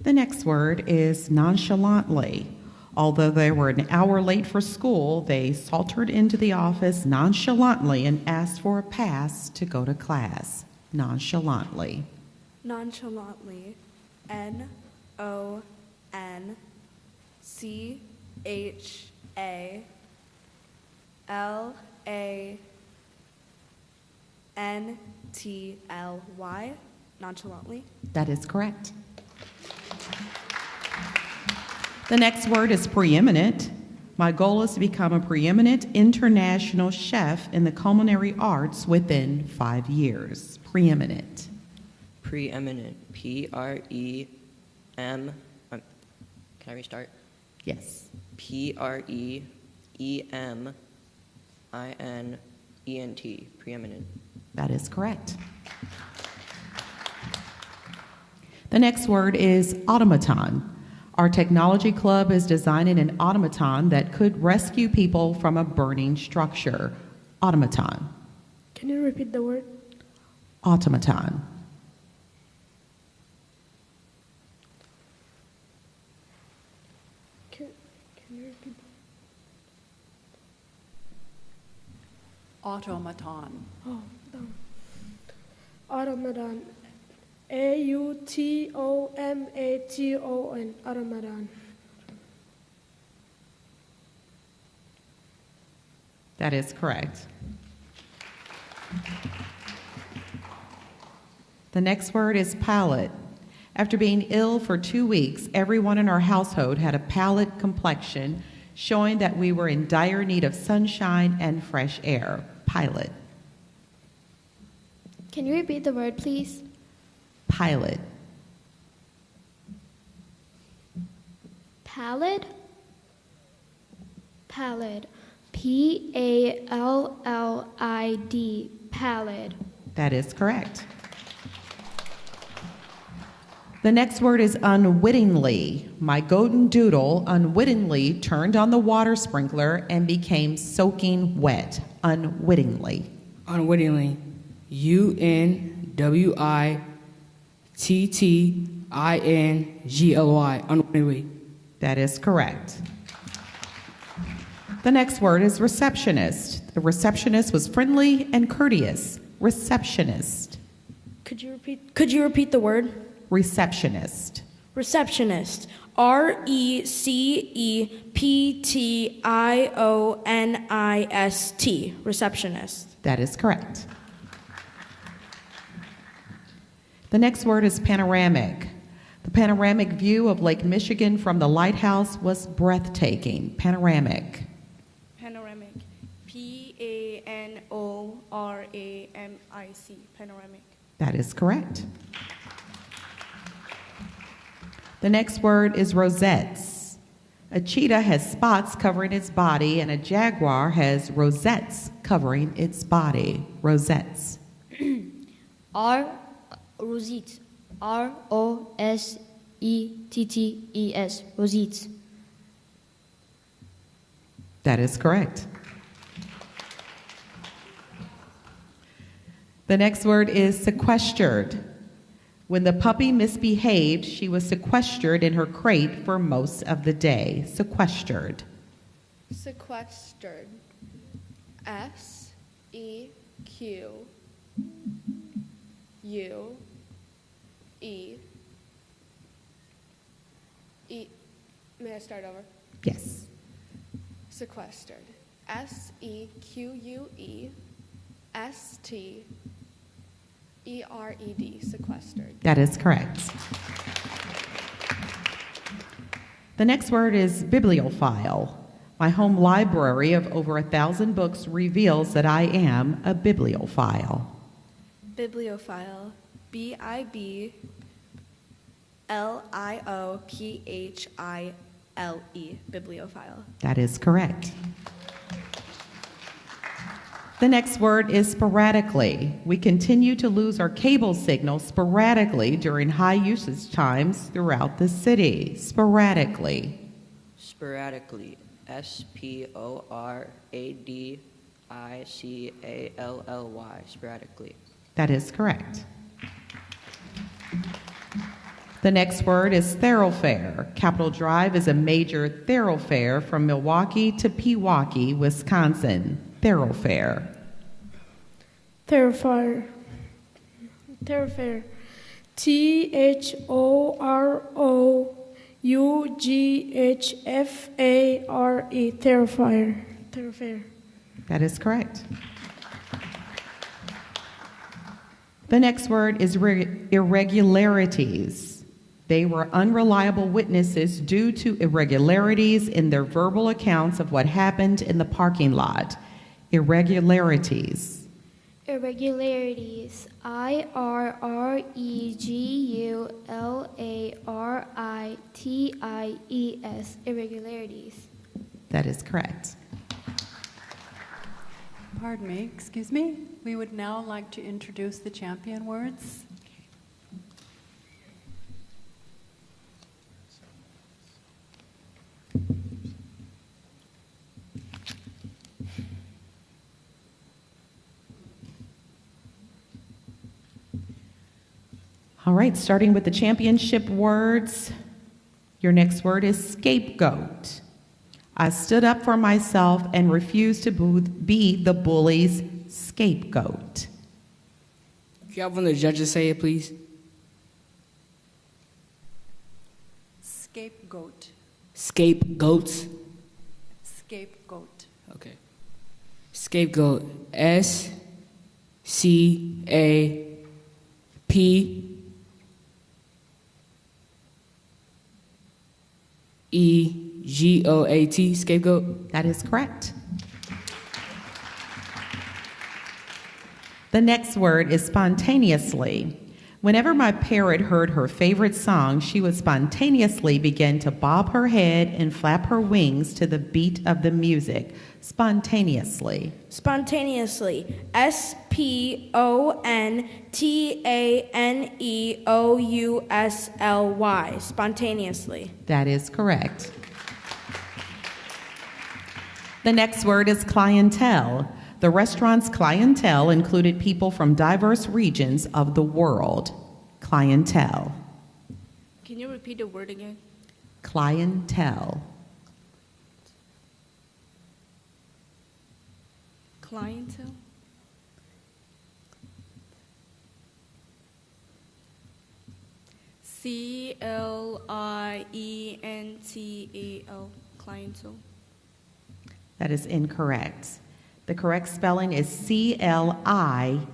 U: The next word is nonchalantly. Although they were an hour late for school, they sauntered into the office nonchalantly and asked for a pass to go to class. Nonchalantly.
G: Nonchalantly. N-O-N-C-H-A-L-A-N-T-L-Y. Nonchalantly.
U: That is correct. The next word is preeminent. My goal is to become a preeminent international chef in the culinary arts within 5 years. Preeminent.
S: Preeminent. P-R-E-M. Can I restart?
U: Yes.
S: P-R-E-E-M-I-N-E-N-T. Preeminent.
U: That is correct. The next word is automaton. Our technology club is designing an automaton that could rescue people from a burning structure. Automaton.
Q: Can you repeat the word?
U: Automaton.
Q: Can you repeat?
F: Automaton.
Q: Oh, down. Automaton. A-U-T-O-M-A-T-O-N. Automaton.
U: That is correct. The next word is palette. After being ill for 2 weeks, everyone in our household had a pallid complexion, showing that we were in dire need of sunshine and fresh air. Pilot.
T: Can you repeat the word, please?
U: Pilot.
T: Pallid? Pallid. P-A-L-L-I-D. Pallid.
U: That is correct. The next word is unwittingly. My golden doodle unwittingly turned on the water sprinkler and became soaking wet. Unwittingly.
N: Unwittingly. U-N-W-I-T-T-I-N-G-L-Y. Unwittingly.
U: That is correct. The next word is receptionist. The receptionist was friendly and courteous. Receptionist.
O: Could you repeat the word?
U: Receptionist.
O: Receptionist. R-E-C-E-P-T-I-O-N-I-S-T. Receptionist.
U: That is correct. The next word is panoramic. The panoramic view of Lake Michigan from the lighthouse was breathtaking. Panoramic.
G: Panoramic. P-A-N-O-R-A-M-I-C. Panoramic.
U: That is correct. The next word is rosettes. A cheetah has spots covering its body, and a jaguar has rosettes covering its body. Rosettes.
P: Rosettes. R-O-S-E-T-T-E-S. Rosettes.
U: That is correct. The next word is sequestered. When the puppy misbehaved, she was sequestered in her crate for most of the day. Sequestered.
R: Sequestered. S-E-Q-U-E. May I start over?
U: Yes.
R: Sequestered. S-E-Q-U-E-S-T-E-R-E-D. Sequestered.
U: That is correct. The next word is bibliophile. My home library of over 1,000 books reveals that I am a bibliophile.
G: Bibliophile. BIBLIOPHILE. Bibliophile.
U: That is correct. The next word is sporadically. We continue to lose our cable signal sporadically during high usage times throughout the city. Sporadically.
S: Sporadically. SPORADICALLY. Sporadically.
U: That is correct. The next word is thoroughfare. Capitol Drive is a major thoroughfare from Milwaukee to Pewaukee, Wisconsin. Thoroughfare.
Q: Thoroughfare. Thoroughfare. THOROUGHFARE. Thoroughfare. Thoroughfare.
U: That is correct. The next word is irregularities. They were unreliable witnesses due to irregularities in their verbal accounts of what happened in the parking lot. Irregularities.
T: Irregularities. IRREGULARITIES. Irregularities.
U: That is correct.
F: Pardon me, excuse me. We would now like to introduce the champion words.
U: All right, starting with the championship words. Your next word is scapegoat. I stood up for myself and refused to be the bully's scapegoat.
N: Can you have one of the judges say it, please?
F: Scapegoat.
N: Scapegoats.
F: Scapegoat.
N: Okay. Scapegoat. SCAPEGOAT. Scapegoat.
U: That is correct. The next word is spontaneously. Whenever my parrot heard her favorite song, she would spontaneously begin to bob her head and flap her wings to the beat of the music. Spontaneously.
G: Spontaneously. SPONTANEOUSLY. Spontaneously.
U: That is correct. The next word is clientele. The restaurant's clientele included people from diverse regions of the world. Clientele.
O: Can you repeat the word again?
U: Clientele.
O: Clientele? CLIENTEL. Clientele.
U: That is incorrect. The correct spelling is CLIENTELE.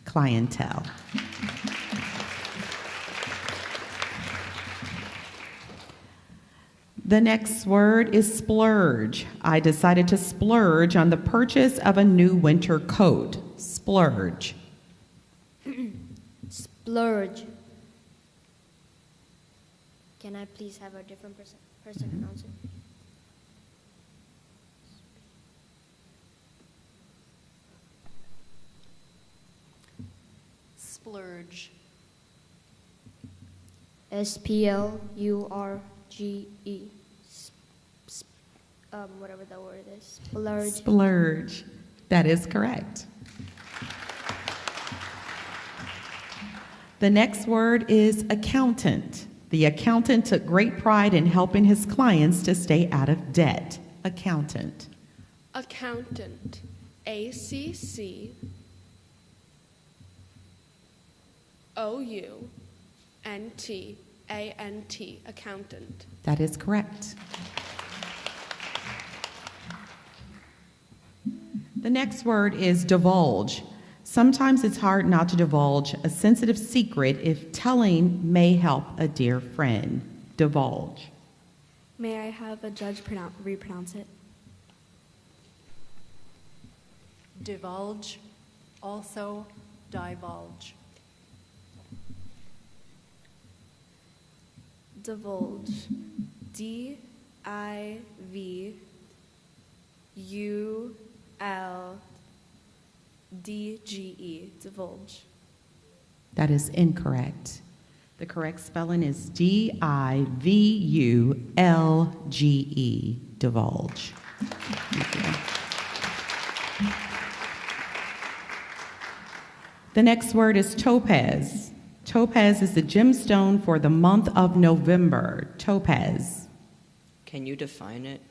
U: Clientele. The next word is splurge. I decided to splurge on the purchase of a new winter coat. Splurge.
P: Splurge. Can I please have a different person announce it?
F: Splurge.
P: SPLURGE. Whatever the word is. Splurge.
U: Splurge. That is correct. The next word is accountant. The accountant took great pride in helping his clients to stay out of debt. Accountant.
R: Accountant. ACCOUNT. Accountant.
U: That is correct. The next word is divulge. Sometimes it's hard not to divulge a sensitive secret if telling may help a dear friend. divulge.
G: May I have a judge repronounce it?
F: Divulge, also divulge.
G: Divulge. D-I-V-U-L-D-G-E. Divulge.
U: That is incorrect. The correct spelling is D-I-V-U-L-G-E, divulge. Thank you. The next word is topaz. Topaz is the gemstone for the month of November. Topaz.
S: Can you define it?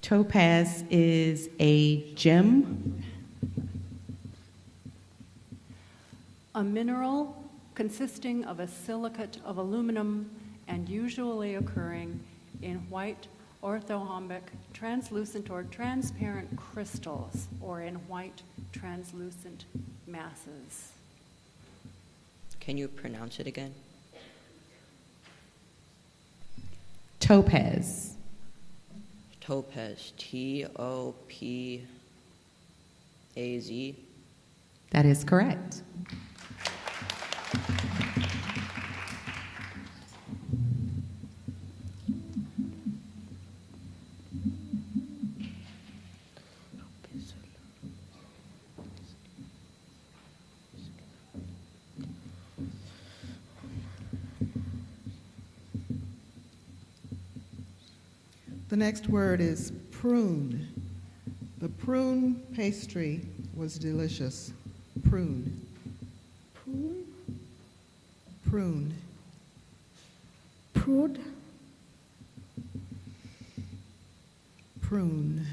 U: Topaz is a gem.
F: A mineral consisting of a silicate of aluminum and usually occurring in white orthorhombic, translucent or transparent crystals, or in white translucent masses.
S: Can you pronounce it again?
U: Topaz.
S: Topaz. T-O-P-A-Z.
U: That is correct.
L: The next word is prune. The prune pastry was delicious. Prune.
Q: Prune.
L: Prune.
Q: Prude.
L: Prune.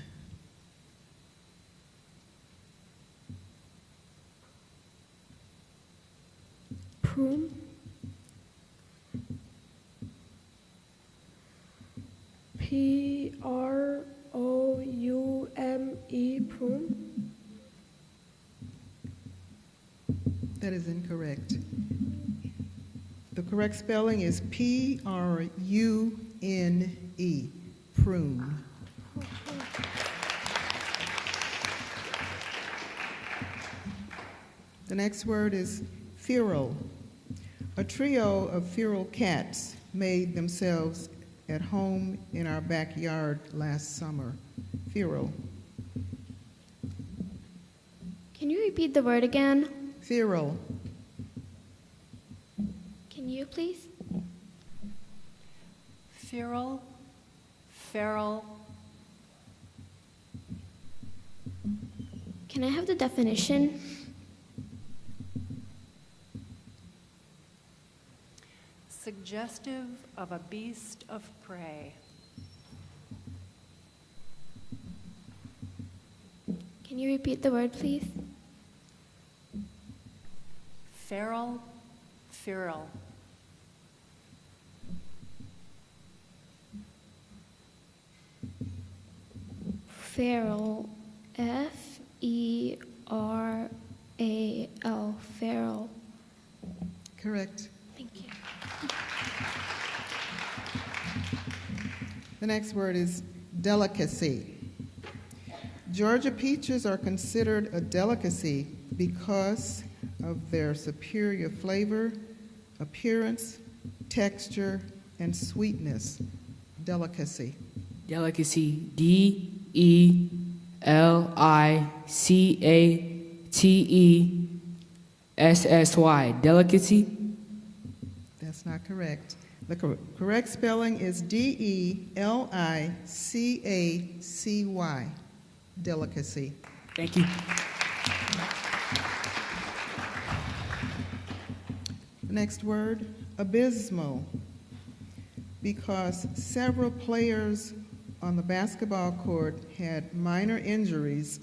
Q: Prune. P-R-O-U-M-E, prune.
L: That is incorrect. The correct spelling is P-R-U-N-E, prune. The next word is feral. A trio of feral cats made themselves at home in our backyard last summer. Feral.
E: Can you repeat the word again?
L: Feral.
E: Can you please?
F: Feral, feral.
E: Can I have the definition?
F: Suggestive of a beast of prey.
E: Can you repeat the word, please?
F: Feral, feral.
E: Feral. F-E-R-A-L. Feral.
L: Correct.
E: Thank you.
L: The next word is delicacy. Georgia peaches are considered a delicacy because of their superior flavor, appearance, texture, and sweetness. Delicacy.
N: Delicacy. D-E-L-I-C-A-T-E-S-S-Y. Delicacy.
L: That's not correct. The correct spelling is D-E-L-I-C-A-C-Y. Delicacy.
N: Thank you.
L: The next word, abysmal. Because several players on the basketball court had minor injuries,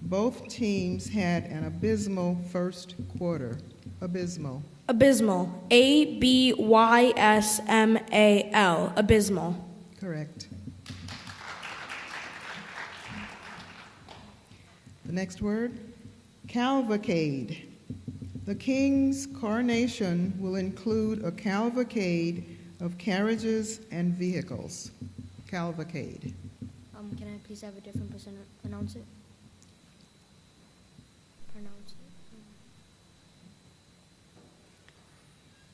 L: both teams had an abysmal first quarter. Abysmal.
G: Abysmal. A-B-Y-S-M-A-L. Abysmal.
L: Correct. The next word, cavalcade. The king's coronation will include a cavalcade of carriages and vehicles. Cavalcade.
P: Can I please have a different person announce it? Pronounce it.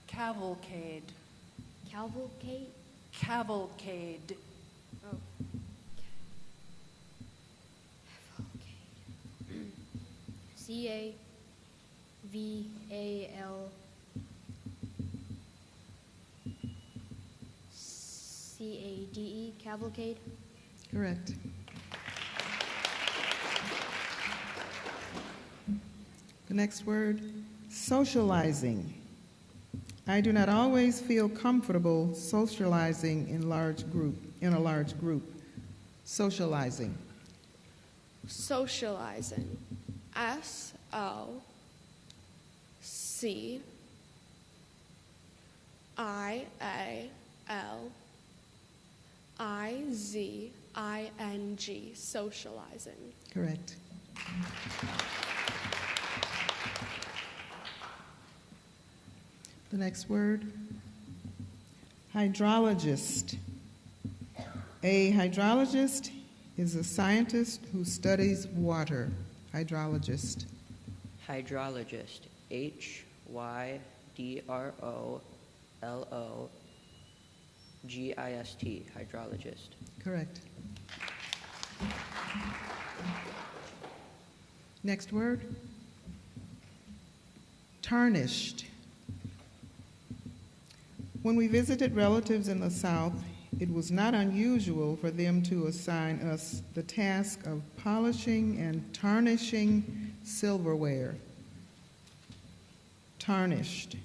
F: Cavalcade.
P: Cavalcade?
F: Cavalcade.
P: Oh. C-A-V-A-L-C-A-D-E, cavalcade?
L: Correct. The next word, socializing. I do not always feel comfortable socializing in a large group. Socializing.
R: Socializing. S-O-C-I-A-L-I-Z-I-N-G. Socializing.
L: Correct. The next word, hydrologist. A hydrologist is a scientist who studies water. Hydrologist.
S: Hydrologist. H-Y-D-R-O-L-O-G-I-S-T. Hydrologist.
L: Correct. Next word, tarnished. When we visited relatives in the South, it was not unusual for them to assign us the task of polishing and tarnishing silverware. Tarnished.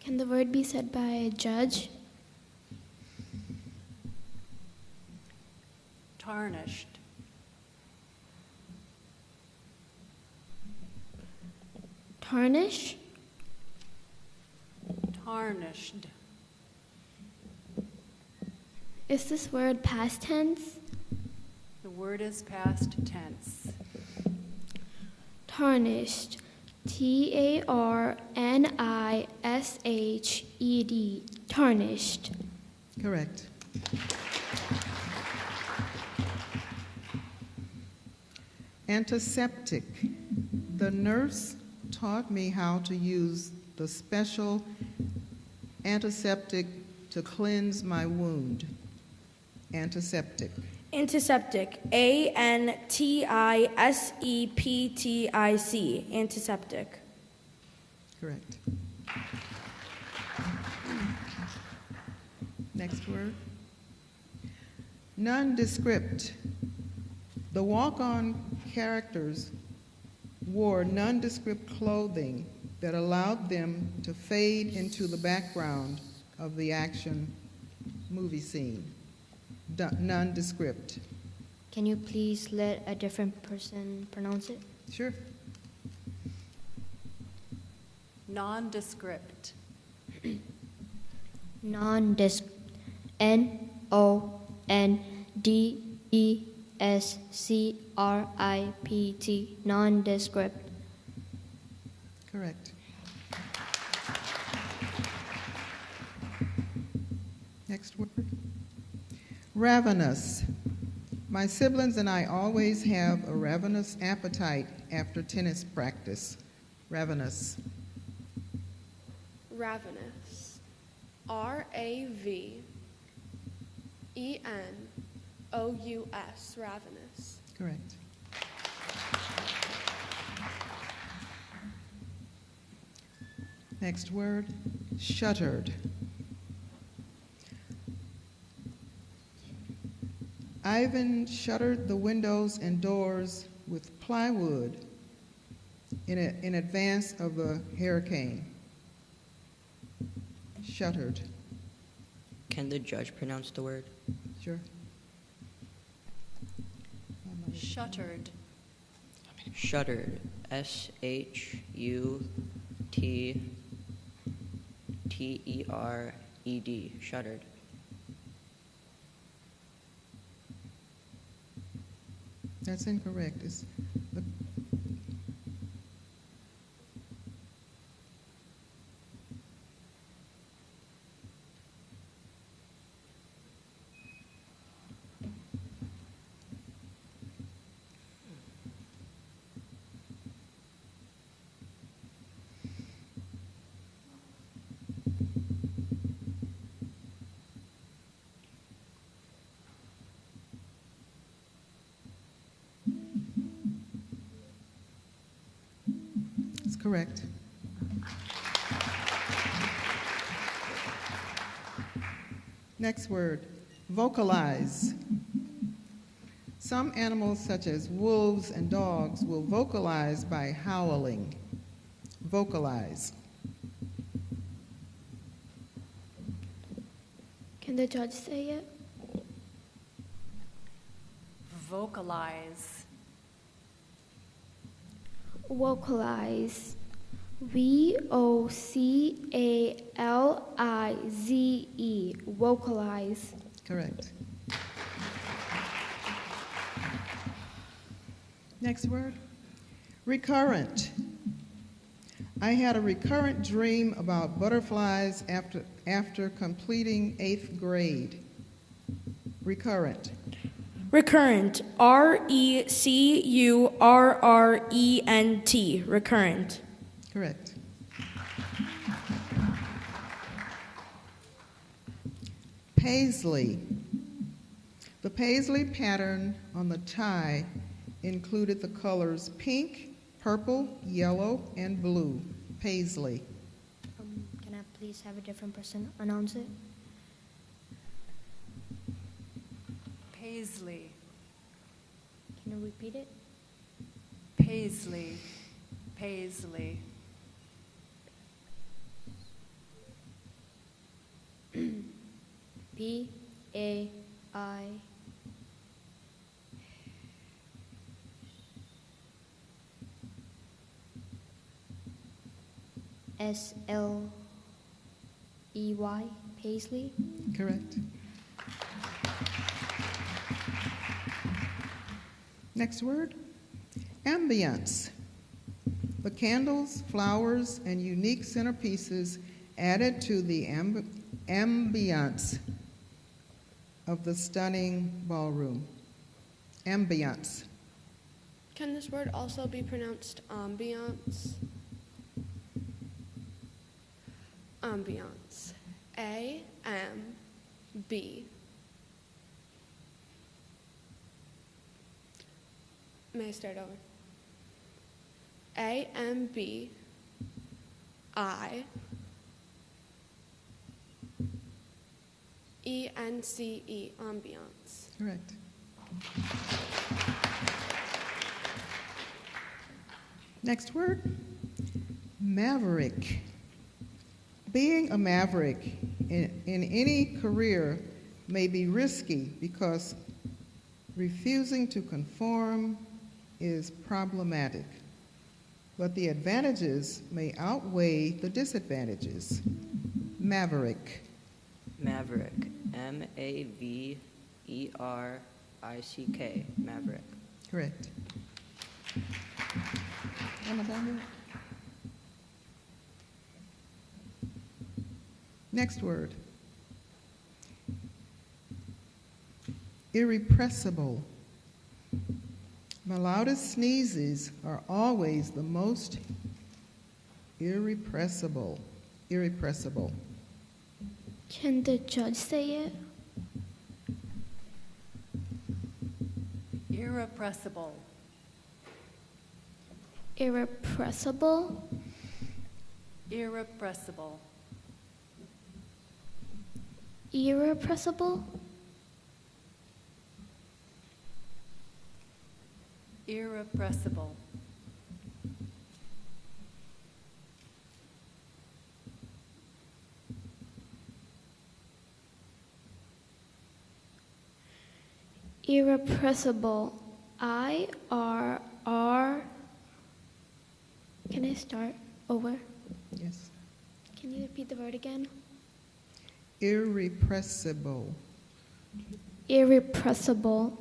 G: Can the word be said by a judge?
F: Tarnished.
G: Tarnish?
F: Tarnished.
G: Is this word past tense?
F: The word is past tense.
G: Tarnished. T-A-R-N-I-S-H-E-D. Tarnished.
L: Correct. Antiseptic. The nurse taught me how to use the special antiseptic to cleanse my wound. Antiseptic.
O: Antiseptic. A-N-T-I-S-E-P-T-I-C. Antiseptic.
L: Correct. Next word. Nondescript. The walk-on characters wore nondescript clothing that allowed them to fade into the background of the action movie scene. Nondescript.
P: Can you please let a different person pronounce it?
L: Sure.
F: Nondescript.
P: Nondescript. N-O-N-D-E-S-C-R-I-P-T. Nondescript.
L: Correct. Next word. Ravenous. My siblings and I always have a ravenous appetite after tennis practice. Ravenous.
R: Ravenous. R-A-V-E-N-O-U-S. Ravenous.
L: Correct. Next word, shuttered. Ivan shuttered the windows and doors with plywood in advance of the hurricane. Shuttered.
S: Can the judge pronounce the word?
L: Sure.
F: Shuttered.
S: Shuttered. S-H-U-T-T-E-R-E-D. Shuttered.
L: That's incorrect. It's correct. Next word, vocalize. Some animals, such as wolves and dogs, will vocalize by howling. Vocalize.
G: Can the judge say it?
F: Vocalize.
G: Vocalize. V-O-C-A-L-I-Z-E. Vocalize.
L: Correct. Next word, recurrent. I had a recurrent dream about butterflies after completing 8th grade. Recurrent.
O: Recurrent. R-E-C-U-R-R-E-N-T. Recurrent.
L: Correct. Paisley. The paisley pattern on the tie included the colors pink, purple, yellow, and blue. Paisley.
P: Can I please have a different person announce it?
F: Paisley.
P: Can you repeat it?
F: Paisley. Paisley.
P: P-A-I. S-L-E-Y. Paisley.
L: Correct. Next word, ambience. The candles, flowers, and unique centerpieces added to the ambience of the stunning ballroom. Ambience.
R: Can this word also be pronounced ambiance? Ambiance. A-M-B. May I start over? A-M-B-I-E-N-C-E. Ambiance.
L: Correct. Next word, maverick. Being a maverick in any career may be risky because refusing to conform is problematic, but the advantages may outweigh the disadvantages. Maverick.
S: Maverick. M-A-V-E-R-I-C-K. Maverick.
L: Correct. Next word. Irrepressible. My loudest sneezes are always the most irrepressible. Irrepressible.
G: Can the judge say it?
F: Irrepressible.
G: Irrepressible.
F: Irrepressible.
G: Irrepressible.
F: Irrepressible.
G: Irrepressible. I-R-R. Can I start over?
L: Yes.
G: Can you repeat the word again?
L: Irrepressible.
G: Irrepressible.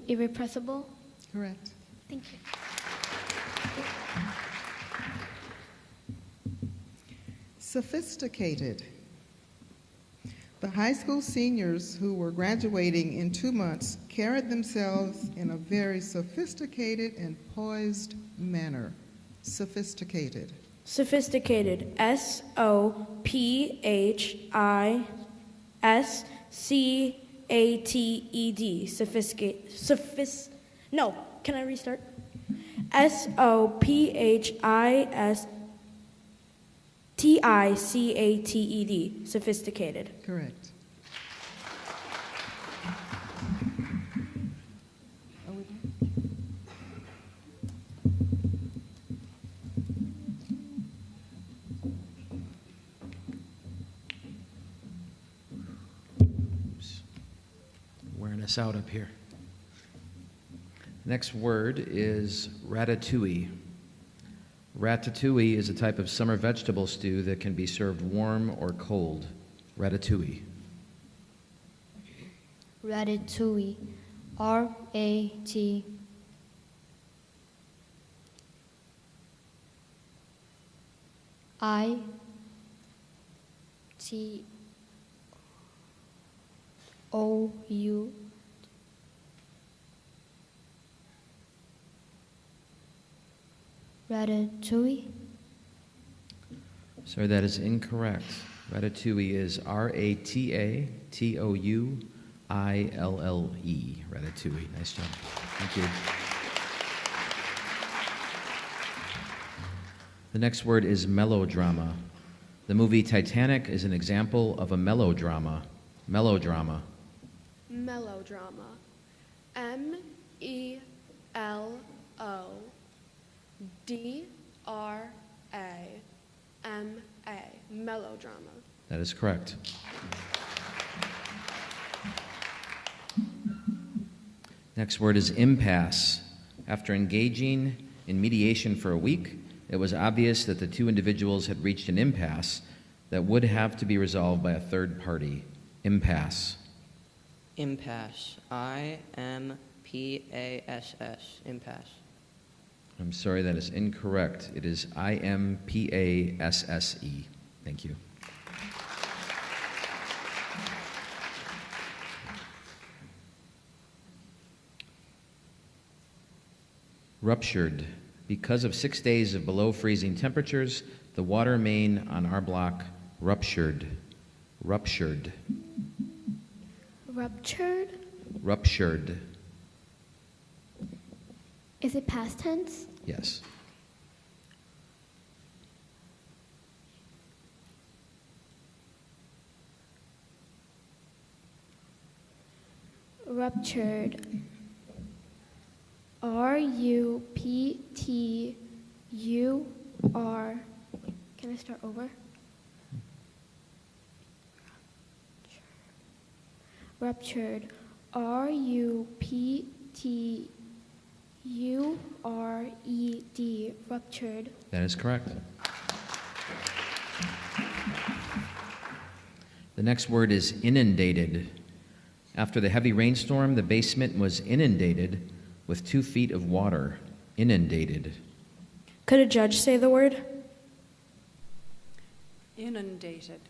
E: Irrepressible?
L: Correct.
E: Thank you.
L: Sophisticated. The high school seniors who were graduating in 2 months carried themselves in a very sophisticated and poised manner. Sophisticated.
O: Sophisticated. SOPHISCATED. Sophisticated. No, can I restart? SOPHISTICATED. Sophisticated.
L: Correct. Are we done?
B: Wearing us out up here. Next word is ratatouille. Ratatouille is a type of summer vegetable stew that can be served warm or cold. Ratatouille.
P: Ratatouille. R-A-T. I-T-O-U. Ratatouille.
B: Sorry, that is incorrect. Ratatouille is R-A-T-A-T-O-U-I-L-L-E. Ratatouille. Nice job. Thank you. The next word is melodrama. The movie Titanic is an example of a melodrama. Melodrama.
R: Melodrama. M-E-L-O-D-R-A-M-A. Melodrama.
B: That is correct. Next word is impasse. After engaging in mediation for a week, it was obvious that the two individuals had reached an impasse that would have to be resolved by a third party. Impasse.
S: Impasse. I-M-P-A-S-S. Impasse.
B: I'm sorry, that is incorrect. It is I-M-P-A-S-S-E. Thank you. Ruptured. Because of 6 days of below freezing temperatures, the water main on our block ruptured. Ruptured.
E: Ruptured?
B: Ruptured.
E: Is it past tense?
B: Yes.
E: Ruptured. R-U-P-T-U-R. Can I start over? Ruptured. R-U-P-T-U-R-E-D. Ruptured.
B: That is correct. The next word is inundated. After the heavy rainstorm, the basement was inundated with 2 feet of water. Inundated.
O: Could a judge say the word?
F: Inundated.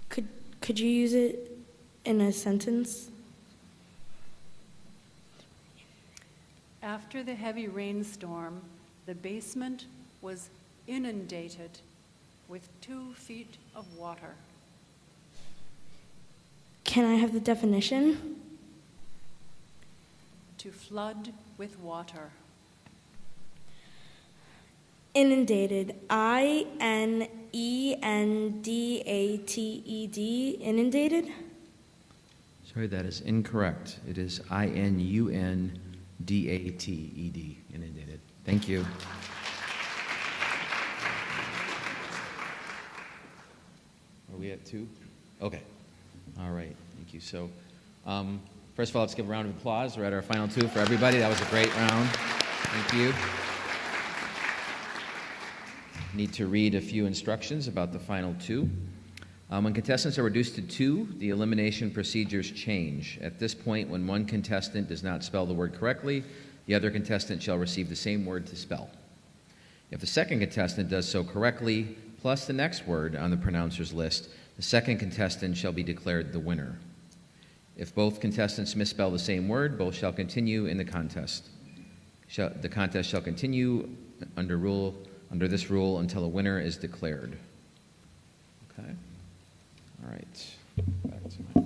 O: Could you use it in a sentence?
F: After the heavy rainstorm, the basement was inundated with 2 feet of water.
O: Can I have the definition?
F: To flood with water.
O: Inundated. I-N-E-N-D-A-T-E-D. Inundated?
B: Sorry, that is incorrect. It is I-N-U-N-D-A-T-E-D. Inundated. Thank you. Are we at 2? Okay. All right. Thank you. So, First of all, let's give a round of applause. We're at our final two for everybody. That was a great round. Thank you. Need to read a few instructions about the final two. When contestants are reduced to two, the elimination procedures change. At this point, when one contestant does not spell the word correctly, the other contestant shall receive the same word to spell. If the second contestant does so correctly, plus the next word on the pronouncer's list, the second contestant shall be declared the winner. If both contestants misspell the same word, both shall continue in the contest. The contest shall continue under this rule until a winner is declared. Okay. All right. Back to my...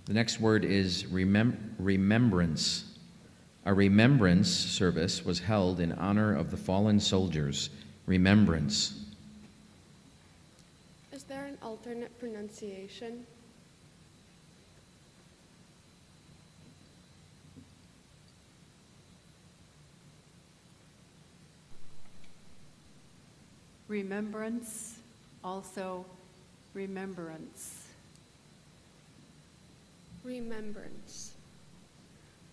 B: The next word is remembrance. A remembrance service was held in honor of the fallen soldiers. Remembrance.
R: Is there an alternate pronunciation?
F: Remembrance, also remembrance.
R: Remembrance.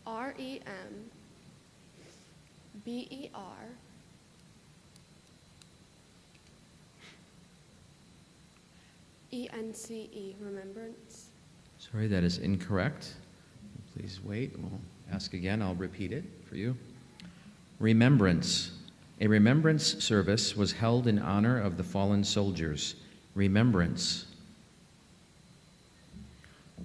R: R-E-M-B-E-R-E-N-C-E, remembrance.
B: Sorry, that is incorrect. Please wait. We'll ask again. I'll repeat it for you. Remembrance. A remembrance service was held in honor of the fallen soldiers. Remembrance.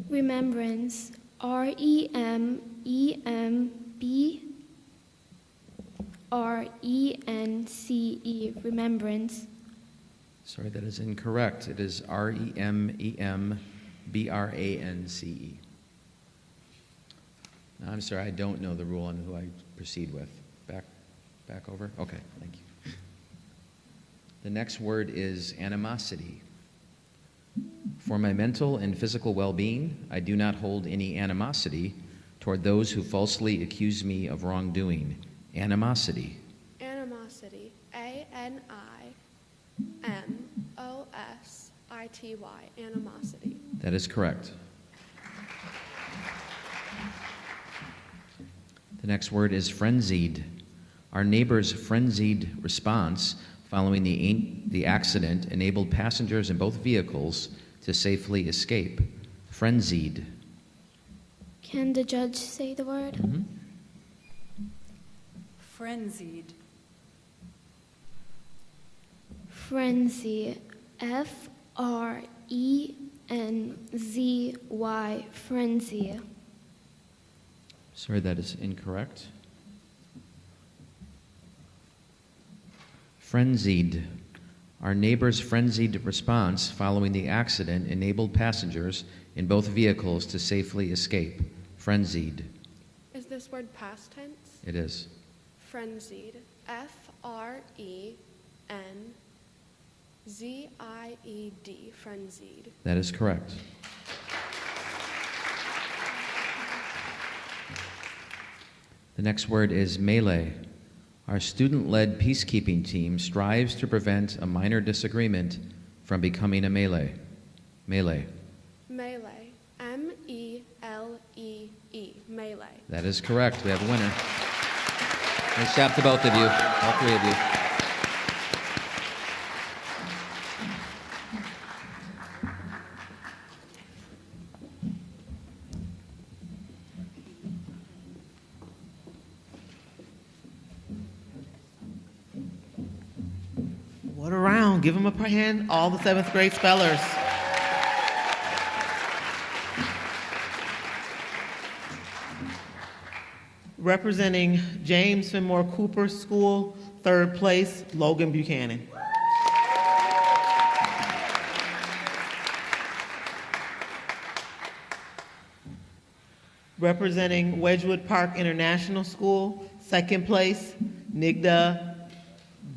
G: Remembrance. R-E-M-E-M-B-R-E-N-C-E. Remembrance.
B: Sorry, that is incorrect. It is R-E-M-E-M-B-R-A-N-C-E. No, I'm sorry, I don't know the rule on who I proceed with. Back over? Okay, thank you. The next word is animosity. For my mental and physical well-being, I do not hold any animosity toward those who falsely accuse me of wrongdoing. Animosity.
R: Animosity. A-N-I-M-O-S-I-T-Y. Animosity.
B: That is correct. The next word is frenzied. Our neighbor's frenzied response following the accident enabled passengers in both vehicles to safely escape. Frenzied.
G: Can the judge say the word?
B: Mm-hmm.
F: Frenzied.
G: Frenzy. F-R-E-N-Z-Y. Frenzy.
B: Sorry, that is incorrect. Frenzied. Our neighbor's frenzied response following the accident enabled passengers in both vehicles to safely escape. Frenzied.
R: Is this word past tense?
B: It is.
R: Frenzied. F-R-E-N-Z-I-E-D. Frenzied.
B: That is correct. The next word is melee. Our student-led peacekeeping team strives to prevent a minor disagreement from becoming a melee. Melee.
R: Melee. M-E-L-E-E. Melee.
B: That is correct. We have a winner. Nice job to both of you, all three of you.
A: What a round. Give them a hand, all the 7th grade spellers. Representing James Fenimore Cooper School, 3rd place, Logan Buchanan. Representing Wedgwood Park International School, 2nd place, Nigda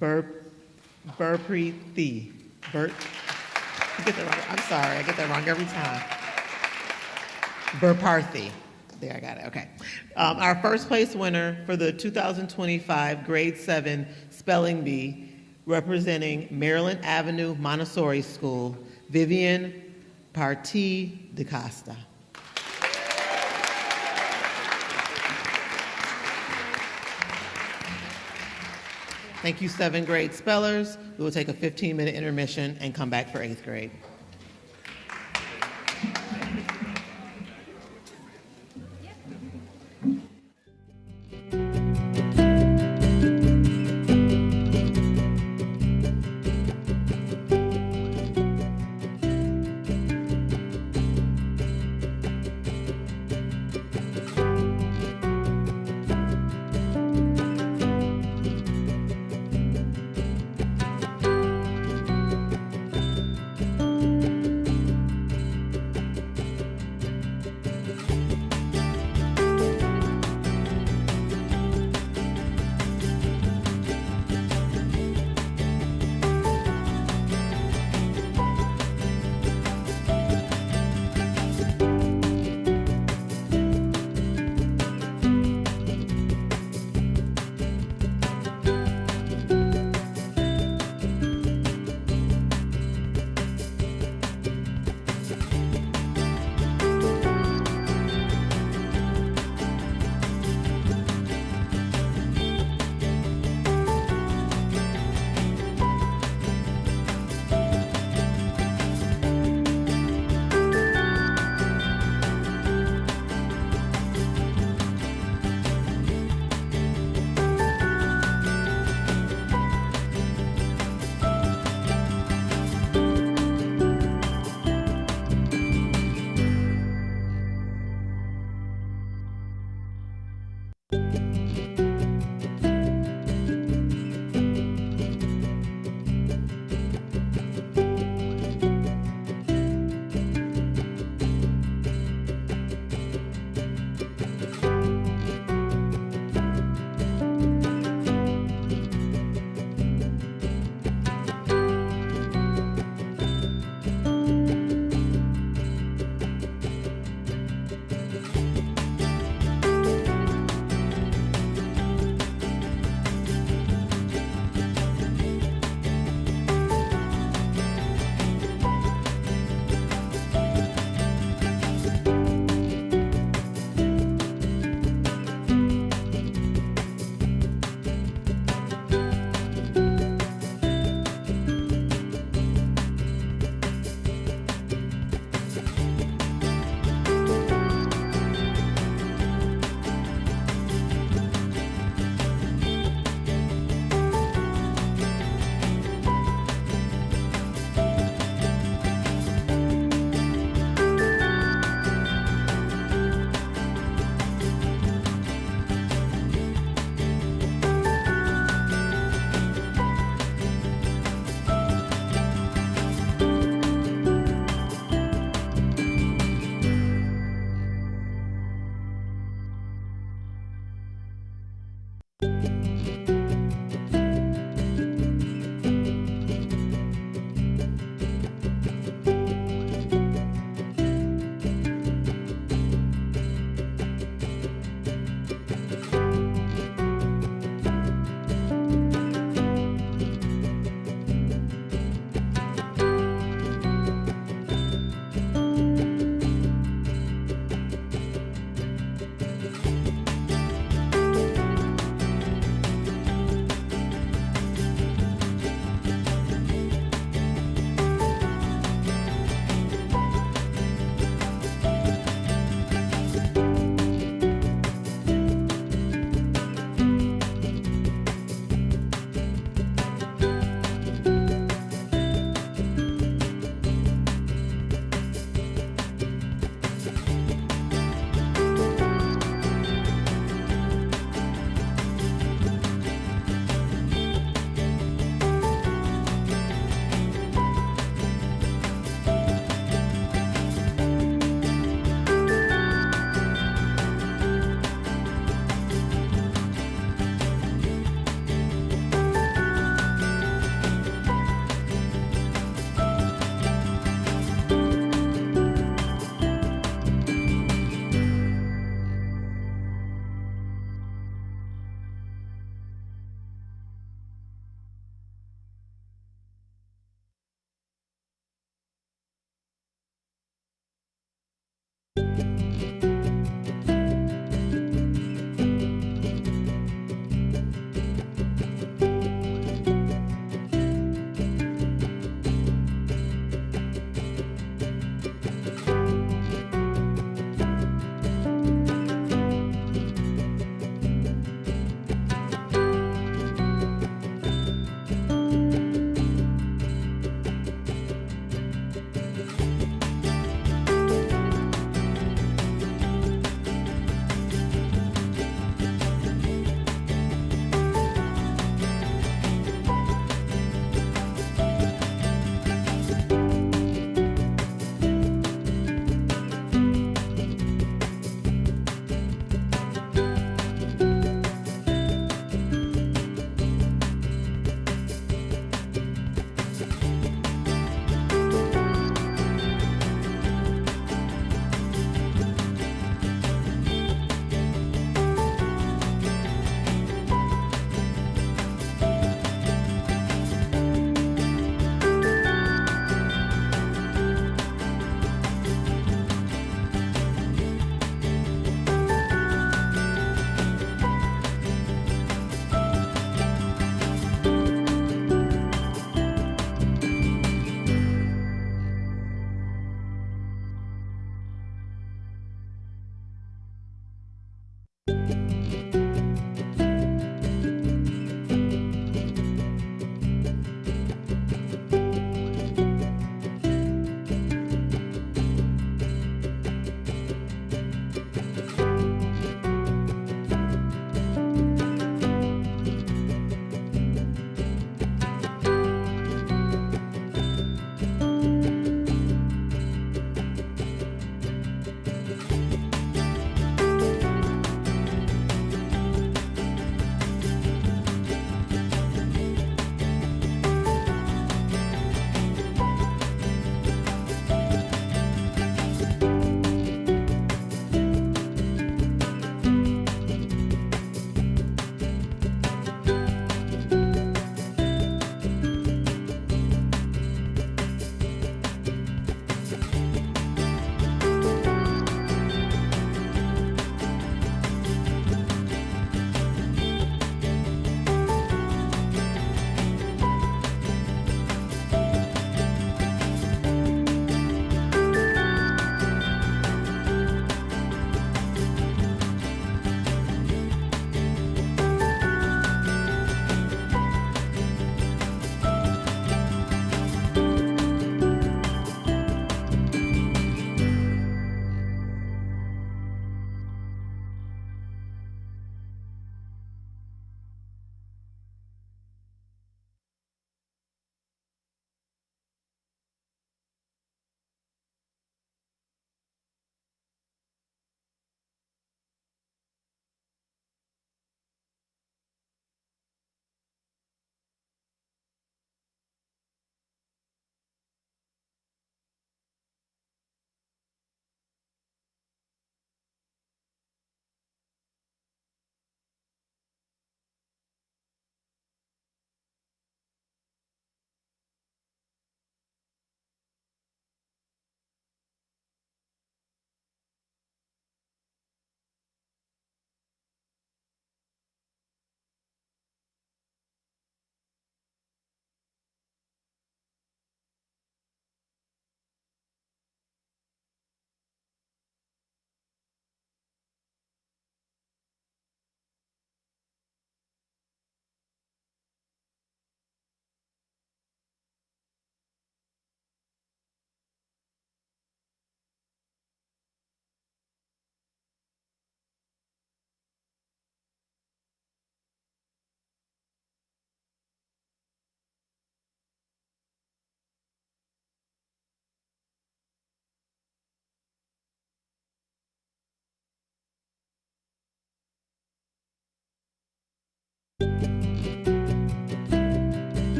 A: Burpreethi. I'm sorry, I get that wrong every time. Burparthi. There, I got it, okay. Our first place winner for the 2025 Grade 7 Spelling Bee, representing Maryland Avenue Montessori School, Vivian Parti DeCosta. Thank you, 7th grade spellers. We will take a 15-minute intermission and come back for 8th grade.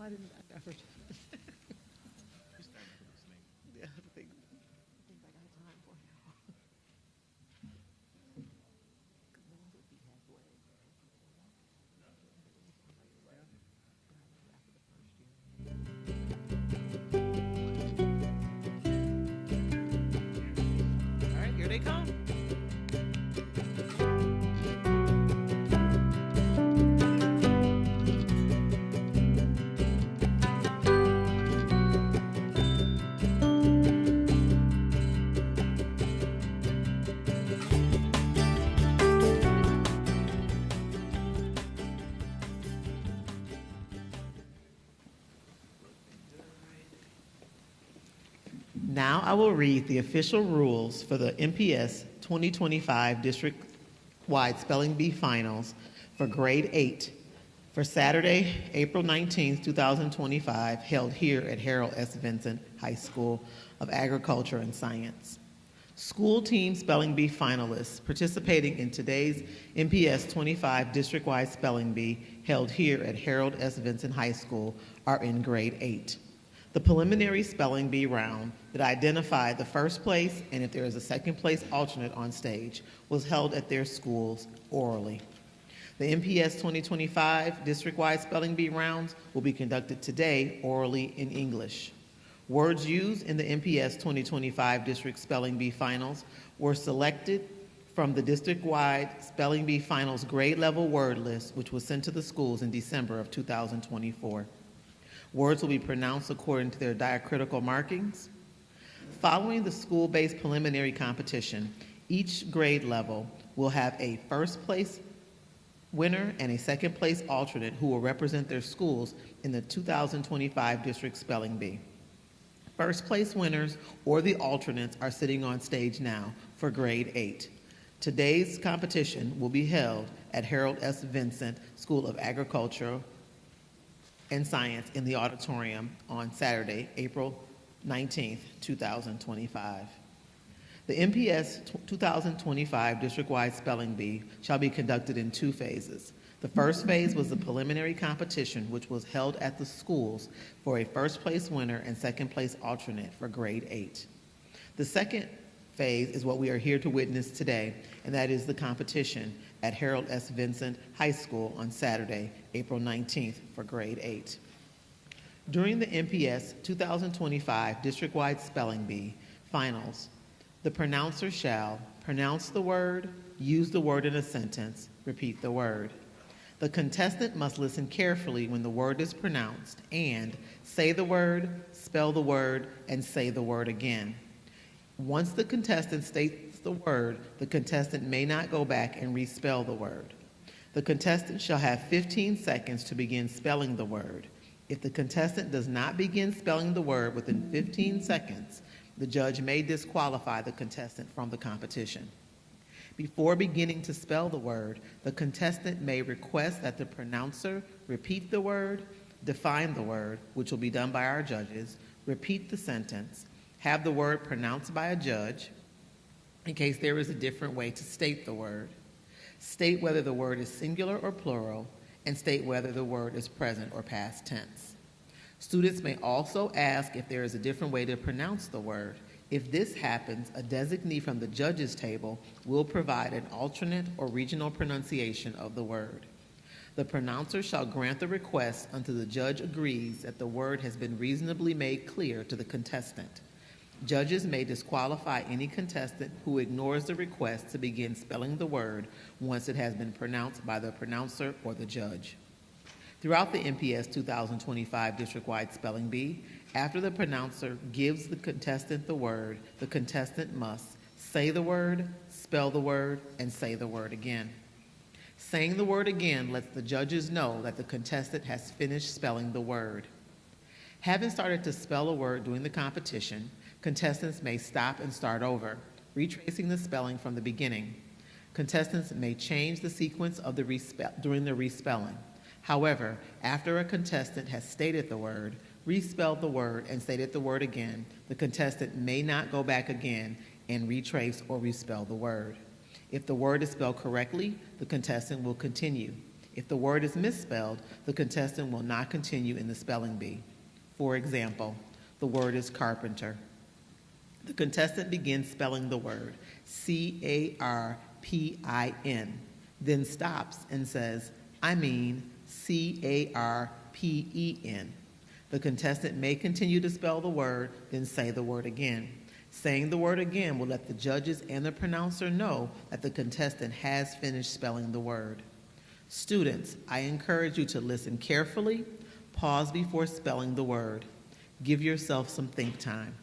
A: I didn't. I forgot. Yeah, I think I got time for you. All right, here they come. Now I will read the official rules for the MPS 2025 district-wide Spelling Bee Finals for Grade 8 for Saturday, April 19, 2025, held here at Harold S. Vincent High School of Agriculture and Science. School team Spelling Bee finalists participating in today's MPS 25 district-wide Spelling Bee held here at Harold S. Vincent High School are in Grade 8. The preliminary spelling bee round that identified the first place and if there is a second place alternate on stage was held at their schools orally. The MPS 2025 district-wide spelling bee rounds will be conducted today orally in English. Words used in the MPS 2025 district spelling bee finals were selected from the district-wide spelling bee finals grade level word list, which was sent to the schools in December of 2024. Words will be pronounced according to their diacritical markings. Following the school-based preliminary competition, each grade level will have a first place winner and a second place alternate who will represent their schools in the 2025 district spelling bee. First place winners or the alternates are sitting on stage now for grade 8. Today's competition will be held at Harold S. Vincent School of Agriculture and Science in the auditorium on Saturday, April 19th, 2025. The MPS 2025 district-wide spelling bee shall be conducted in 2 phases. The first phase was the preliminary competition, which was held at the schools for a first place winner and second place alternate for grade 8. The second phase is what we are here to witness today, and that is the competition at Harold S. Vincent High School on Saturday, April 19th for grade 8. During the MPS 2025 district-wide spelling bee finals, the pronouncer shall pronounce the word, use the word in a sentence, repeat the word. The contestant must listen carefully when the word is pronounced and say the word, spell the word, and say the word again. Once the contestant states the word, the contestant may not go back and respell the word. The contestant shall have 15 seconds to begin spelling the word. If the contestant does not begin spelling the word within 15 seconds, the judge may disqualify the contestant from the competition. Before beginning to spell the word, the contestant may request that the pronouncer repeat the word, define the word, which will be done by our judges, repeat the sentence, have the word pronounced by a judge, in case there is a different way to state the word, state whether the word is singular or plural, and state whether the word is present or past tense. Students may also ask if there is a different way to pronounce the word. If this happens, a designee from the judges table will provide an alternate or regional pronunciation of the word. The pronouncer shall grant the request until the judge agrees that the word has been reasonably made clear to the contestant. Judges may disqualify any contestant who ignores the request to begin spelling the word once it has been pronounced by the pronouncer or the judge. Throughout the MPS 2025 district-wide spelling bee, after the pronouncer gives the contestant the word, the contestant must say the word, spell the word, and say the word again. Saying the word again lets the judges know that the contestant has finished spelling the word. Having started to spell a word during the competition, contestants may stop and start over, retracing the spelling from the beginning. Contestants may change the sequence of during the respelling. However, after a contestant has stated the word, respelled the word, and stated the word again, the contestant may not go back again and retrace or respell the word. If the word is spelled correctly, the contestant will continue. If the word is misspelled, the contestant will not continue in the spelling bee. For example, the word is carpenter. The contestant begins spelling the word C-A-R-P-I-N, then stops and says, I mean C-A-R-P-E-N. The contestant may continue to spell the word, then say the word again. Saying the word again will let the judges and the pronouncer know that the contestant has finished spelling the word. Students, I encourage you to listen carefully, pause before spelling the word. Give yourself some think time.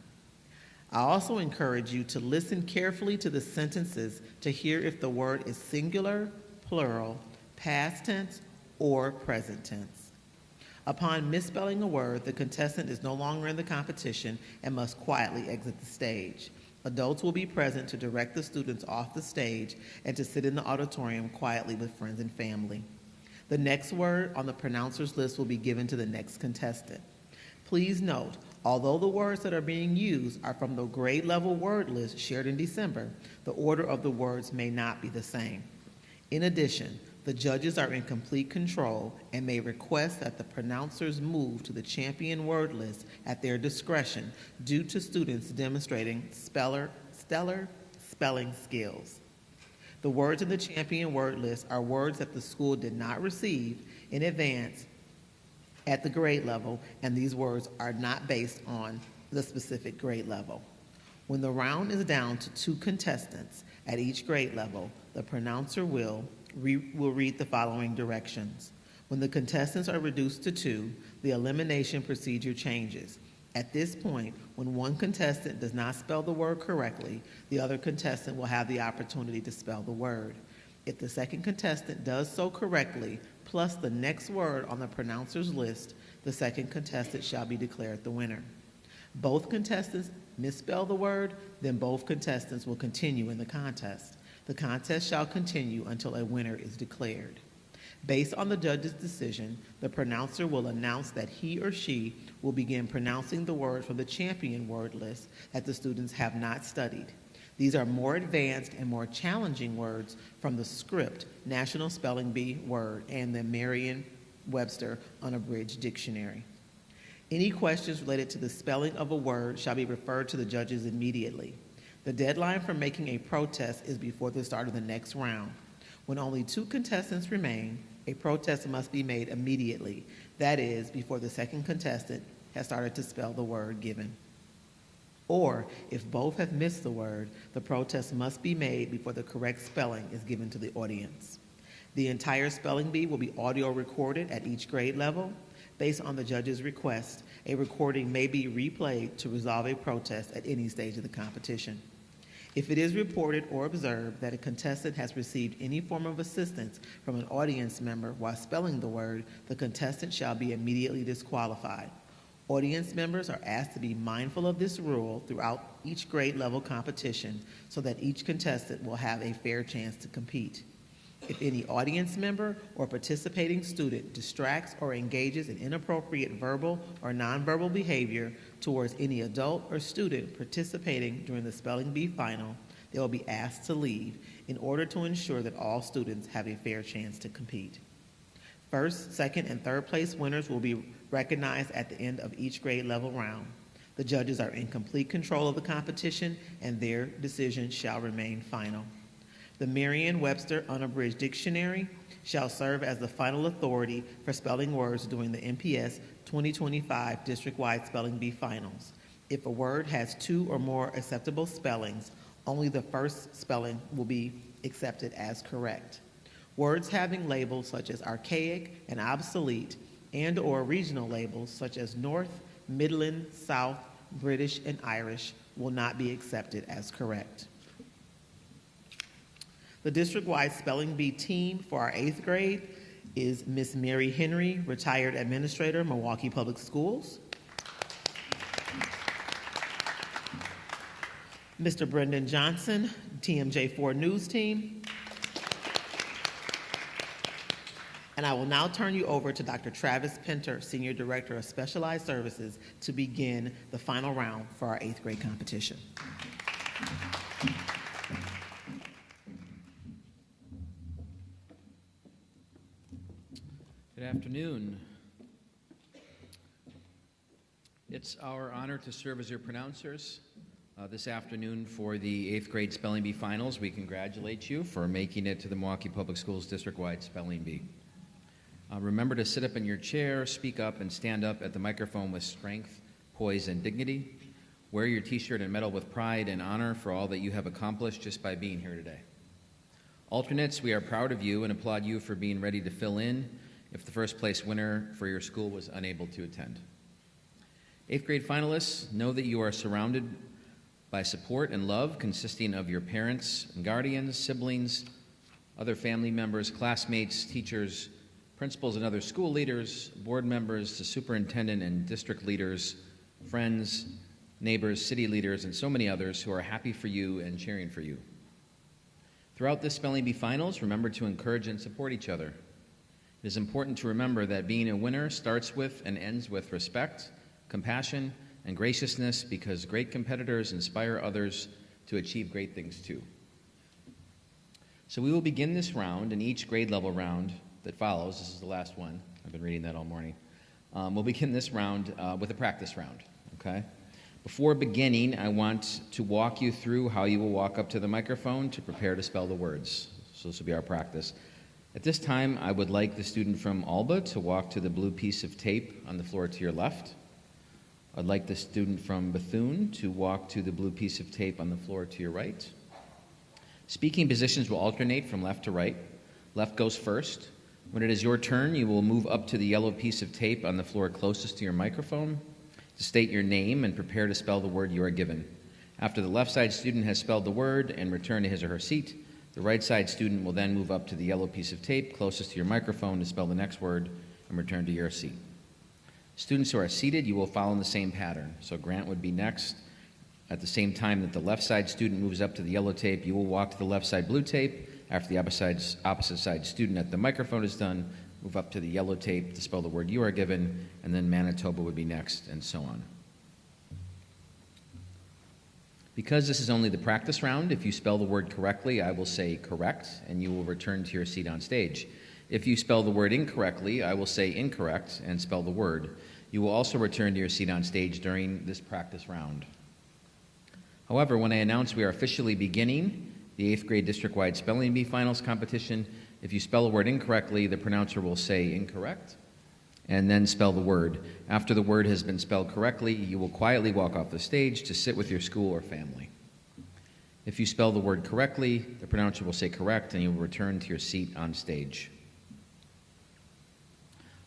A: I also encourage you to listen carefully to the sentences to hear if the word is singular, plural, past tense, or present tense. Upon misspelling a word, the contestant is no longer in the competition and must quietly exit the stage. Adults will be present to direct the students off the stage and to sit in the auditorium quietly with friends and family. The next word on the pronouncer's list will be given to the next contestant. Please note, although the words that are being used are from the grade level word list shared in December, the order of the words may not be the same. In addition, the judges are in complete control and may request that the pronouncers move to the champion word list at their discretion due to students demonstrating stellar spelling skills. The words in the champion word list are words that the school did not receive in advance at the grade level, and these words are not based on the specific grade level. When the round is down to 2 contestants at each grade level, the pronouncer will read the following directions. When the contestants are reduced to 2, the elimination procedure changes. At this point, when one contestant does not spell the word correctly, the other contestant will have the opportunity to spell the word. If the second contestant does so correctly, plus the next word on the pronouncer's list, the second contestant shall be declared the winner. Both contestants misspell the word, then both contestants will continue in the contest. The contest shall continue until a winner is declared. Based on the judge's decision, the pronouncer will announce that he or she will begin pronouncing the word from the champion word list that the students have not studied. These are more advanced and more challenging words from the script National Spelling Bee word and the Merriam-Webster Unabridged Dictionary. Any questions related to the spelling of a word shall be referred to the judges immediately. The deadline for making a protest is before the start of the next round. When only 2 contestants remain, a protest must be made immediately, that is, before the second contestant has started to spell the word given. Or, if both have missed the word, the protest must be made before the correct spelling is given to the audience. The entire spelling bee will be audio recorded at each grade level. Based on the judge's request, a recording may be replayed to resolve a protest at any stage of the competition. If it is reported or observed that a contestant has received any form of assistance from an audience member while spelling the word, the contestant shall be immediately disqualified. Audience members are asked to be mindful of this rule throughout each grade level competition so that each contestant will have a fair chance to compete. If any audience member or participating student distracts or engages in inappropriate verbal or nonverbal behavior towards any adult or student participating during the spelling bee final, they will be asked to leave in order to ensure that all students have a fair chance to compete. First, second, and third place winners will be recognized at the end of each grade level round. The judges are in complete control of the competition, and their decision shall remain final. The Merriam-Webster Unabridged Dictionary shall serve as the final authority for spelling words during the MPS 2025 district-wide spelling bee finals. If a word has 2 or more acceptable spellings, only the first spelling will be accepted as correct. Words having labels such as archaic and obsolete and/or regional labels such as North, Midland, South, British, and Irish will not be accepted as correct. The district-wide spelling bee team for our 8th grade is Miss Mary Henry, retired administrator, Milwaukee Public Schools. Mr. Brendan Johnson, TMJ4 News Team. And I will now turn you over to Dr. Travis Pinter, Senior Director of Specialized Services, to begin the final round for our 8th grade competition.
B: afternoon. It's our honor to serve as your pronouncers this afternoon for the 8th grade Spelling Bee Finals. We congratulate you for making it to the Milwaukee Public Schools district-wide Spelling Bee. Remember to sit up in your chair, speak up, and stand up at the microphone with strength, poise, and dignity. Wear your t-shirt and medal with pride and honor for all that you have accomplished just by being here today. Alternates, we are proud of you and applaud you for being ready to fill in if the first place winner for your school was unable to attend. 8th grade finalists, know that you are surrounded by support and love consisting of your parents and guardians, siblings, other family members, classmates, teachers, principals and other school leaders, board members, the superintendent and district leaders, friends, neighbors, city leaders, and so many others who are happy for you and cheering for you. Throughout this Spelling Bee Finals, remember to encourage and support each other. It is important to remember that being a winner starts with and ends with respect, compassion, and graciousness, because great competitors inspire others to achieve great things too. So we will begin this round, and each grade level round that follows, this is the last one, I've been reading that all morning, we'll begin this round with a practice round, okay? Before beginning, I want to walk you through how you will walk up to the microphone to prepare to spell the words. So this will be our practice. At this time, I would like the student from Alba to walk to the blue piece of tape on the floor to your left. I'd like the student from Bethune to walk to the blue piece of tape on the floor to your right. Speaking positions will alternate from left to right. Left goes first. When it is your turn, you will move up to the yellow piece of tape on the floor closest to your microphone to state your name and prepare to spell the word you are given. After the left side student has spelled the word and returned to his or her seat, the right side student will then move up to the yellow piece of tape closest to your microphone to spell the next word and return to your seat. Students who are seated, you will follow in the same pattern. So Grant would be next. At the same time that the left side student moves up to the yellow tape, you will walk to the left side blue tape. After the opposite side student at the microphone is done, move up to the yellow tape to spell the word you are given, and then Manitoba would be next, and so on. Because this is only the practice round, if you spell the word correctly, I will say correct, and you will return to your seat on stage. If you spell the word incorrectly, I will say incorrect and spell the word. You will also return to your seat on stage during this practice round. However, when I announce we are officially beginning the 8th grade district-wide Spelling Bee Finals competition, if you spell a word incorrectly, the pronouncer will say incorrect and then spell the word. After the word has been spelled correctly, you will quietly walk off the stage to sit with your school or family. If you spell the word correctly, the pronouncer will say correct and you will return to your seat on stage.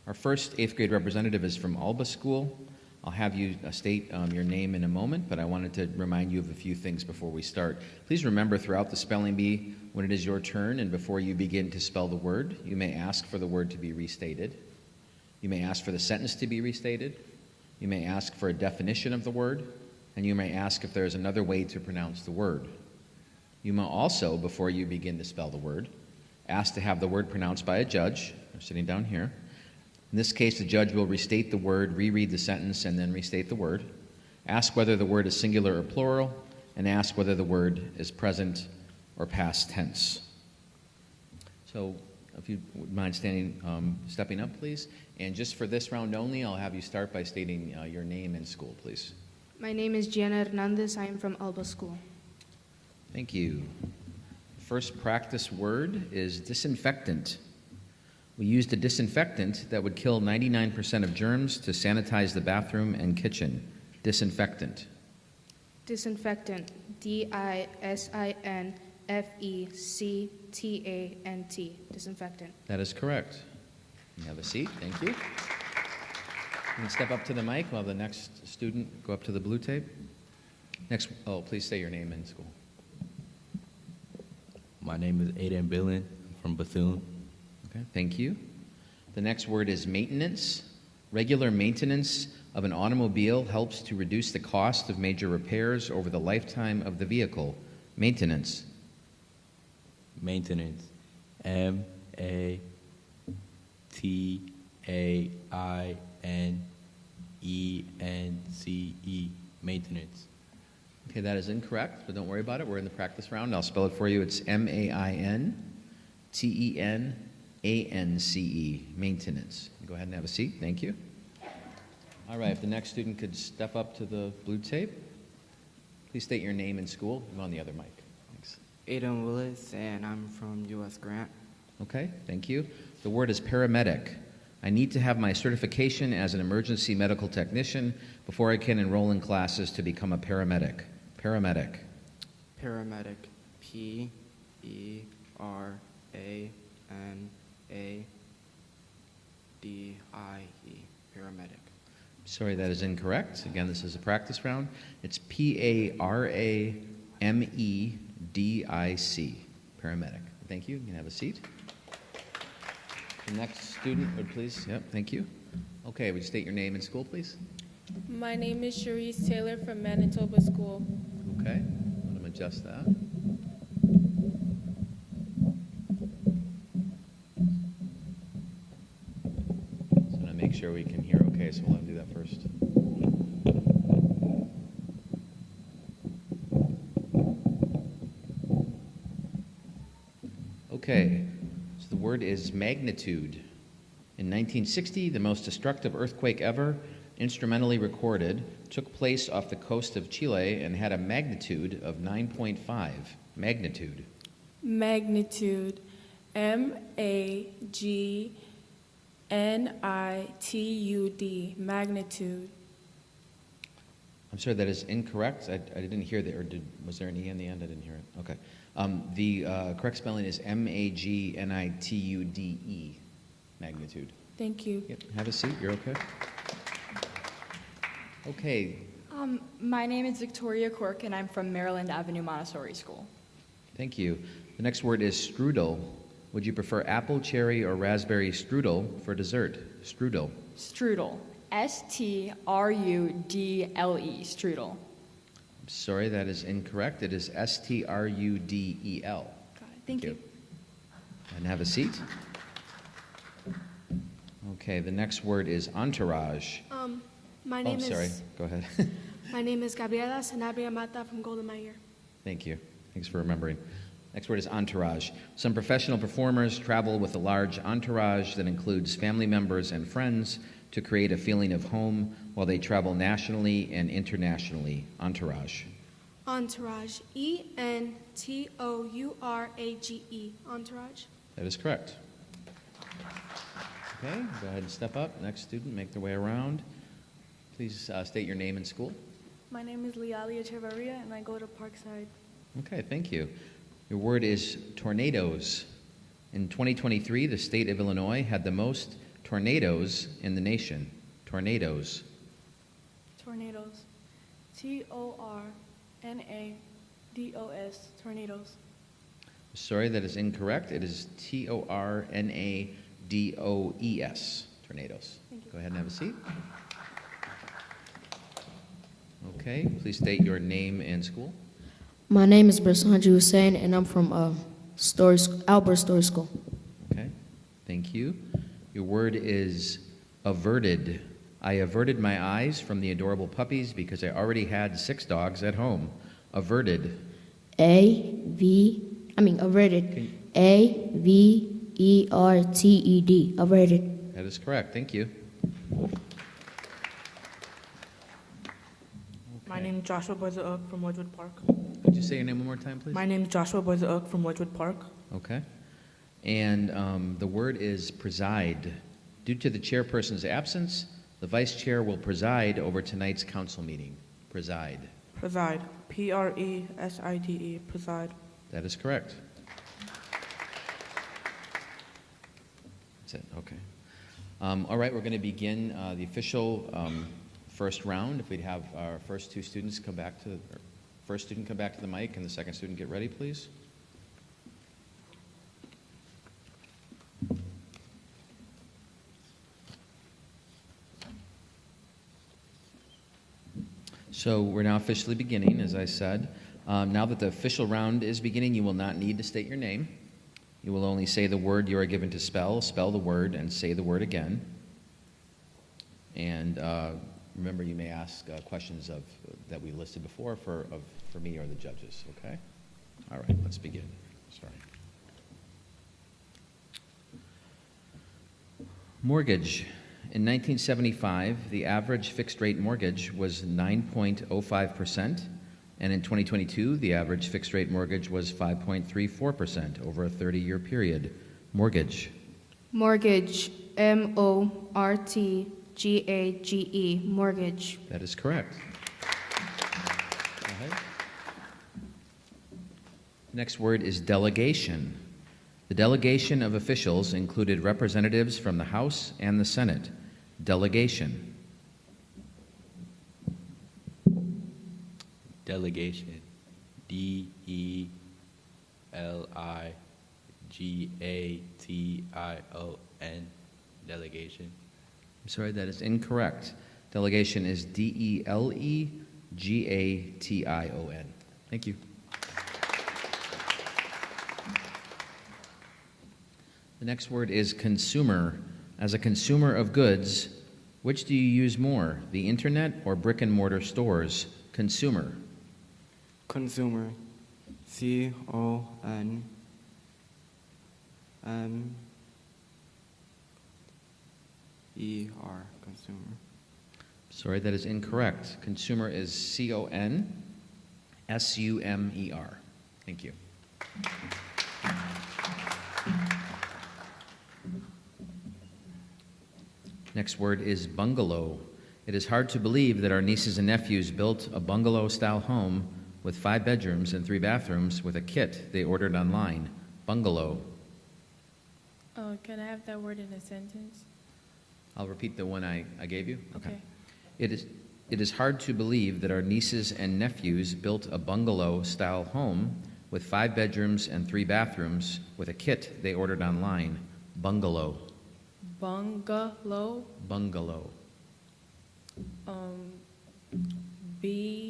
B: Our first 8th grade representative is from Alba School. I'll have you state your name in a moment, but I wanted to remind you of a few things before we start. Please remember throughout the spelling bee, when it is your turn and before you begin to spell the word, you may ask for the word to be restated. You may ask for the sentence to be restated. You may ask for a definition of the word, and you may ask if there is another way to pronounce the word. You may also, before you begin to spell the word, ask to have the word pronounced by a judge. They're sitting down here. In this case, the judge will restate the word, reread the sentence, and then restate the word. Ask whether the word is singular or plural, and ask whether the word is present or past tense. So, if you would mind stepping up, please. And just for this round only, I'll have you start by stating your name and school, please.
R: My name is Gianna Hernandez. I am from Alba School.
B: Thank you. First practice word is disinfectant. We used a disinfectant that would kill 99% of germs to sanitize the bathroom and kitchen. Disinfectant.
R: Disinfectant. D-I-S-I-N-F-E-C-T-A-N-T. Disinfectant.
B: That is correct. You have a seat. Thank you. You can step up to the mic while the next student go up to the blue tape. Next, please say your name and school.
I: My name is Aiden Billin. I'm from Bethune.
B: Okay, thank you. The next word is maintenance. Regular maintenance of an automobile helps to reduce the cost of major repairs over the lifetime of the vehicle. Maintenance.
I: Maintenance. M-A-T-A-I-N-E-N-C-E. Maintenance.
B: Okay, that is incorrect, but don't worry about it. We're in the practice round. I'll spell it for you. It's M-A-I-N-T-E-N A-N-C-E, maintenance. Go ahead and have a seat. Thank you. All right, if the next student could step up to the blue tape. Please state your name and school. I'm on the other mic. Thanks.
K: Aiden Willis, and I'm from U.S. Grant.
B: Okay, thank you. The word is paramedic. I need to have my certification as an emergency medical technician before I can enroll in classes to become a paramedic. Paramedic.
K: Paramedic. P-E-R-A-M-A-D-I-E. Paramedic.
B: Sorry, that is incorrect. Again, this is a practice round. It's P-A-R-A-M-E-D-I-C. Paramedic. Thank you. You can have a seat. The next student would please. Yep, thank you. Okay, would you state your name and school, please?
M: My name is Cherise Taylor from Manitoba School.
B: Okay, let me adjust that. So I'm going to make sure we can hear okay, so we'll have to do that first. Okay, so the word is magnitude. In 1960, the most destructive earthquake ever, instrumentally recorded, took place off the coast of Chile and had a magnitude of 9.5. Magnitude.
M: Magnitude. M-A-G-N-I-T-U-D. Magnitude.
B: I'm sorry, that is incorrect. I didn't hear that, or was there an E in the end? I didn't hear it. Okay. The correct spelling is M-A-G-N-I-T-U-D-E. Magnitude.
M: Thank you.
B: Yep, have a seat. You're okay. Okay.
W: My name is Victoria Cork, and I'm from Maryland Avenue Montessori School.
B: Thank you. The next word is strudel. Would you prefer apple, cherry, or raspberry strudel for dessert? Strudel.
W: Strudel. S-T-R-U-D-L-E. Strudel.
B: I'm sorry, that is incorrect. It is S-T-R-U-D-E-L.
W: Got it. Thank you.
B: And have a seat. Okay, the next word is entourage.
R: My name is.
B: Sorry. Go ahead.
R: My name is Gabriela Sanabria Mata from Golden Mayer.
B: Thank you. Thanks for remembering. Next word is entourage. Some professional performers travel with a large entourage that includes family members and friends to create a feeling of home while they travel nationally and internationally. Entourage.
R: Entourage. E-N-T-O-U-R-A-G-E. Entourage.
B: That is correct. Okay, go ahead and step up. Next student, make their way around. Please state your name and school.
X: My name is Liali Echevarria, and I go to Parkside.
B: Okay, thank you. Your word is tornadoes. In 2023, the state of Illinois had the most tornadoes in the nation. Tornadoes.
X: Tornadoes. T-O-R-N-A-D-O-S. Tornadoes.
B: Sorry, that is incorrect. It is T-O-R-N-A-D-O-E-S. Tornadoes. Go ahead and have a seat. Okay, please state your name and school.
Y: My name is Bersanji Hussein, and I'm from Albert Story School.
B: Okay, thank you. Your word is averted. I averted my eyes from the adorable puppies because I already had 6 dogs at home. Averted.
Y: Averted. A-V-E-R-T-E-D. Averted.
B: That is correct. Thank you.
Z: My name is Joshua Bozauk from Wedgwood Park.
B: Could you say your name one more time, please?
Z: My name is Joshua Bozauk from Wedgwood Park.
B: Okay. And the word is preside. Due to the chairperson's absence, the vice chair will preside over tonight's council meeting. Preside.
Z: Preside. P-R-E-S-I-D-E. Preside.
B: That is correct. That's it. Okay. All right, we're going to begin the official first round. If we'd have our first 2 students come back to first student come back to the mic and the second student get ready, please. So we're now officially beginning, as I said. Now that the official round is beginning, you will not need to state your name. You will only say the word you are given to spell the word, and say the word again. And remember, you may ask questions that we listed before for me or the judges, okay? All right, let's begin. Sorry. Mortgage. In 1975, the average fixed-rate mortgage was 9.05%, and in 2022, the average fixed-rate mortgage was 5.34% over a 30-year period. Mortgage.
R: Mortgage. M-O-R-T-G-A-G-E. Mortgage.
B: That is correct. Go ahead. Next word is delegation. The delegation of officials included representatives from the House and the Senate. Delegation.
I: Delegation. D-E-L-I-G-A-T-I-O-N. Delegation.
B: I'm sorry, that is incorrect. Delegation is D-E-L-E-G-A-T-I-O-N. Thank you. The next word is consumer. As a consumer of goods, which do you use more, the internet or brick and mortar stores? Consumer.
K: Consumer. C-O-N-M-E-R. Consumer.
B: Sorry, that is incorrect. Consumer is C-O-N-S-U-M-E-R. Thank you. Next word is bungalow. It is hard to believe that our nieces and nephews built a bungalow-style home with 5 bedrooms and 3 bathrooms with a kit they ordered online. Bungalow.
M: Can I have that word in a sentence?
B: I'll repeat the one I gave you.
M: Okay.
B: It is hard to believe that our nieces and nephews built a bungalow-style home with 5 bedrooms and 3 bathrooms with a kit they ordered online. Bungalow.
M: Bungalow.
B: Bungalow.
M: B-U-N-G-A-L-O-E.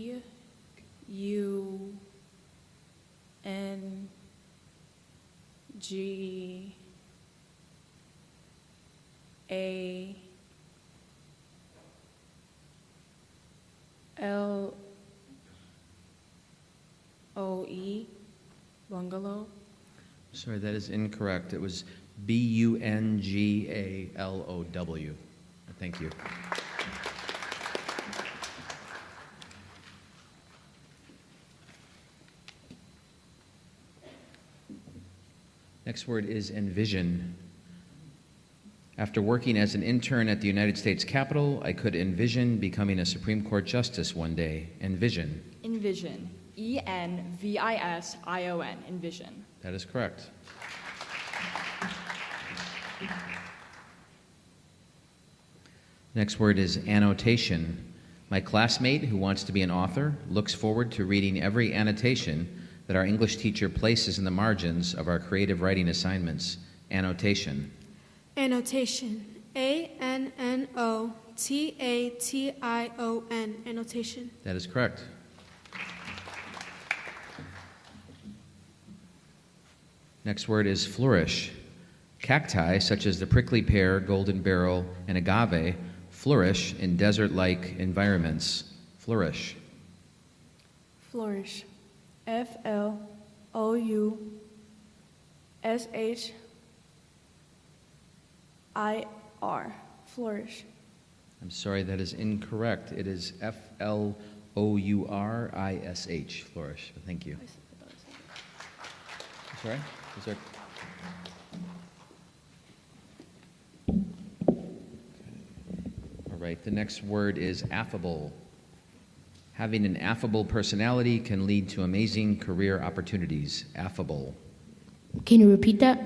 M: Bungalow.
B: Sorry, that is incorrect. It was B-U-N-G-A-L-O-W. Thank you. Next word is envision. After working as an intern at the United States Capitol, I could envision becoming a Supreme Court justice one day. Envision.
W: Envision. E-N-V-I-S-I-O-N. Envision.
B: That is correct. Next word is annotation. My classmate who wants to be an author looks forward to reading every annotation that our English teacher places in the margins of our creative writing assignments. Annotation.
R: Annotation. A-N-N-O-T-A-T-I-O-N. Annotation.
B: That is correct. Next word is flourish. Cacti, such as the prickly pear, golden beryl, and agave, flourish in desert-like environments. Flourish.
X: Flourish. F-L-O-U-S-H-I-R. Flourish.
B: I'm sorry, that is incorrect. It is F-L-O-U-R-I-S-H. Flourish. Thank you. Sorry? Is there... All right, the next word is affable. Having an affable personality can lead to amazing career opportunities. Affable.
Y: Can you repeat that?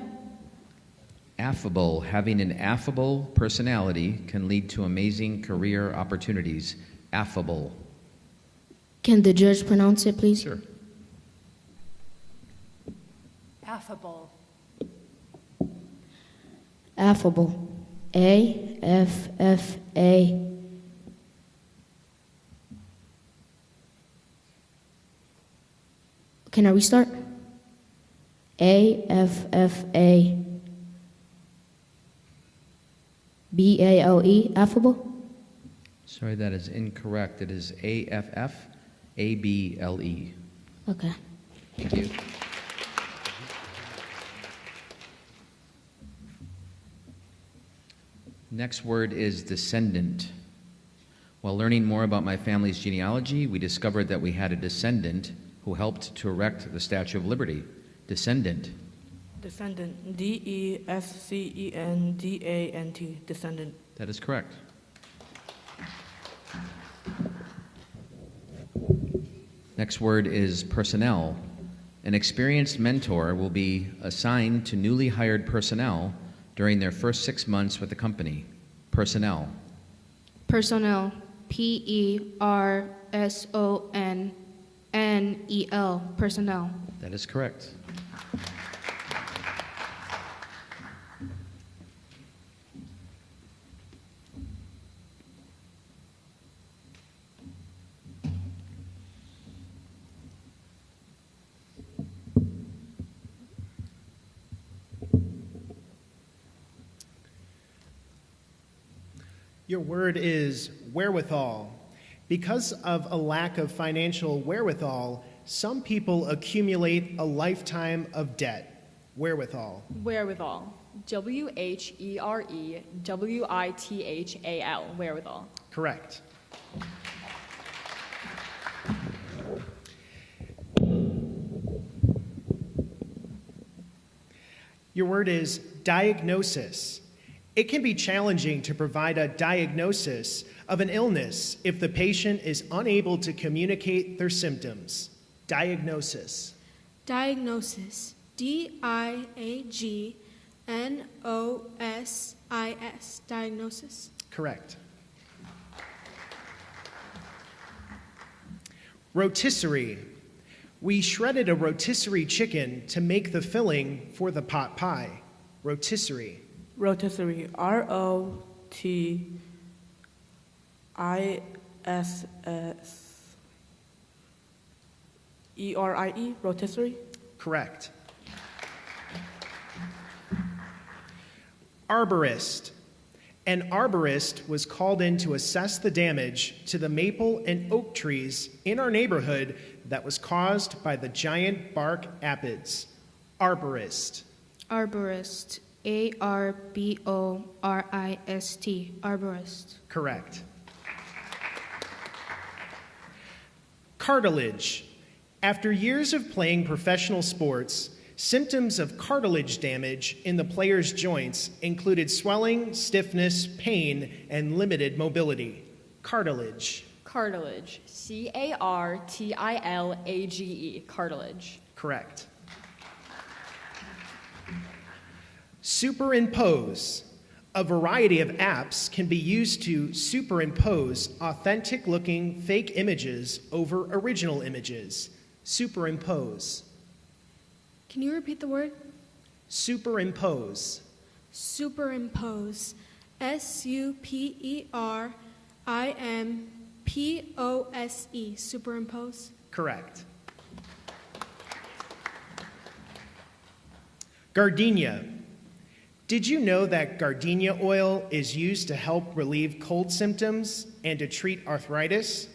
B: Affable. Having an affable personality can lead to amazing career opportunities. Affable.
Y: Can the judge pronounce it, please?
B: Sure.
F: Affable.
Y: Affable. A-F-F-A. Can I restart? A-F-F-A. B-A-L-E. Affable?
B: Sorry, that is incorrect. It is A-F-F-A-B-L-E.
Y: Okay.
B: Thank you. Next word is descendant. While learning more about my family's genealogy, we discovered that we had a descendant who helped to erect the Statue of Liberty. Descendant.
Z: Descendant. D-E-S-C-E-N-D-A-N-T. Descendant.
B: That is correct. Next word is personnel. An experienced mentor will be assigned to newly hired personnel during their first 6 months with the company. Personnel.
Y: Personnel. P-E-R-S-O-N-N-E-L. Personnel.
B: That is correct.
C: Your word is wherewithal. Because of a lack of financial wherewithal, some people accumulate a lifetime of debt. Wherewithal.
W: Wherewithal. W-H-E-R-E-W-I-T-H-A-L. Wherewithal.
C: Correct. Your word is diagnosis. It can be challenging to provide a diagnosis of an illness if the patient is unable to communicate their symptoms. Diagnosis.
R: Diagnosis. D-I-A-G-N-O-S-I-S. Diagnosis.
C: Correct. Rotisserie. We shredded a rotisserie chicken to make the filling for the pot pie. Rotisserie.
Z: Rotisserie. R-O-T-I-S-S-E-R-I-E. Rotisserie.
C: Correct. Arborist. An arborist was called in to assess the damage to the maple and oak trees in our neighborhood that was caused by the giant bark apids. Arborist.
Y: Arborist. A-R-B-O-R-I-S-T. Arborist.
C: Correct. Cartilage. After years of playing professional sports, symptoms of cartilage damage in the player's joints included swelling, stiffness, pain, and limited mobility. Cartilage.
W: Cartilage. C-A-R-T-I-L-A-G-E. Cartilage.
C: Correct. Superimpose. A variety of apps can be used to superimpose authentic-looking fake images over original images. Superimpose.
R: Can you repeat the word?
C: Superimpose.
R: Superimpose. S-U-P-E-R-I-M-P-O-S-E. Superimpose.
C: Correct. Gardenia. Did you know that gardenia oil is used to help relieve cold symptoms and to treat arthritis?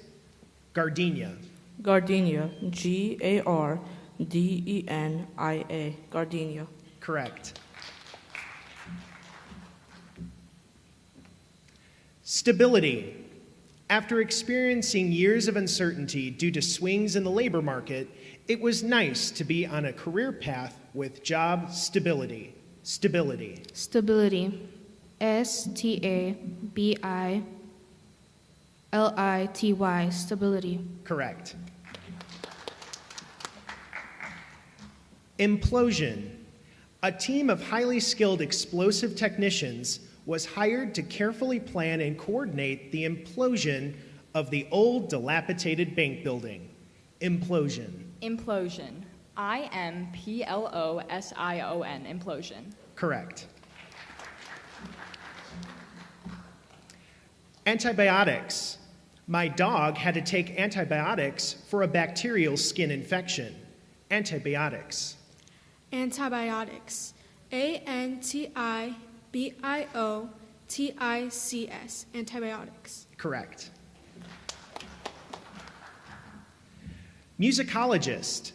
C: Gardenia.
Z: Gardenia. G-A-R-D-E-N-I-A. Gardenia.
C: Correct. Stability. After experiencing years of uncertainty due to swings in the labor market, it was nice to be on a career path with job stability. Stability.
Y: Stability. S-T-A-B-I-L-I-T-Y. Stability.
C: Correct. Implosion. A team of highly skilled explosive technicians was hired to carefully plan and coordinate the implosion of the old dilapidated bank building. Implosion.
W: Implosion. I-M-P-L-O-S-I-O-N. Implosion.
C: Correct. Antibiotics. My dog had to take antibiotics for a bacterial skin infection. Antibiotics.
R: Antibiotics. A-N-T-I-B-I-O-T-I-C-S. Antibiotics.
C: Correct. Musicologist.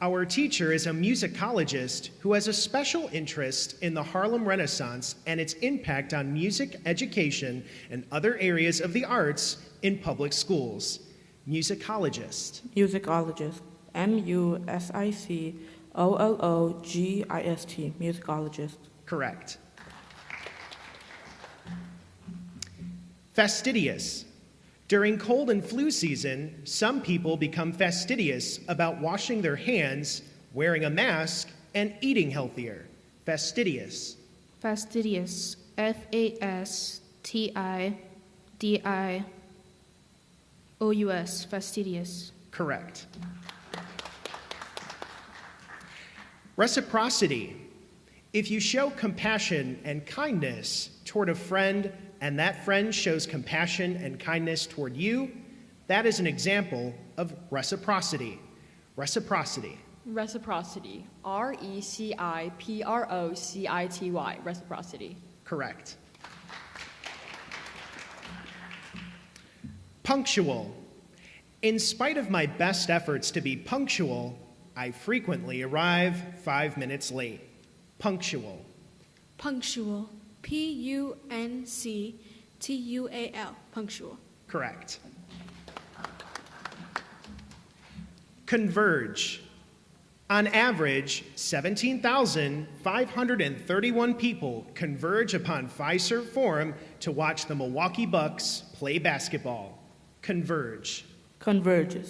C: Our teacher is a musicologist who has a special interest in the Harlem Renaissance and its impact on music education and other areas of the arts in public schools. Musicologist.
Z: Musicologist. MUSICOLOGIST. Musicologist.
C: Correct. Fastidious. During cold and flu season, some people become fastidious about washing their hands, wearing a mask, and eating healthier. Fastidious.
Q: Fastidious. FASTIDIOUS. Fastidious.
C: Correct. Reciprocity. If you show compassion and kindness toward a friend and that friend shows compassion and kindness toward you, that is an example of reciprocity. Reciprocity.
W: Reciprocity. RECIPROCITY. Reciprocity.
C: Correct. Punctual. In spite of my best efforts to be punctual, I frequently arrive 5 minutes late. Punctual.
R: Punctual. PUNCTUAL. Punctual.
C: Correct. Converge. On average, 17,531 people converge upon Fiserv Forum to watch the Milwaukee Bucks play basketball. Converge.
Z: Converge. CONVERGE.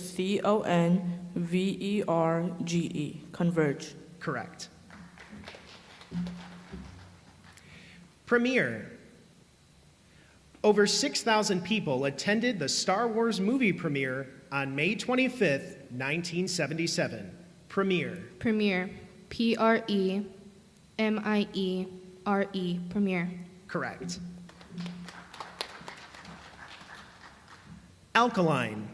Z: Converge.
C: Correct. Premiere. Over 6,000 people attended the Star Wars movie premiere on May 25th, 1977. Premiere.
Q: Premiere. PREMIERE. Premiere.
C: Correct. Alkaline.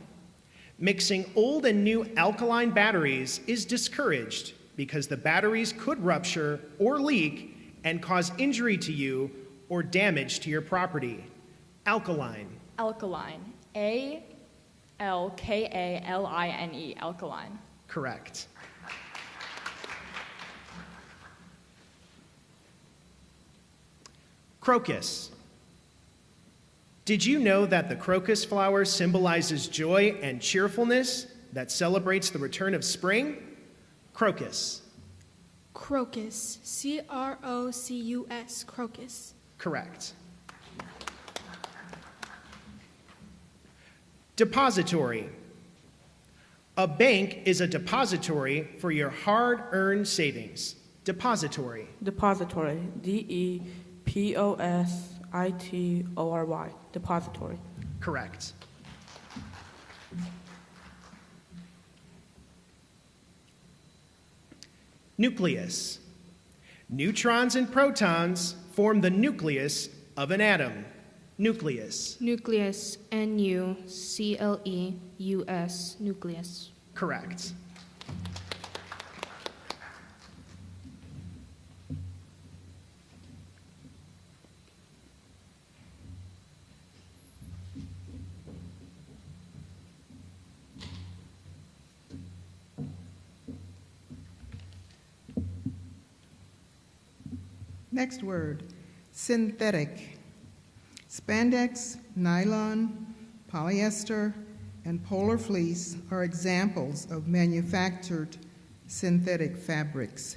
C: Mixing old and new alkaline batteries is discouraged because the batteries could rupture or leak and cause injury to you or damage to your property. Alkaline.
W: Alkaline. ALKALINE. Alkaline.
C: Correct. Crocus. Did you know that the crocus flower symbolizes joy and cheerfulness that celebrates the return of spring? Crocus.
R: Crocus. CROCUS. Crocus.
C: Correct. Depository. A bank is a depository for your hard-earned savings. Depository.
Z: Depository. DEPOSITORY. Depository.
C: Correct. Nucleus. Neutrons and protons form the nucleus of an atom. Nucleus.
Q: Nucleus. NUCLEUS. Nucleus.
C: Correct.
L: Next word, synthetic. Spandex, nylon, polyester, and polar fleece are examples of manufactured synthetic fabrics.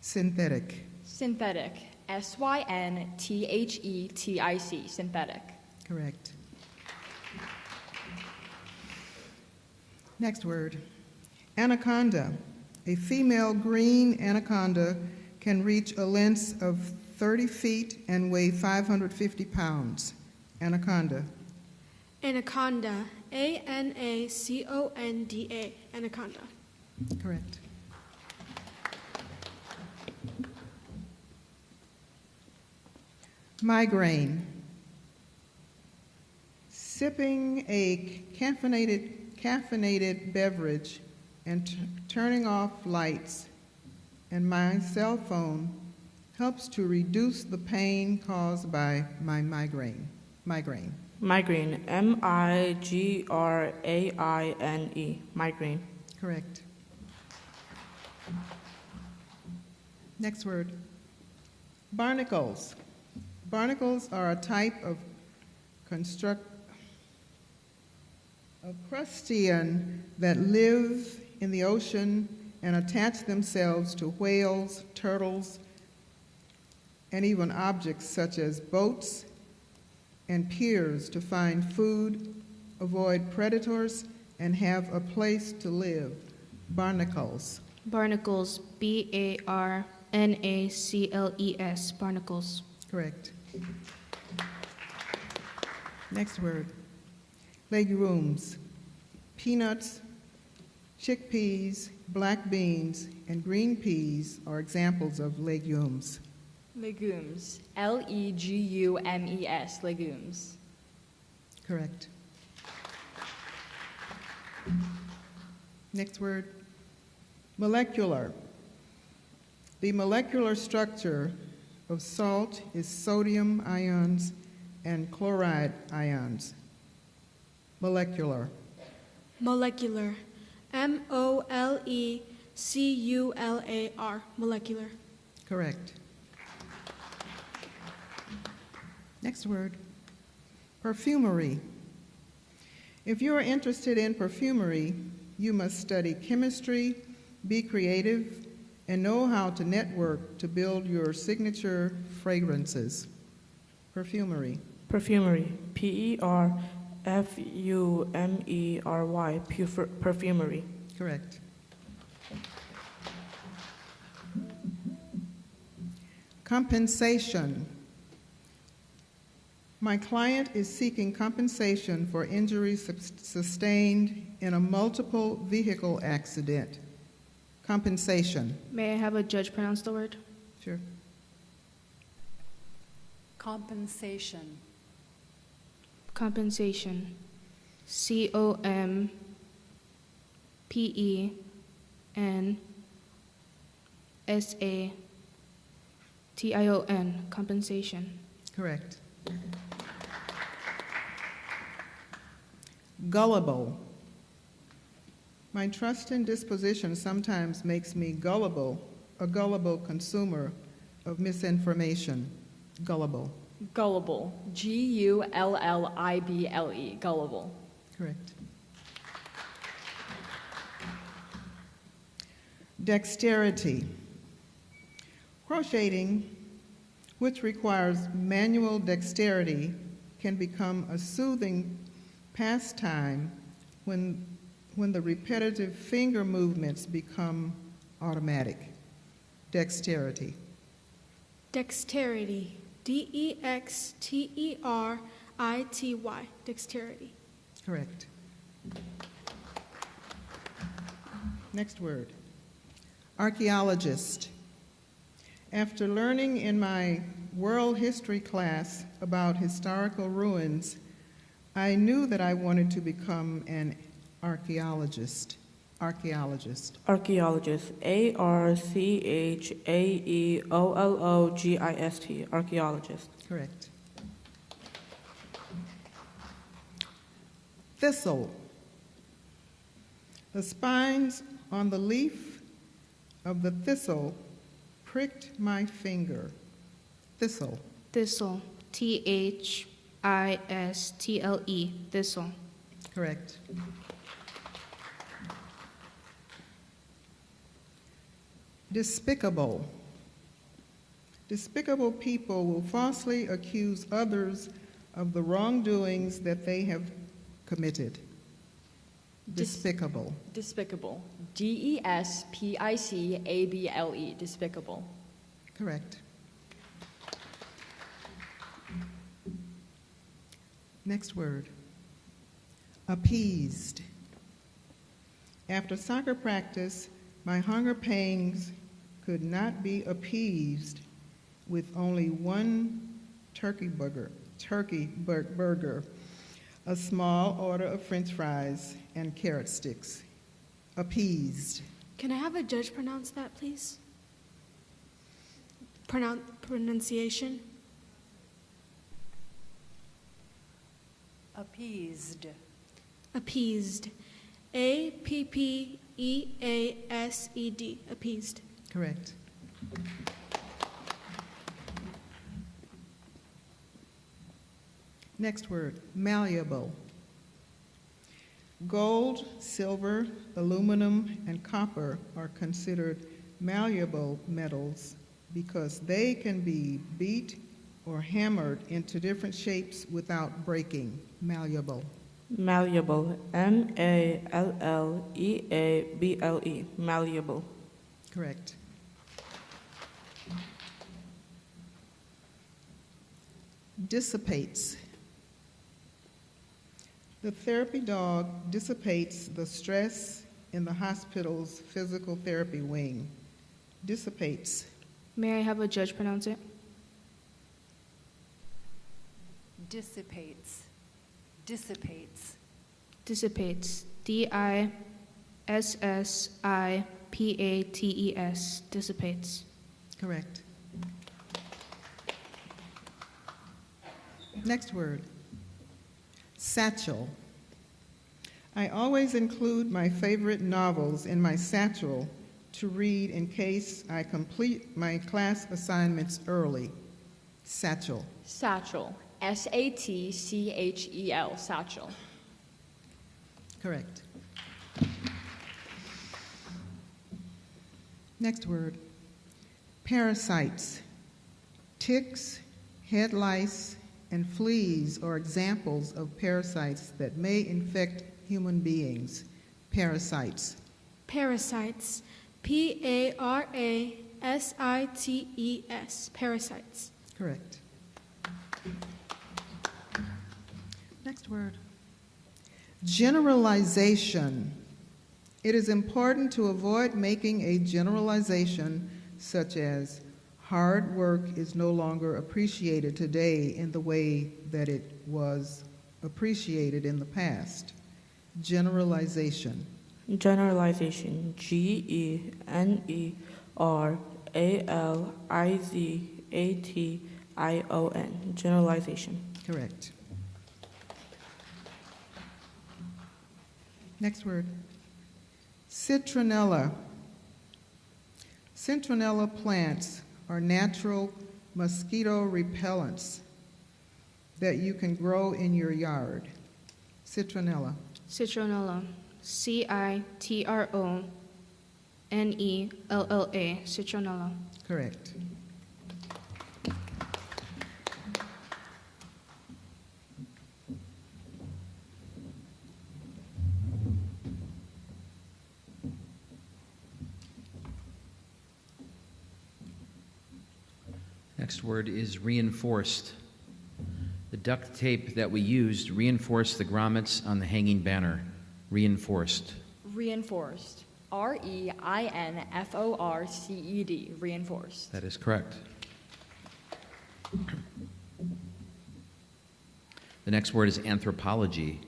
L: Synthetic.
W: Synthetic. SYNTHETIC. Synthetic.
L: Correct. Next word, anaconda. A female green anaconda can reach a length of 30 feet and weigh 550 pounds. Anaconda.
R: Anaconda. ANACONDA. Anaconda.
L: Correct. Migraine. Sipping a caffeinated beverage and turning off lights and my cell phone helps to reduce the pain caused by my migraine. Migraine.
Z: Migraine. MIGRAINE. Migraine.
L: Correct. Next word. Barnacles. Barnacles are a type of crustacean that live in the ocean and attach themselves to whales, turtles, and even objects such as boats and piers to find food, avoid predators, and have a place to live. Barnacles.
Q: Barnacles, BARNACLES, barnacles.
L: Correct. Next word. Legumes. Peanuts, chickpeas, black beans, and green peas are examples of legumes.
W: Legumes. LEGUMES, legumes.
L: Correct. Next word. Molecular. The molecular structure of salt is sodium ions and chloride ions. Molecular.
R: Molecular. MOLECULAR. Molecular.
L: Correct. Next word. Perfumery. If you are interested in perfumery, you must study chemistry, be creative, and know how to network to build your signature fragrances. Perfumery.
Z: Perfumery. PERFUMERY. Perfumery.
L: Correct. Compensation. My client is seeking compensation for injuries sustained in a multiple vehicle accident. Compensation.
Q: May I have a judge pronounce the word?
L: Sure.
F: Compensation.
Q: Compensation. COMPENSATION. Compensation.
L: Correct. Gullible. My trust and disposition sometimes makes me gullible, a gullible consumer of misinformation. Gullible.
W: Gullible. GULLIBLE. Gullible.
L: Correct. Dexterity. Crocheting, which requires manual dexterity, can become a soothing pastime when the repetitive finger movements become automatic. Dexterity.
R: Dexterity. DEXTERITY. Dexterity.
L: Correct. Next word. Archaeologist. After learning in my world history class about historical ruins, I knew that I wanted to become an archaeologist. Archaeologist.
Z: Archaeologist. ARCHAEOLOGIST. Archaeologist.
L: Correct. Thistle. The spines on the leaf of the thistle pricked my finger. Thistle.
Q: Thistle. THISTLE. Thistle.
L: Correct. Despicable. Despicable people will falsely accuse others of the wrongdoings that they have committed. Despicable.
W: Despicable. DESPICABLE. Despicable.
L: Correct. Next word. Appeased. After soccer practice, my hunger pangs could not be appeased with only one turkey burger, a small order of French fries, and carrot sticks. Appeased.
R: Can I have a judge pronounce that, please? Pronunciation.
F: Appeased.
R: Appeased. APPEASED.
O: E-A-S-E-D, appeased.
L: Correct. Next word, malleable. Gold, silver, aluminum, and copper are considered malleable metals because they can be beat or hammered into different shapes without breaking. Malleable.
Z: Malleable. M-A-L-L-E-A-B-L-E. Malleable.
L: Correct. Dissipates. The therapy dog dissipates the stress in the hospital's physical therapy wing. Dissipates.
Q: May I have a judge pronounce it?
F: Dissipates. Dissipates.
Q: Dissipates. D-I-S-S-I-P-A-T-E-S. Dissipates.
L: Correct. Next word, satchel. I always include my favorite novels in my satchel to read in case I complete my class assignments early. Satchel.
W: Satchel. S-A-T-C-H-E-L. Satchel.
L: Correct. Next word, parasites. Ticks, head lice, and fleas are examples of parasites that may infect human beings. Parasites.
O: Parasites. P-A-R-A-S-I-T-E-S. Parasites.
L: Correct. Next word. Generalization. It is important to avoid making a generalization such as hard work is no longer appreciated today in the way that it was appreciated in the past. Generalization.
Z: Generalization. G-E-N-E-R-A-L-I-Z-A-T-I-O-N. Generalization.
L: Correct. Next word. Citronella. Citronella plants are natural mosquito repellents that you can grow in your yard. Citronella.
Q: Citronella. C-I-T-R-O-N-E-L-L-A. Citronella.
L: Correct.
B: Next word is reinforced. The duct tape that we used reinforced the grommets on the hanging banner. Reinforced.
W: Reinforced. R-E-I-N-F-O-R-C-E-D. Reinforced.
B: That is correct. The next word is anthropology.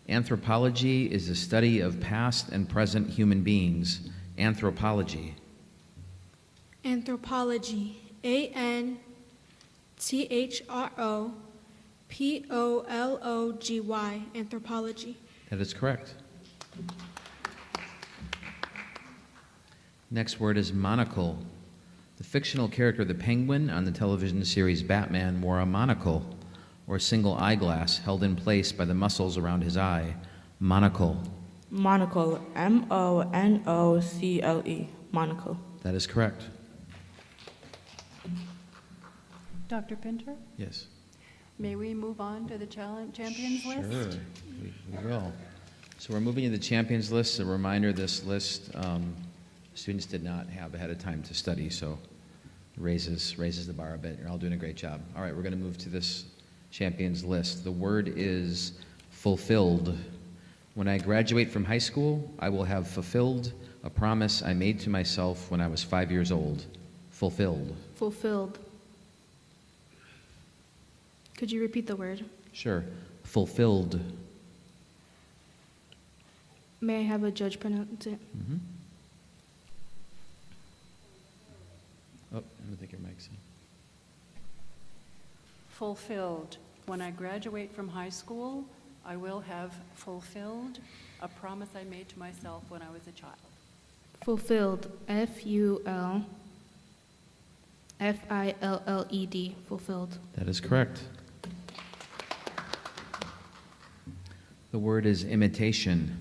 B: Anthropology is the study of past and present human beings. Anthropology.
O: Anthropology. A-N-T-H-R-O-P-O-L-O-G-Y. Anthropology.
B: That is correct. Next word is monocle. The fictional character the Penguin on the television series Batman wore a monocle, or single eyeglass held in place by the muscles around his eye. Monocle.
Z: Monocle. M-O-N-O-C-L-E. Monocle.
B: That is correct.
F: Dr. Pinter,
B: Yes.
F: may we move on to the champions list?
B: Sure, we will. So we're moving to the champions list. A reminder, this list students did not have ahead of time to study, so raises the bar a bit. You're all doing a great job. All right, we're going to move to this champions list. The word is fulfilled. When I graduate from high school, I will have fulfilled a promise I made to myself when I was 5 years old. Fulfilled.
Q: Fulfilled. Could you repeat the word?
B: Sure. Fulfilled.
Q: May I have a judge pronounce it?
B: Mm-hmm. Oh, let me think your mic's in.
F: Fulfilled. When I graduate from high school, I will have fulfilled a promise I made to myself when I was a child.
Q: Fulfilled. F-U-L-F-I-L-L-E-D. Fulfilled.
B: That is correct. The word is imitation.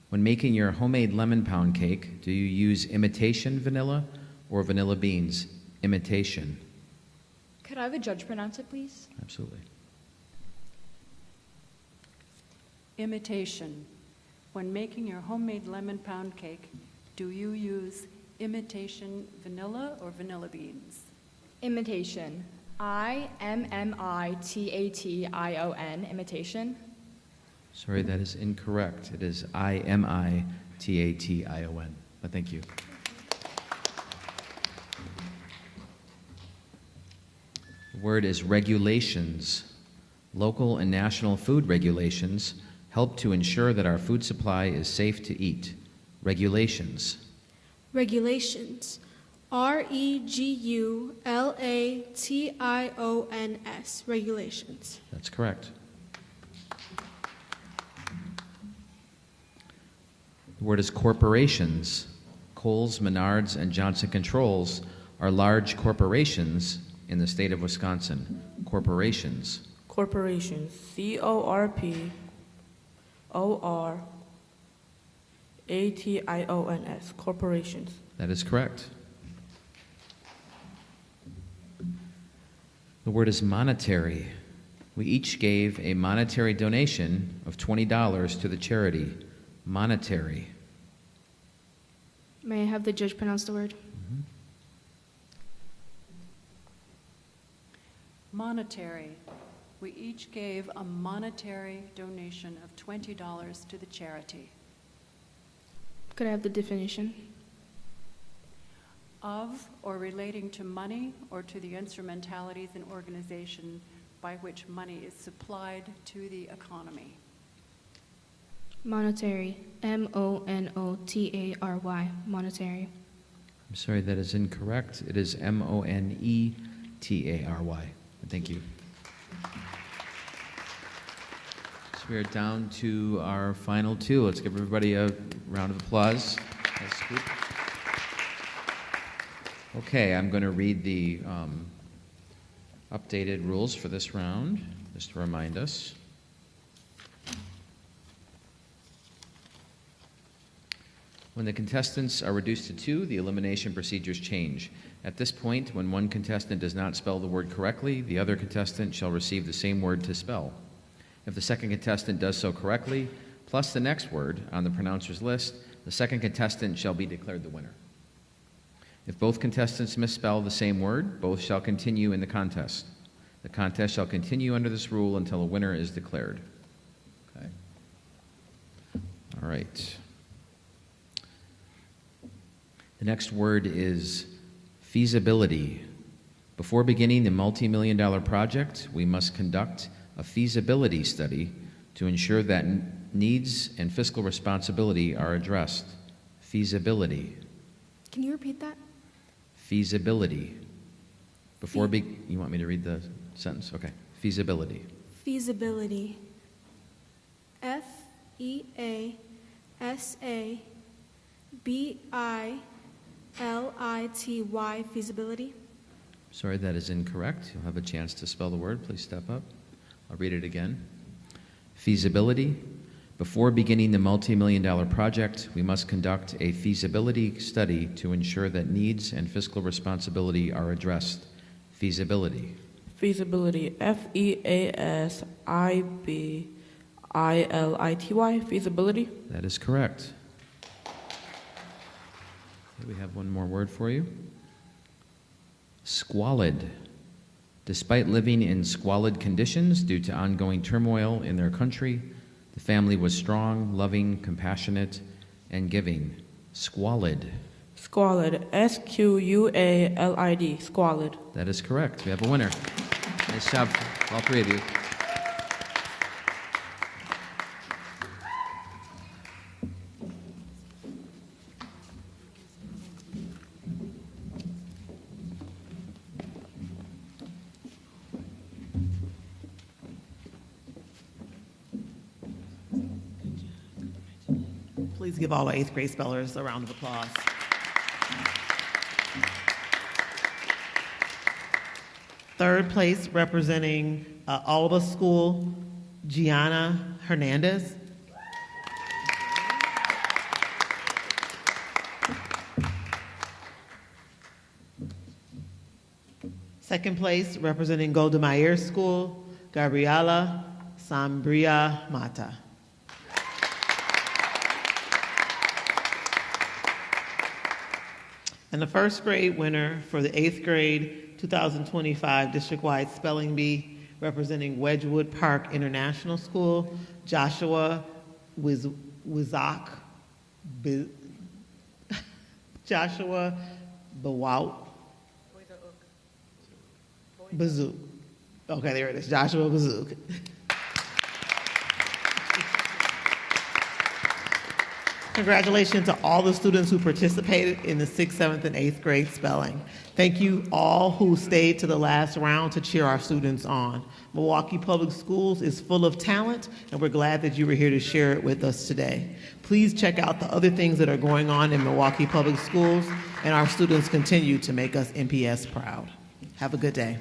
B: When making your homemade lemon pound cake, do you use imitation vanilla or vanilla beans? Imitation.
W: Could I have a judge pronounce it, please?
B: Absolutely.
F: Imitation. When making your homemade lemon pound cake, do you use imitation vanilla or vanilla beans?
W: Imitation. I-M-M-I-T-A-T-I-O-N. Imitation.
B: Sorry, that is incorrect. It is I-M-I-T-A-T-I-O-N. But thank you. The word is regulations. Local and national food regulations help to ensure that our food supply is safe to eat. Regulations.
R: Regulations. R-E-G-U-L-A-T-I-O-N-S. Regulations.
B: That's correct. The word is corporations. Kohl's, Menards, and Johnson Controls are large corporations in the state of Wisconsin. Corporations.
Z: Corporations. C-O-R-P-O-R-A-T-I-O-N-S. Corporations.
B: That is correct. The word is monetary. We each gave a monetary donation of $20 to the charity. Monetary.
Q: May I have the judge pronounce the word?
F: Monetary. We each gave a monetary donation of $20 to the charity.
Q: Could I have the definition?
F: Of or relating to money or to the instrumentalities and organization by which money is supplied to the economy.
Q: Monetary. M-O-N-O-T-A-R-Y. Monetary.
B: I'm sorry, that is incorrect. It is M-O-N-E-T-A-R-Y. Thank you. So we are down to our final two. Let's give everybody a round of applause. Nice group. Okay, I'm going to read the updated rules for this round, just to remind us. When the contestants are reduced to two, the elimination procedures change. At this point, when one contestant does not spell the word correctly, the other contestant shall receive the same word to spell. If the second contestant does so correctly, plus the next word on the pronouncer's list, the second contestant shall be declared the winner. If both contestants misspell the same word, both shall continue in the contest. The contest shall continue under this rule until a winner is declared. Okay. All right. The next word is feasibility. Before beginning the multi-million-dollar project, we must conduct a feasibility study to ensure that needs and fiscal responsibility are addressed. Feasibility.
R: Can you repeat that?
B: Feasibility. You want me to read the sentence? Okay. Feasibility.
R: Feasibility. F-E-A-S-A-B-I-L-I-T-Y. Feasibility.
B: Sorry, that is incorrect. You'll have a chance to spell the word. Please step up. I'll read it again. Feasibility. Before beginning the multi-million-dollar project, we must conduct a feasibility study to ensure that needs and fiscal responsibility are addressed. Feasibility.
Z: Feasibility. F-E-A-S-I-B-I-L-I-T-Y. Feasibility.
B: That is correct. Okay, we have one more word for you. Squalid. Despite living in squalid conditions due to ongoing turmoil in their country, the family was strong, loving, compassionate, and giving. Squalid.
Z: Squalid. S-Q-U-A-L-I-D. Squalid.
B: That is correct. We have a winner. Nice job, all three of you.
A: Please give all our 8th grade spellers a round of applause. Third place, representing Alba School, Gianna Hernandez. Second place, representing Golda Meir School, Gabriela Sambria Mata. And the first grade winner for the 8th grade 2025 district-wide spelling bee, representing Wedgwood Park International School, Joshua Wizak, Joshua Bawout, Bazook. Okay, there it is, Joshua Bazook. Congratulations to all the students who participated in the 6th, 7th, and 8th grade spelling. Thank you all who stayed to the last round to cheer our students on. Milwaukee Public Schools is full of talent, and we're glad that you were here to share it with us today. Please check out the other things that are going on in Milwaukee Public Schools, and our students continue to make us MPS proud. Have a good day.